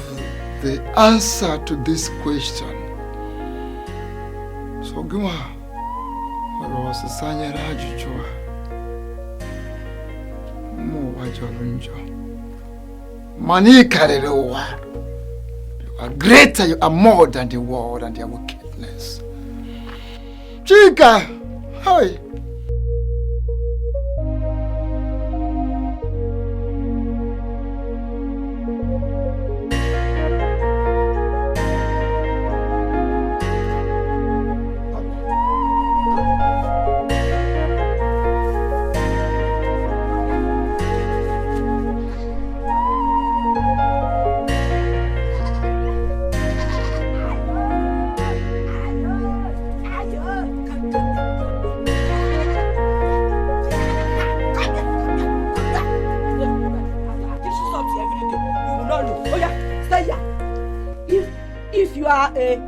the answer to this question. So go on. Money carried over. You are greater, you are more than the world and their wickedness. Chica! Hi!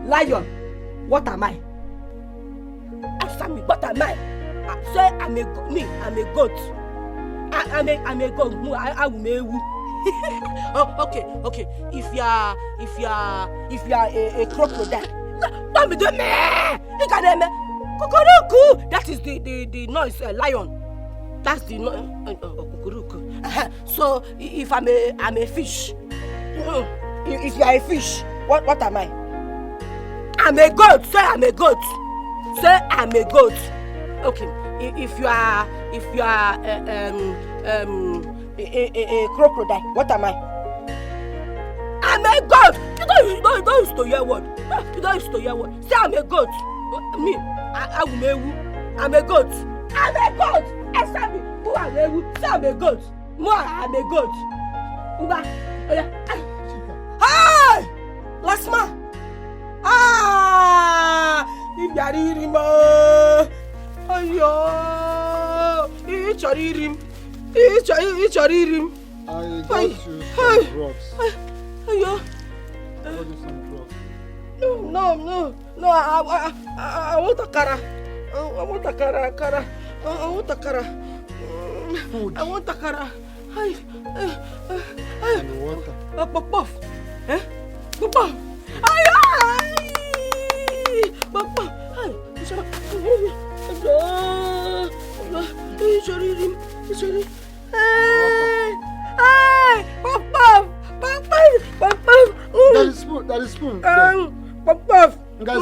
Lion, what am I? Answer me, what am I? Say I'm a goat. I'm a goat. I will make you. Oh, okay. If you are a crocodile, don't be doing me. You can hear me. Kukuruku. That is the noise. Lion. That's the noise. Kukuruku. So if I'm a fish, if you are a fish, what am I? I'm a goat. Say I'm a goat. Okay. If you are a crocodile, what am I? I'm a goat. You don't used to hear word. Say I'm a goat. Me, I will make you. I'm a goat. Answer me. Who am I? Say I'm a goat. I'm a goat. Hey! Last man. If you are eating, ayo, it's your eating. I got you some drugs. Ayo. No, I want a cara. I want a cara. Food. I want a cara. And water. Puff. Puff. Ay! Papa! Ay! Sorry. Hey! Papa! That is spoon. Papa! Hey,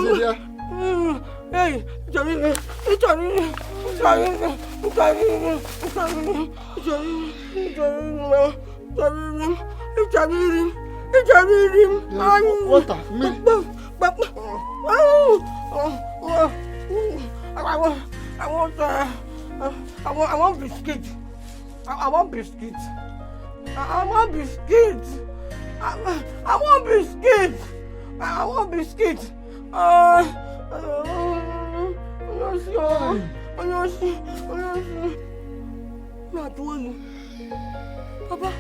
I want biscuit. I want biscuit. I want biscuit. I want biscuit. I want biscuit. Papa,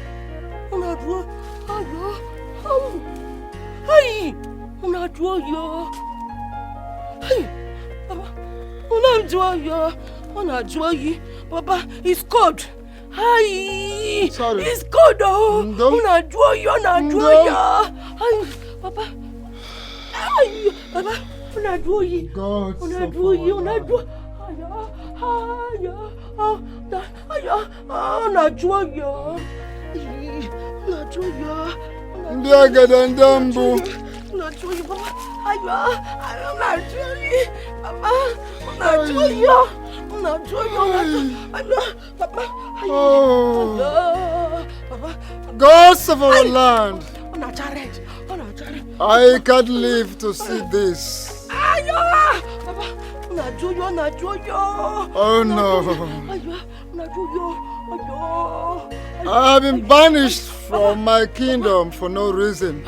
Papa, it's cold. Hi. Sorry. It's cold. Papa. Papa. Ghosts of our land, I can't live to see this. Oh no. I have been banished from my kingdom for no reason.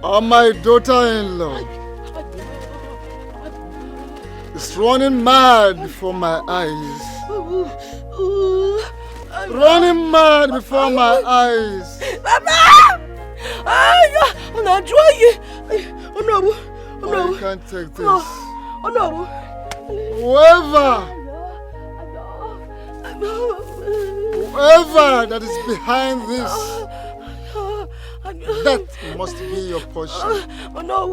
Oh, my daughter-in-law is running mad before my eyes. Running mad before my eyes. I can't take this. Whoever that is behind this, that must be your portion. I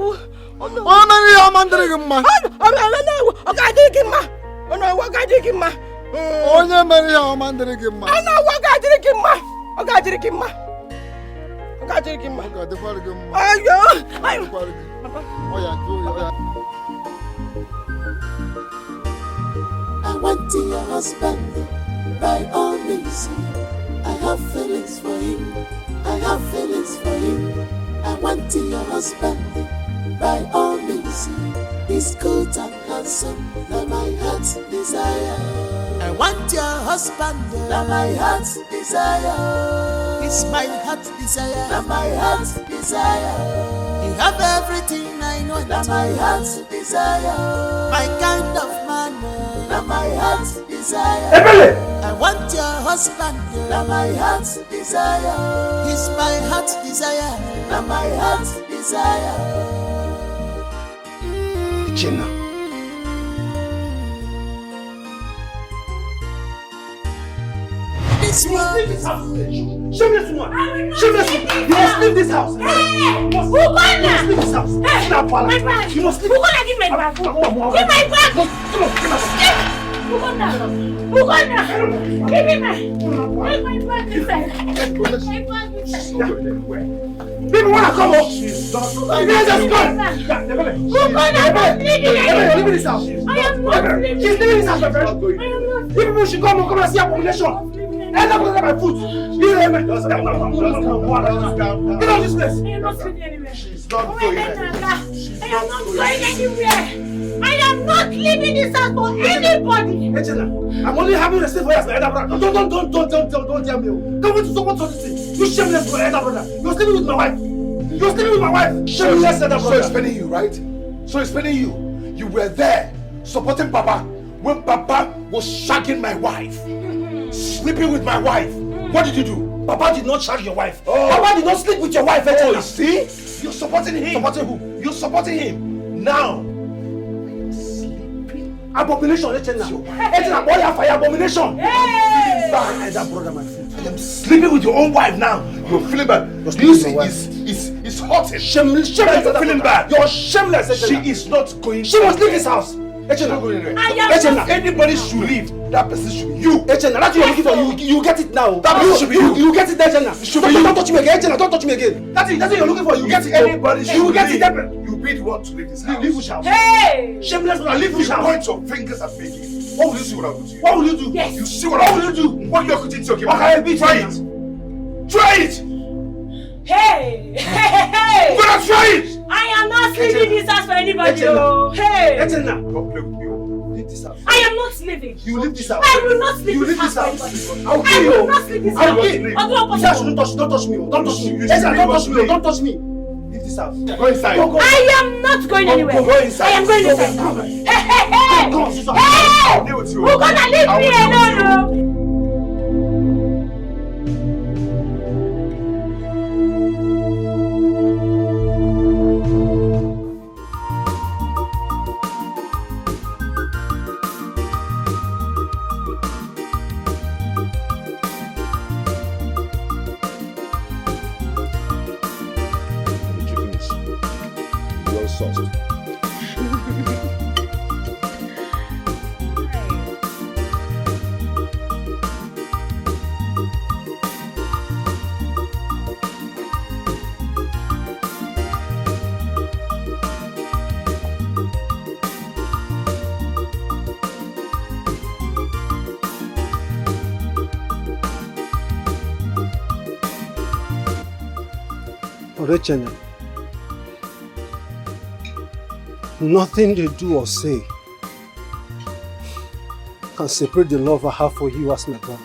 want your husband, by all means. I have feelings for him. I have feelings for him. I want your husband, by all means. He's good and handsome, that my heart's desire. I want your husband, that my heart's desire. It's my heart's desire, that my heart's desire. You have everything I know, that my heart's desire. My kind of man, that my heart's desire. I want your husband, that my heart's desire. It's my heart's desire, that my heart's desire. Jenna. This one. Shameless woman! Shameless woman! You must leave this house! Hey! Who gonna? You must leave this house! Hey! Snap, My bag! You must leave. Who gonna give my bag? Give my bag! Who gonna? Who gonna? Give me my bag inside. My bag inside. People wanna come up! You guys just go! Who gonna? Leave this house! I am not leaving. She's leaving this house, my friend! People should come and see abomination! End up with my foot! Get out of this place! I am not sleeping anywhere. She's not going anywhere. I am not going anywhere. I am not leaving this house for anybody. Hey, Jenna, I'm only having a stay for you as my elder brother. Don't tell me. Don't wait to someone to this thing. You shameless for elder brother. You're sleeping with my wife. You're sleeping with my wife. Shameless elder brother. So it's paining you, right? So it's paining you. You were there supporting Papa when Papa was shagging my wife. Sleeping with my wife. What did you do? Papa did not shag your wife. Papa did not sleep with your wife. Oh, you see? You're supporting him. Supporting who? You're supporting him. Now. Abomination, abomination. Hey! That brother, my foot. I am sleeping with your own wife now. You're feeling bad. You see, it's hot. Shameless. You're feeling bad. You're shameless. She is not going. She must leave this house. Anybody should leave. That person should be you. That's what you're looking for. You get it now. That person should be you. You get it there, Echena. Don't touch me again, Echena. Don't touch me again. That's what you're looking for. You get it. Anybody should You get leave. it. You be the one to leave this house. Leave which house? Hey! Shameless man, leave which You house? point your fingers at me. What will you see what I will do to you? What will you do? Yes. You see what I will do? What you're going to do? Okay, Try it. Try it. Hey! Hey! I'm gonna try it. I am not leaving this house for anybody. Oh. Hey! Echena. Don't play with me. Leave this house. I am not leaving. You leave this house. I will not leave You this leave this house for house. anybody. I'll kill I you. will not leave this I'll house. kill you. I'll do You say I shouldn't touch. Don't touch me. Don't touch me. Echena, don't touch me. Don't touch me. Leave this house. Go inside. Go. I am not going anywhere. Go inside. I am going inside. Go. Hey, hey, hey! Go on, sister. Hey! Deal with you. Who's gonna leave me alone? The chicken is well sauced. Echena, nothing they do or say can separate the love I have for you as my brother.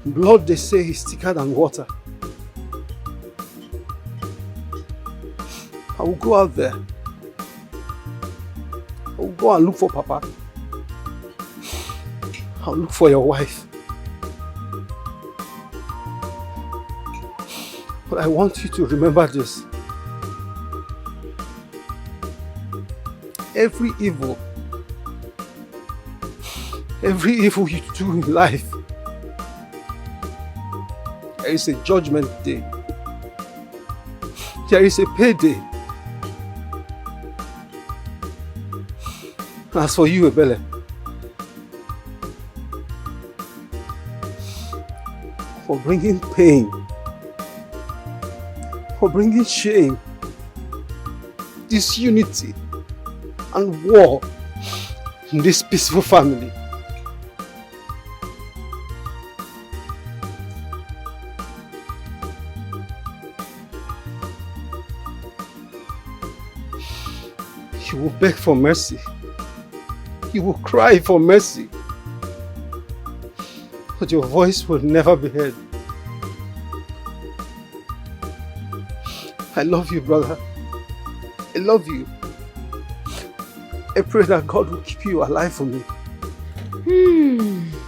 Blood, they say, is thicker than water. I will go out there. I will go and look for Papa. I'll look for your wife. But I want you to remember this. Every evil you do in life, there is a judgment day. There is a payday. As for you, Ebele, for bringing pain, for bringing shame, disunity, and war in this peaceful family. You will beg for mercy. You will cry for mercy. But your voice will never be heard. I love you, brother. I love you. I pray that God will keep you alive for me.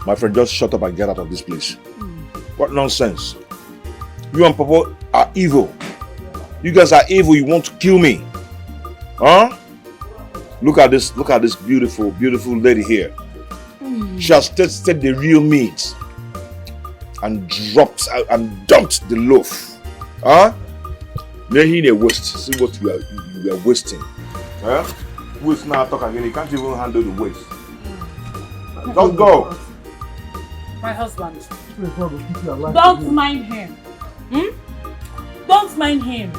My friend, just shut up and get out of this place. What nonsense. You and Papa are evil. You guys are evil. You want to kill me. Huh? Look at this beautiful, beautiful lady here. She has tasted the real meat and dumped the loaf. Huh? Then he a waste. See what you are wasting. Huh? Waste now talk again. You can't even handle the waste. Don't go. My husband. Don't mind him. Don't mind him.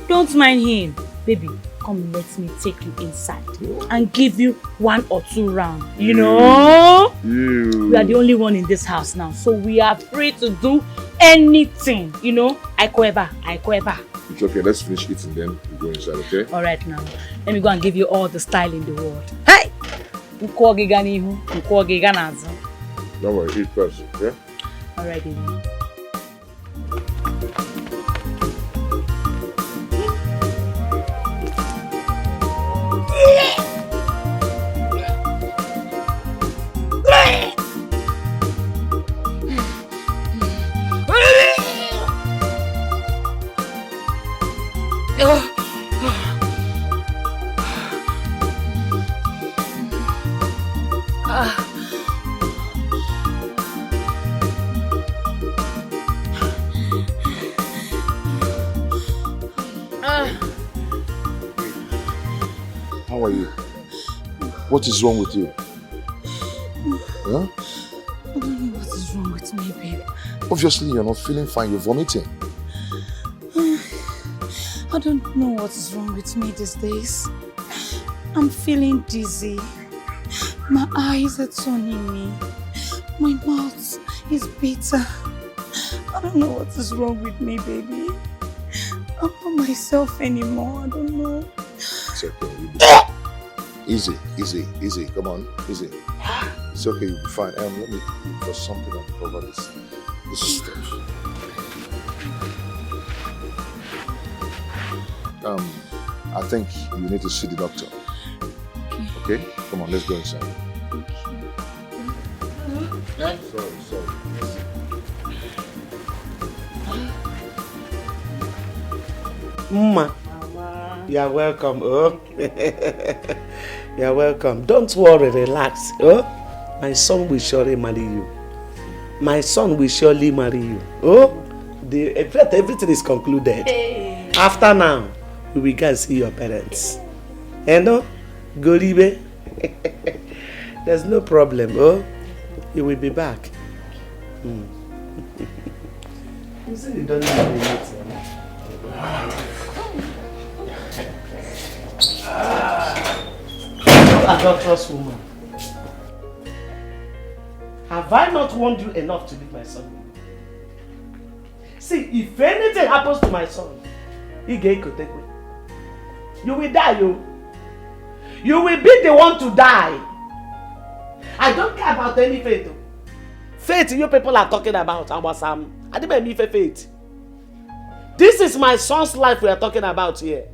Don't mind him. Baby, come let me take you inside and give you 1 or 2 rounds. You know? We are the only one in this house now, so we are free to do anything. You know? I cover. It's okay, let's finish eating then we go inside, okay? Alright now. Let me go and give you all the style in the world. Hey! Don't worry, eat first, yeah? Alright, baby. are you? What is wrong with you? Huh? I don't know what is wrong with me, babe. Obviously, you're not feeling fine. You're vomiting. I don't know what is wrong with me these days. I'm feeling dizzy. My eyes are turning me. My mouth is bitter. I don't know what is wrong with me, baby. I'm not myself anymore. I don't know. It's okay. Easy, easy, easy. Come on, easy. It's okay. You'll be fine. Let me look for something and cover this stuff. I think you need to see the doctor. Okay? Come on, let's go inside. Sorry. Mama, you're welcome. Oh, you're welcome. Don't worry, relax. Oh, my son will surely marry you. My son will surely marry you. Oh, everything is concluded. Hey. After now, we will go and see your parents. You know, Goribe. There's no problem. Oh, you will be back. You say you don't need anything. You adulterous woman. Have I not warned you enough to leave my son? See, if anything happens to my son, you will die, you will be the one to die. I don't care about any fate. Fate you people are talking about, I didn't mean fate. This is my son's life we are talking about here.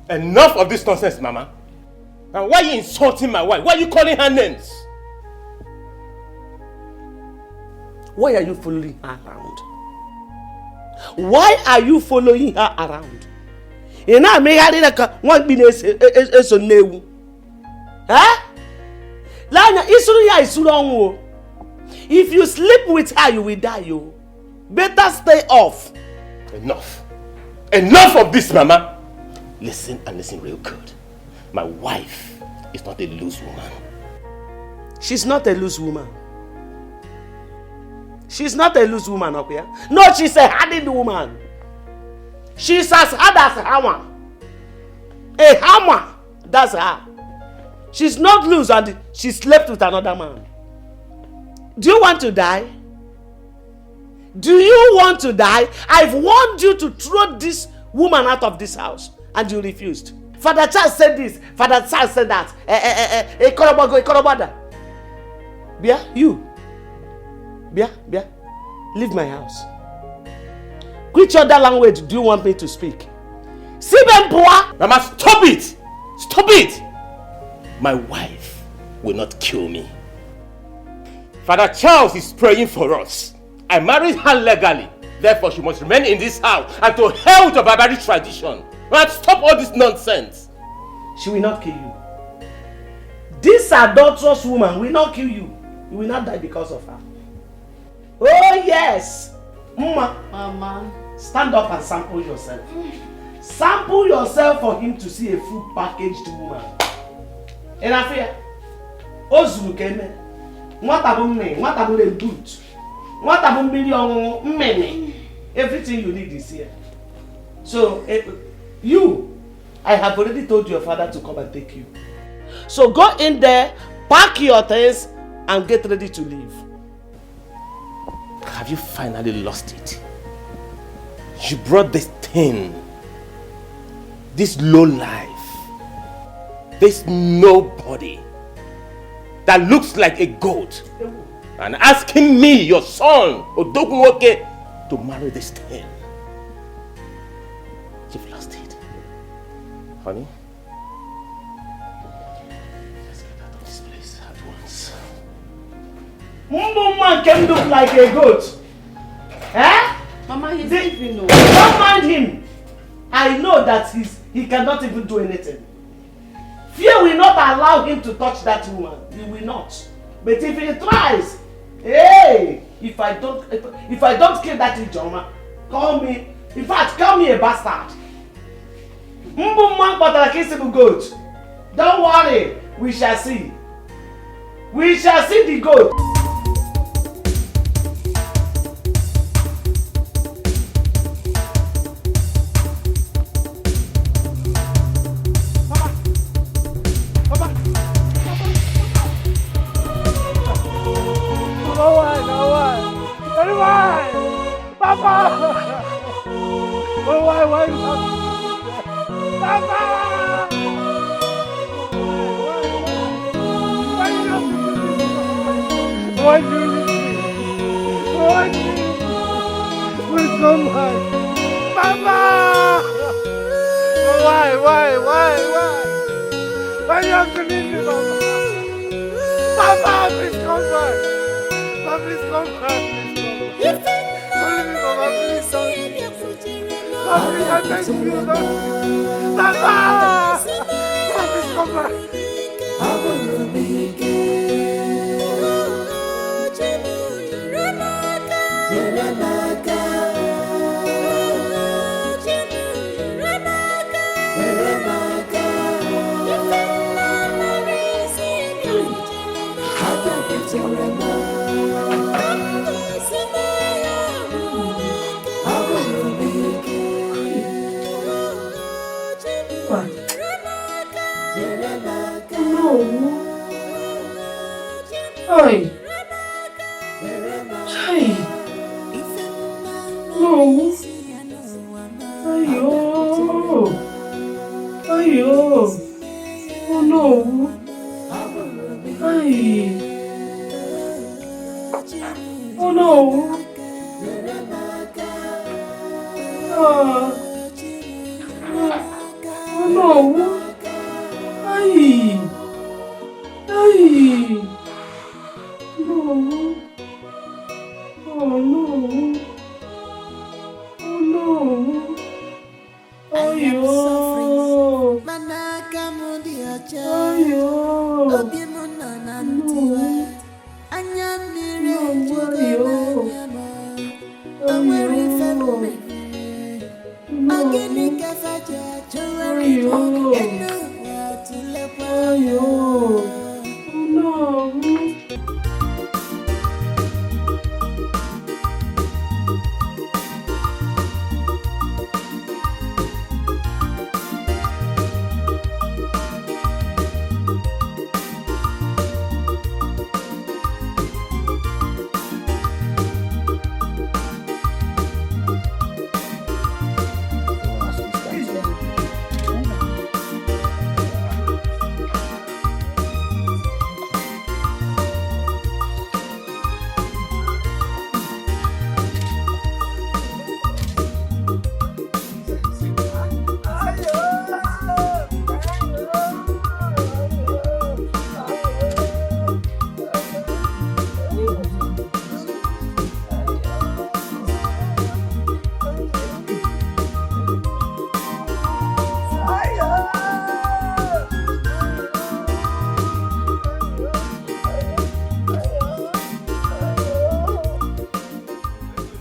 Enough of this nonsense, Mama. And why are you insulting my wife? Why are you calling her names? Why are you following her around? Why are you following her around? You know, me had like one business is on new. Huh? Lana, it's wrong. If you sleep with her, you will die. You better stay off. Enough. Enough of this, Mama. Listen and listen real good. My wife is not a loose woman. She's not a loose woman. She's not a loose woman up here. No, she's a hardened woman. She's as hard as a hammer. A hammer. That's her. She's not loose and she slept with another man. Do you want to die? Do you want to die? I've warned you to throw this woman out of this house and you refused. Father Charles said this. Father Charles said that. Bia, you. Bia, leave my house. Which other language do you want me to speak? Mama, stop it! Stop it! My wife will not kill me. Father Charles is praying for us. I married her legally. Therefore, she must remain in this house and to hell with the barbaric tradition. But stop all this nonsense. She will not kill you. This adulterous woman will not kill you. You will not die because of her. Oh yes! Mama, stand up and sample yourself. Sample yourself for him to see a full packaged woman. Enough here. Ozulu keme. What about a boot? What about million? Everything you need is here. So, I have already told your father to come and take you. So go in there, pack your things, and get ready to leave. Have you finally lost it? You brought this thing, this low life, this nobody that looks like a goat, and asking me, your son, Odogunwoke, to marry this thing. You've lost it. Honey, let's get out of this place at once. Man can look like a goat. Eh? Mama, he's leaving. Don't mind him. I know that he cannot even do anything. Fear will not allow him to touch that woman. He will not. But if he tries, hey, if I don't kill that Ijoma, call me. In fact, call me a bastard. Goat. Don't worry, we shall see. We shall see the goat. Why you have to leave me, Papa? Papa, please come back. Papa, please come back. Please come back. Don't leave me, Papa. Please don't. Papa, please, I beg you, don't. Papa! Papa, please come back. Hey. Hey. No. Ayo. Ayo. Oh no. Hey. Oh no. Oh no. Hey. Hey. No. Oh no. Oh no. Ayo. Ayo.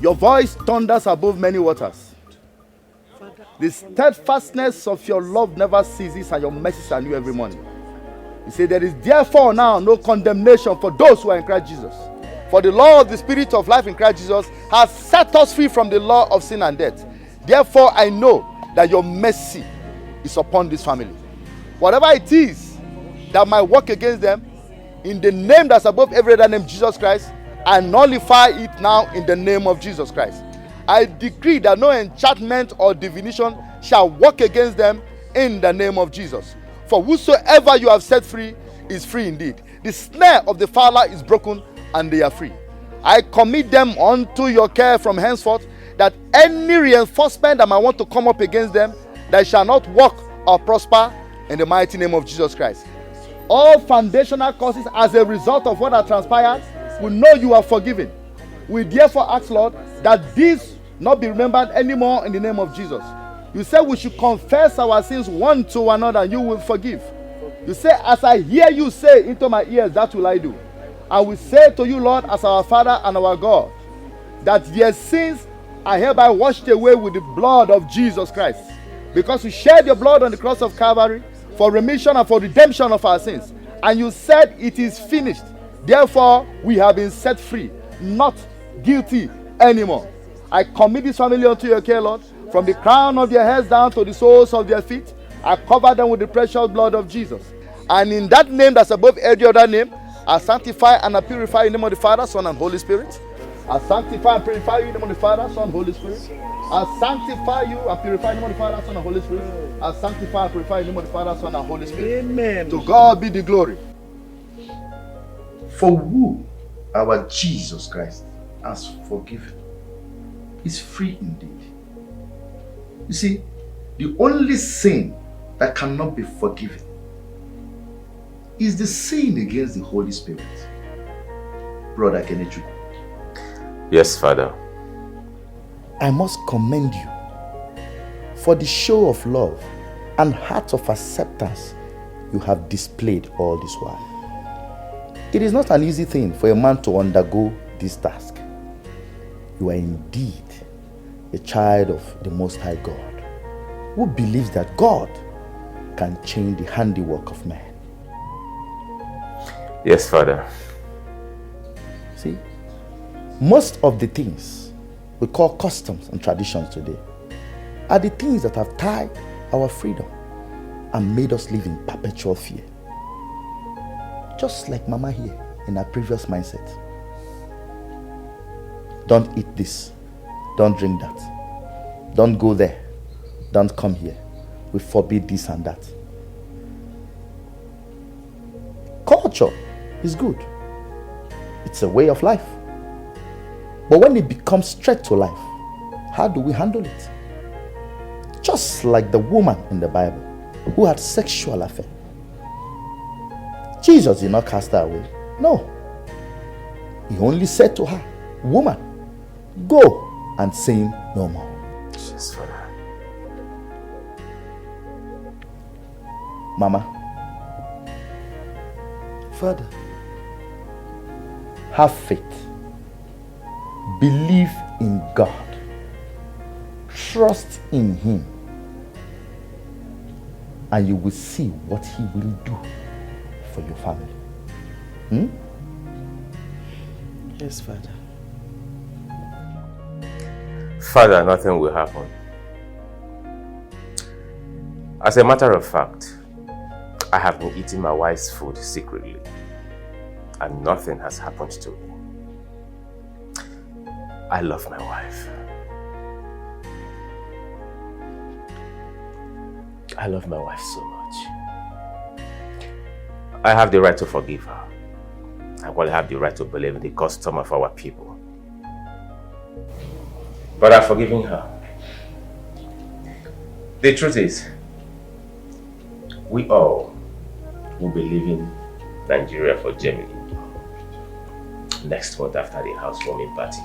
Your voice thunders above many waters. The steadfastness of your love never ceases, and your mercies are new every morning. You say, there is therefore now no condemnation for those who are in Christ Jesus. For the law of the Spirit of life in Christ Jesus has set us free from the law of sin and death. Therefore, I know that your mercy is upon this family. Whatever it is that might work against them, in the name that's above every other name, Jesus Christ, I nullify it now in the name of Jesus Christ. I decree that no enchantment or divination shall work against them in the name of Jesus. For whosoever you have set free is free indeed. The snare of the fowler is broken and they are free. I commit them unto your care from henceforth, that any reinforcement that might want to come up against them, that shall not work or prosper in the mighty name of Jesus Christ. All foundational causes as a result of what has transpired will know you are forgiven. We therefore ask, Lord, that this not be remembered anymore in the name of Jesus. You said we should confess our sins one to another and you will forgive. You say, as I hear you say into my ears, that will I do. I will say to you, Lord, as our Father and our God, that their sins are hereby washed away with the blood of Jesus Christ. because you shed your blood on the cross of Calvary for remission and for redemption of our sins. And you said it is finished. Therefore, we have been set free, not guilty anymore. I commit this family unto your care, Lord, from the crown of their heads down to the soles of their feet. I cover them with the precious blood of Jesus. And in that name that's above every other name, I sanctify and I purify in the name of the Father, Son, and Holy Spirit. I sanctify and purify you in the name of the Father, Son, and Holy Spirit. I sanctify you and purify in the name of the Father, Son, and Holy Spirit. I sanctify and purify in the name of the Father, Son, and Holy Spirit. Amen. To God be the glory. For who our Jesus Christ has forgiven is free indeed. You see, the only sin that cannot be forgiven is the sin against the Holy Spirit. Brother Kenichu. Yes, Father. I must commend you for the show of love and heart of acceptance you have displayed all this while. It is not an easy thing for a man to undergo this task. You are indeed a child of the Most High God, who believes that God can change the handiwork of man. Yes, Father. See, most of the things we call customs and traditions today are the things that have tied our freedom and made us live in perpetual fear. Just like Mama here in her previous mindset. Don't eat this. Don't drink that. Don't go there. Don't come here. We forbid this and that. Culture is good. It's a way of life. But when it becomes straight to life, how do we handle it? Just like the woman in the Bible who had sexual affair. Jesus did not cast her away. No. He only said to her, "Woman, go and sin no more." Yes, Father. Mama. Father. Have faith. Believe in God. Trust in Him. And you will see what He will do for your family. Yes, Father. Father, nothing will happen. As a matter of fact, I have been eating my wife's food secretly, and nothing has happened to me. I love my wife. I love my wife so much. I have the right to forgive her. I will have the right to believe in the custom of our people. But I've forgiven her. The truth is, we all will be leaving Nigeria for Germany next month after the housewarming party.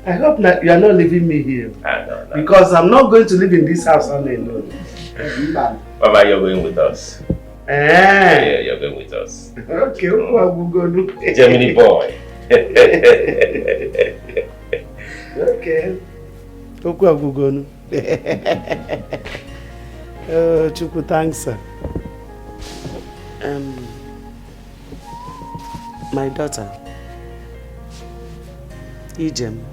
I hope you are not leaving me here. No. Because I'm not going to live in this house alone. Baba, you're going with us. Yeah, you're going with us. Okay, we'll go. Germany boy. Okay. Chukwu, thanks, sir. My daughter, Ijem.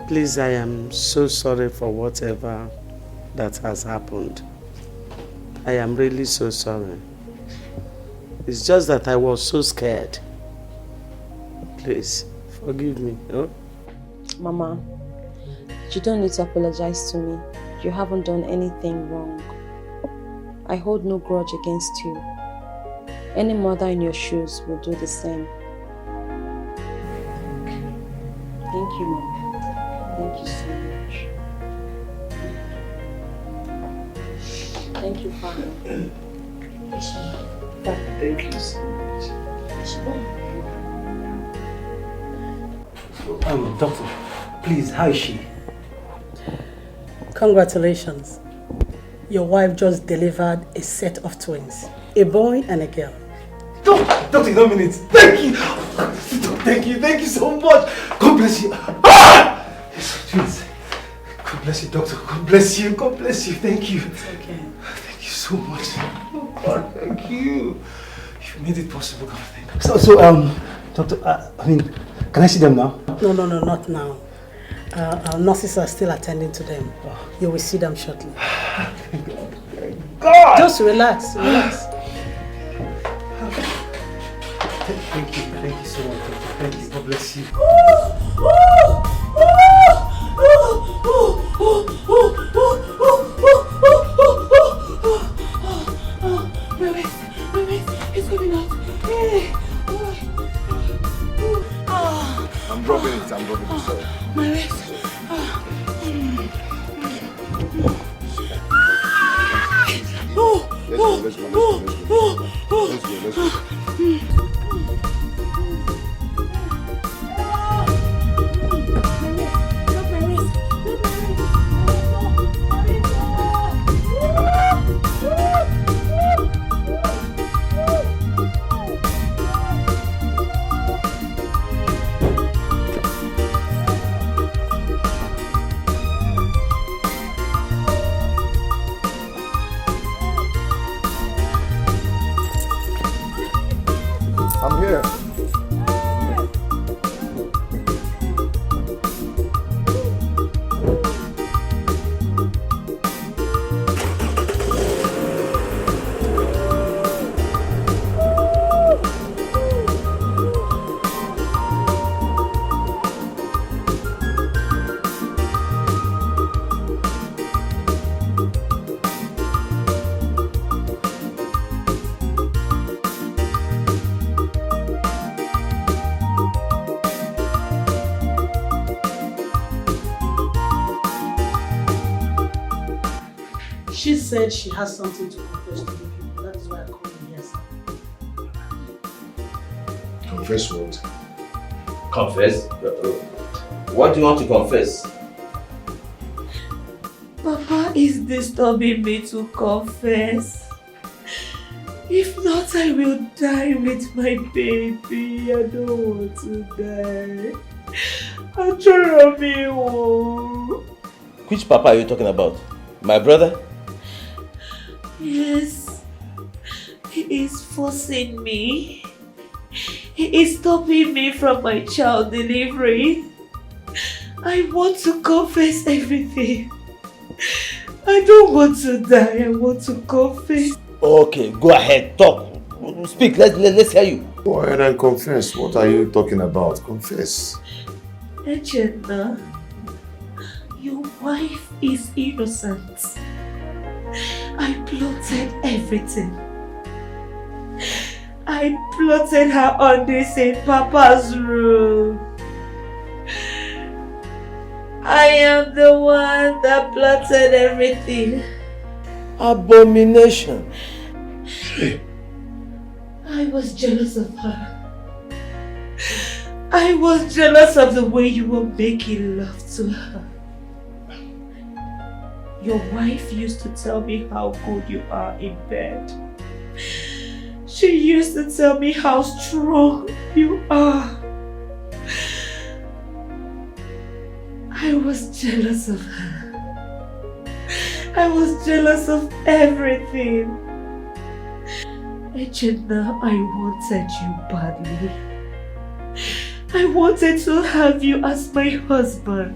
Please, I am so sorry for whatever that has happened. I am really so sorry. It's just that I was so scared. Please, forgive me. Oh? Mama, you don't need to apologize to me. You haven't done anything wrong. I hold no grudge against you. Any mother in your shoes will do the same. Thank you, Mom. Thank you so much. Thank you, Father. Thank you so much. Doctor, please, how is she? Congratulations. Your wife just delivered a set of twins. A boy and a girl. Doctor, don't mean it. Thank you. Thank you so much. God bless you. Ah! Yes, please. God bless you, doctor. God bless you. God bless you. Thank you. It's okay. Thank you so much. Oh God, thank you. You made it possible. God, thank you. So, doctor, I mean, can I see them now? No, not now. Our nurses are still attending to them. You will see them shortly. God! Just relax. Thank you so much, doctor. Thank you. God bless you. It's coming out. I'm rubbing it, sorry. My waist. Let's go. I'm here. She said she has something to confess to the people. That is why I called you here, sir. Confess what? Confess? What do you want to confess? Papa is disturbing me to confess. If not, I will die with my baby. I don't want to die. I'm trying to. Which papa are you talking about? My brother? Yes. He is forcing me. He is stopping me from my child delivery. I want to confess everything. I don't want to die. I want to confess. Okay, go ahead, talk. Speak, let's hear you. Go ahead and confess. What are you talking about? Confess. Echena, your wife is innocent. I plotted everything. I plotted her on this in Papa's room. I am the one that plotted everything. Abomination. I was jealous of her. I was jealous of the way you were making love to her. Your wife used to tell me how good you are in bed. She used to tell me how strong you are. I was jealous of her. I was jealous of everything. Echena, I wanted you badly. I wanted to have you as my husband.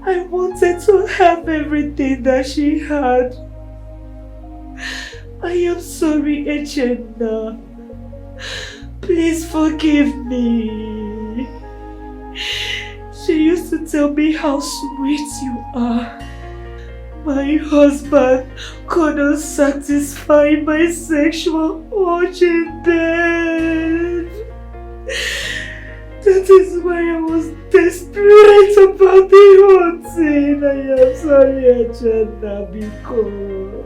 I wanted to have everything that she had. I am sorry, Echena. Please forgive me. She used to tell me how sweet you are. My husband couldn't satisfy my sexual urge in bed. That is why I was desperate about the whole thing. I am sorry, Echena, because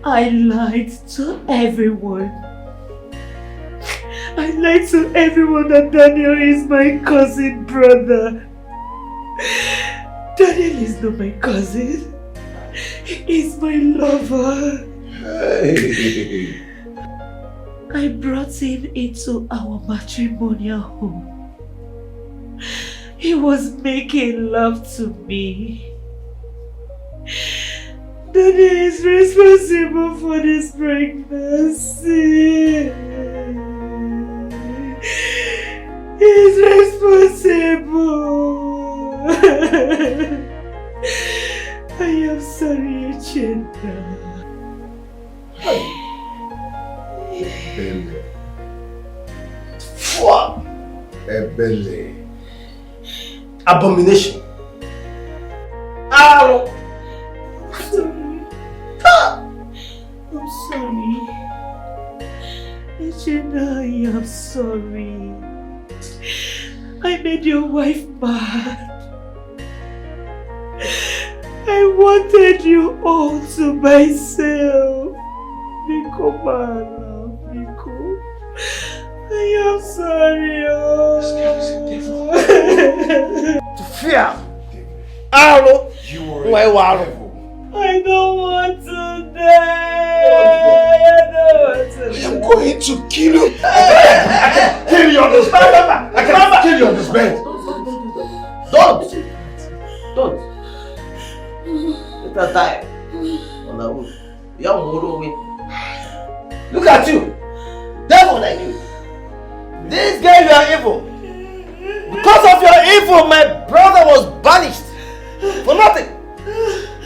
I lied to everyone. I lied to everyone that Daniel is my cousin brother. Daniel is not my cousin. He is my lover. Hey. I brought him into our matrimonial home. He was making love to me. Daddy is responsible for this pregnancy. He's responsible. I am sorry, Echenda. Ebele. Fuck! Ebele. Abomination. Aro. I'm sorry. Echenda, I am sorry. I made your wife mad. I wanted you all to myself. Nico, man, Nico. I am sorry. To fear. Aro. You were a devil. I don't want to die. I am going to kill you. I can kill you on this bed. I can kill you on this bed. Don't. Let us die. Look at you. Devil like you. This guy, you are evil. Because of your evil, my brother was banished. For nothing.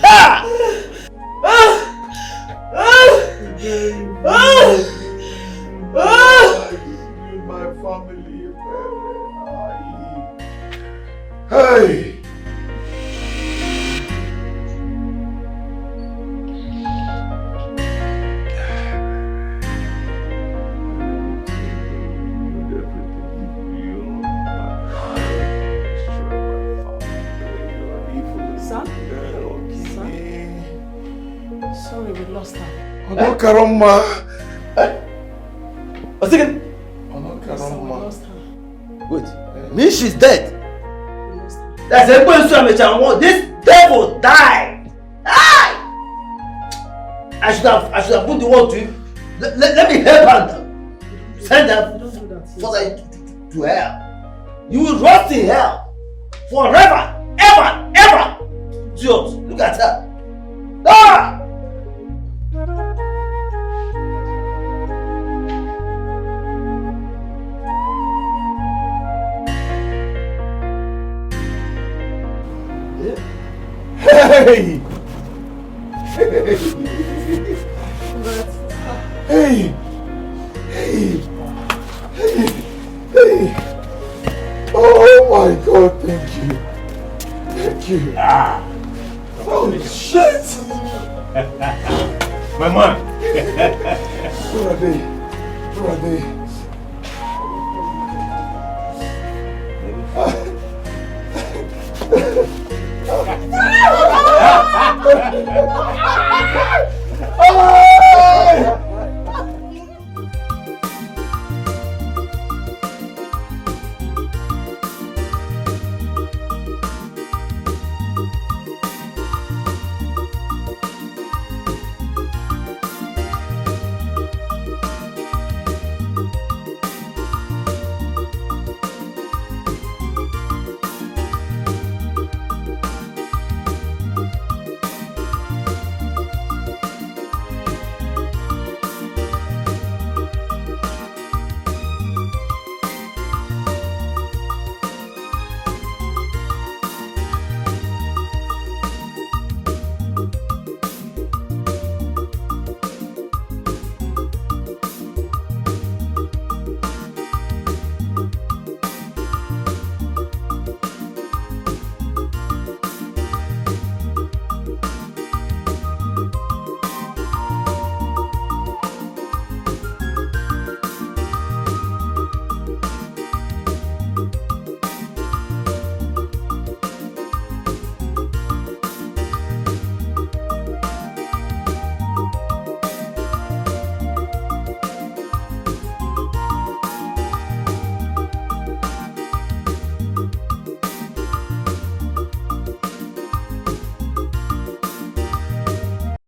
Ah! My family. Hey! Sorry, we lost her. Ono Karoma. What's it? Ono Karoma. Wait, means she's dead. That's a question. This devil died. Die! I should have put the word to him. Let me help her. Send her further to hell. You will rot in hell forever, ever. Just look at her. Ah! Hey! Hey! Oh my God, thank you. Holy shit! My man! Where are they?